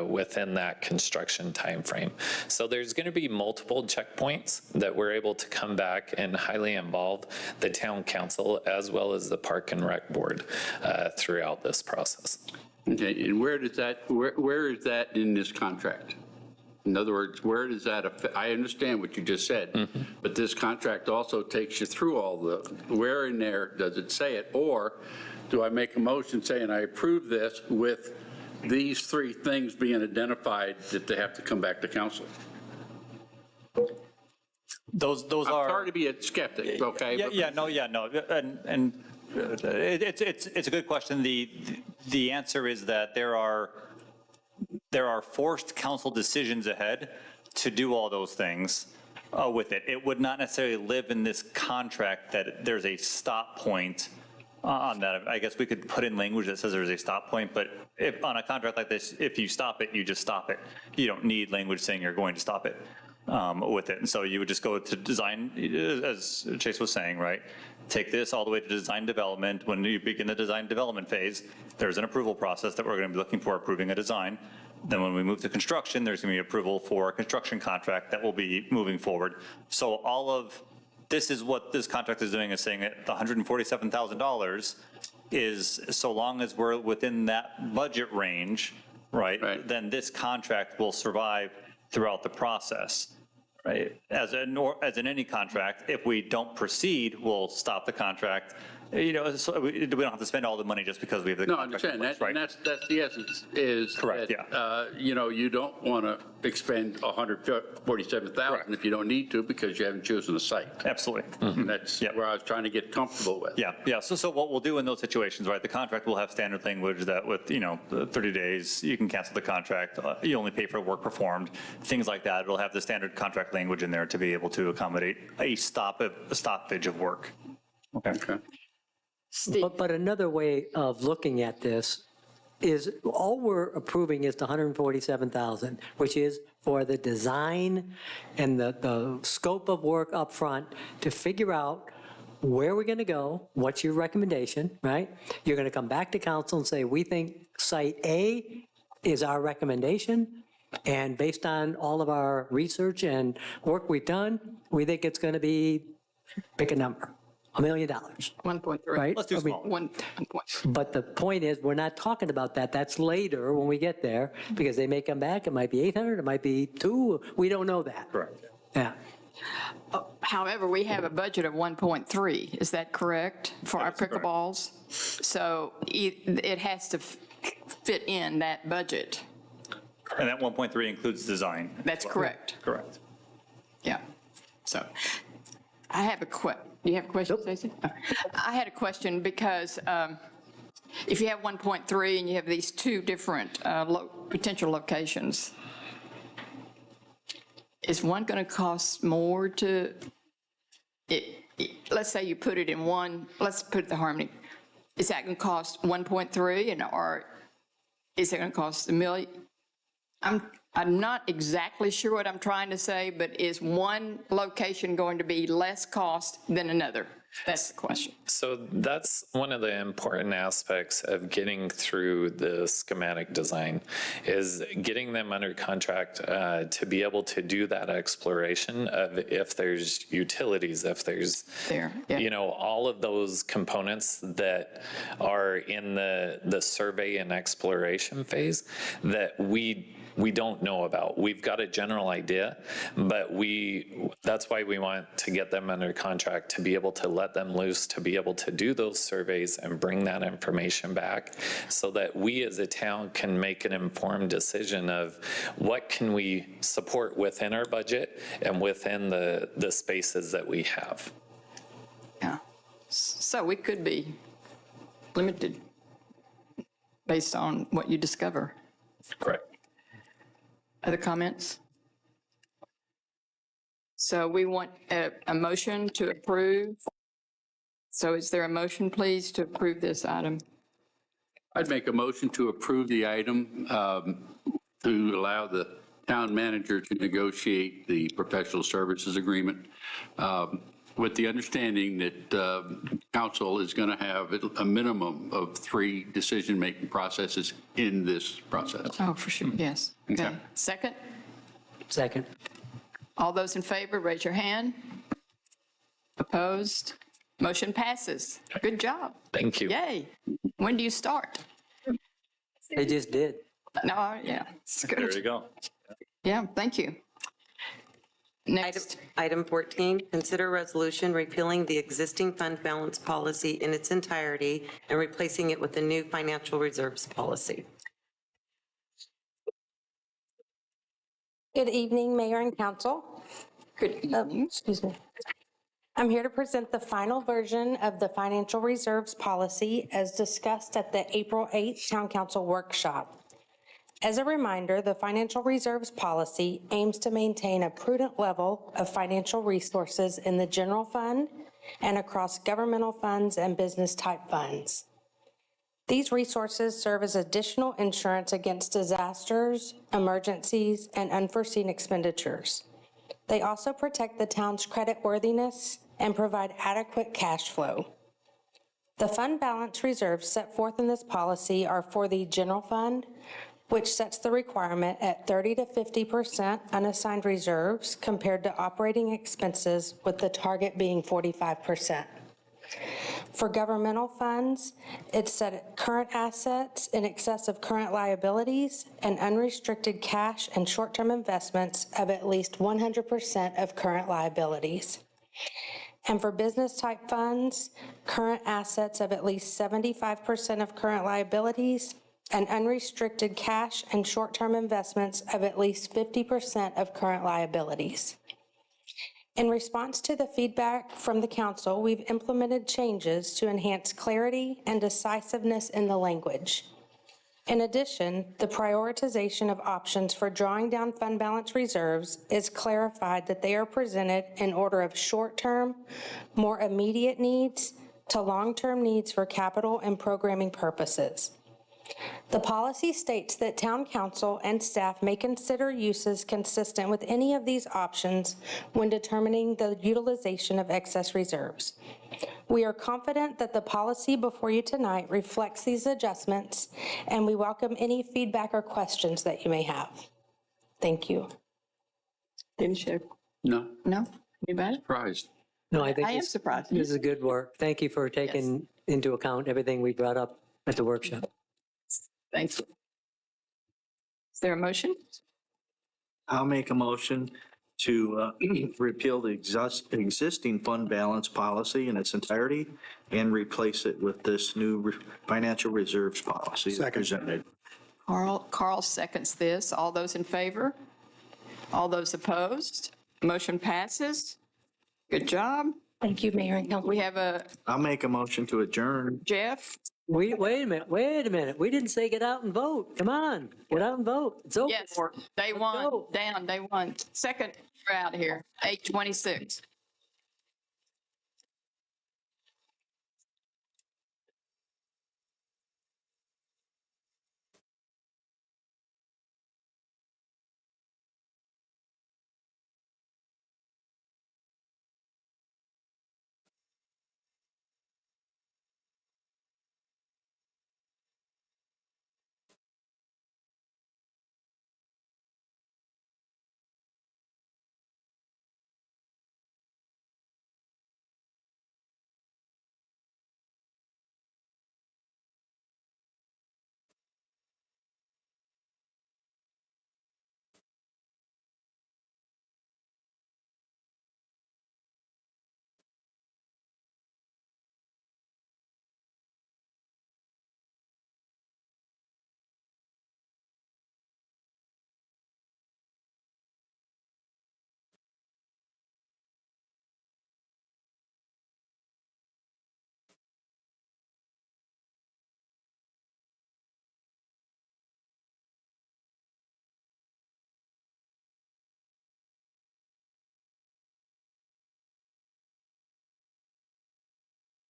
within that construction timeframe. So there's going to be multiple checkpoints that we're able to come back and highly involve the town council as well as the Park and Rec Board throughout this process. Okay, and where is that in this contract? In other words, where does that affect? I understand what you just said, but this contract also takes you through all where in there does it say it? Or do I make a motion saying I approve this with these three things being identified that they have to come back to council? Those I'm sorry to be a skeptic, okay? No. And it's a good question. The answer is that there are forced council decisions ahead to do all those things with it. It would not necessarily live in this contract that there's a stop point on that. I guess we could put in language that says there's a stop point, but if on a contract like this, if you stop it, you just stop it. You don't need language saying you're going to stop it with it. And so you would just go to design, as Chase was saying, right? Take this all the way to design development. When you begin the design development phase, there's an approval process that we're going to be looking for approving a design. Then when we move to construction, there's going to be approval for a construction contract that will be moving forward. So all of this is what this contract is doing, is saying that the $147,000 is, so long as we're within that budget range, right, then this contract will survive throughout the process, right? As in any contract, if we don't proceed, we'll stop the contract. You know, so we don't have to spend all the money just because we have the No, I contract in understand. place, That's the essence, is Correct, that, you know, you don't want to expend $147,000 if you don't need to because you haven't chosen a site. Absolutely. And that's where I was trying to get comfortable with. Yeah. So what we'll do in those situations, right, the contract will have standard language that with, you know, 30 days, you can cancel the contract, you only pay for work performed, things like that. It'll have the standard contract language in there to be able to accommodate a stoppage of work. Okay. But another way of looking at this is all we're approving is the 147,000, which is for the design and the scope of work up front to figure out where we're going to go, what's your recommendation, right? You're going to come back to council and say, we think site A is our recommendation, and based on all of our research and work we've done, we think it's going to be, pick a number. $1 million. 1.3. Right? Let's do small. 1 point. But the point is, we're not talking about that. That's later when we get there, because they may come back. It might be 800, it might be 2. We don't know that. Correct. Yeah. However, we have a budget of 1.3, is that correct, for our pickleballs? So it has to fit in that budget. And that 1.3 includes design. That's correct. Correct. Yeah. So I have a you have a question, Stacey? I had a question because if you have 1.3 and you have these two different potential locations, is one going to cost more to, let's say you put it in one, let's put it the Harmony, is that going to cost 1.3 or is it going to cost $1 million? I'm not exactly sure what I'm trying to say, but is one location going to be less cost than another? That's the question. So that's one of the important aspects of getting through the schematic design, is getting them under contract to be able to do that exploration of if there's utilities, if there's, you know, all of those components that are in the survey and exploration phase that we don't know about. We've got a general idea, but that's why we want to get them under contract, to be able to let them loose, to be able to do those surveys and bring that information back so that we as a town can make an informed decision of what can we support within our budget and within the spaces that we have. Yeah. So we could be limited based on what you discover. Correct. Other comments? So we want a motion to approve. So is there a motion, please, to approve this item? I'd make a motion to approve the item to allow the town manager to negotiate the professional services agreement with the understanding that council is going to have a minimum of 3 decision-making processes in this process. Oh, for sure, yes. Okay. Second? Second. All those in favor, raise your hand. Opposed? Motion passes. Good job. Thank you. Yay. When do you start? They just did. No, yeah, it's good. There you go. Yeah, thank you. Next. Item 14, consider resolution repealing the existing fund balance policy in its entirety and replacing it with a new financial reserves policy. Good evening, Mayor and Council. Good evening. Excuse me. I'm here to present the final version of the financial reserves policy as discussed at the April 8th Town Council workshop. As a reminder, the financial reserves policy aims to maintain a prudent level of financial resources in the general fund and across governmental funds and business-type funds. These resources serve as additional insurance against disasters, emergencies, and unforeseen expenditures. They also protect the town's creditworthiness and provide adequate cash flow. The fund balance reserves set forth in this policy are for the general fund, which sets the requirement at 30 to 50% unassigned reserves compared to operating expenses, with the target being 45%. For governmental funds, it's set at current assets in excess of current liabilities and unrestricted cash and short-term investments of at least 100% of current liabilities. And for business-type funds, current assets of at least 75% of current liabilities and unrestricted cash and short-term investments of at least 50% of current liabilities. In response to the feedback from the council, we've implemented changes to enhance clarity and decisiveness in the language. In addition, the prioritization of options for drawing down fund balance reserves is clarified that they are presented in order of short-term, more immediate needs to long-term needs for capital and programming purposes. The policy states that town council and staff may consider uses consistent with any of these options when determining the utilization of excess reserves. We are confident that the policy before you tonight reflects these adjustments, and we welcome any feedback or questions that you may have. Thank you. Leadership? No, No? Anybody? surprised. No, I think I am this surprised. this is good work. Thank you for taking into account everything we brought up at the workshop. Thanks. Is there a motion? I'll make a motion to repeal the existing fund balance policy in its entirety and replace it with this new financial reserves policy as presented. Carl seconds this. All those in favor? All those opposed? Motion passes. Good job. Thank you, Mayor and Council. We have a I'll make a motion to adjourn. Jeff. Wait a minute. We didn't say get out and vote. Come on, get out and vote. It's over. Yes, they won. Down, they won. Second, we're out of here. 8:26.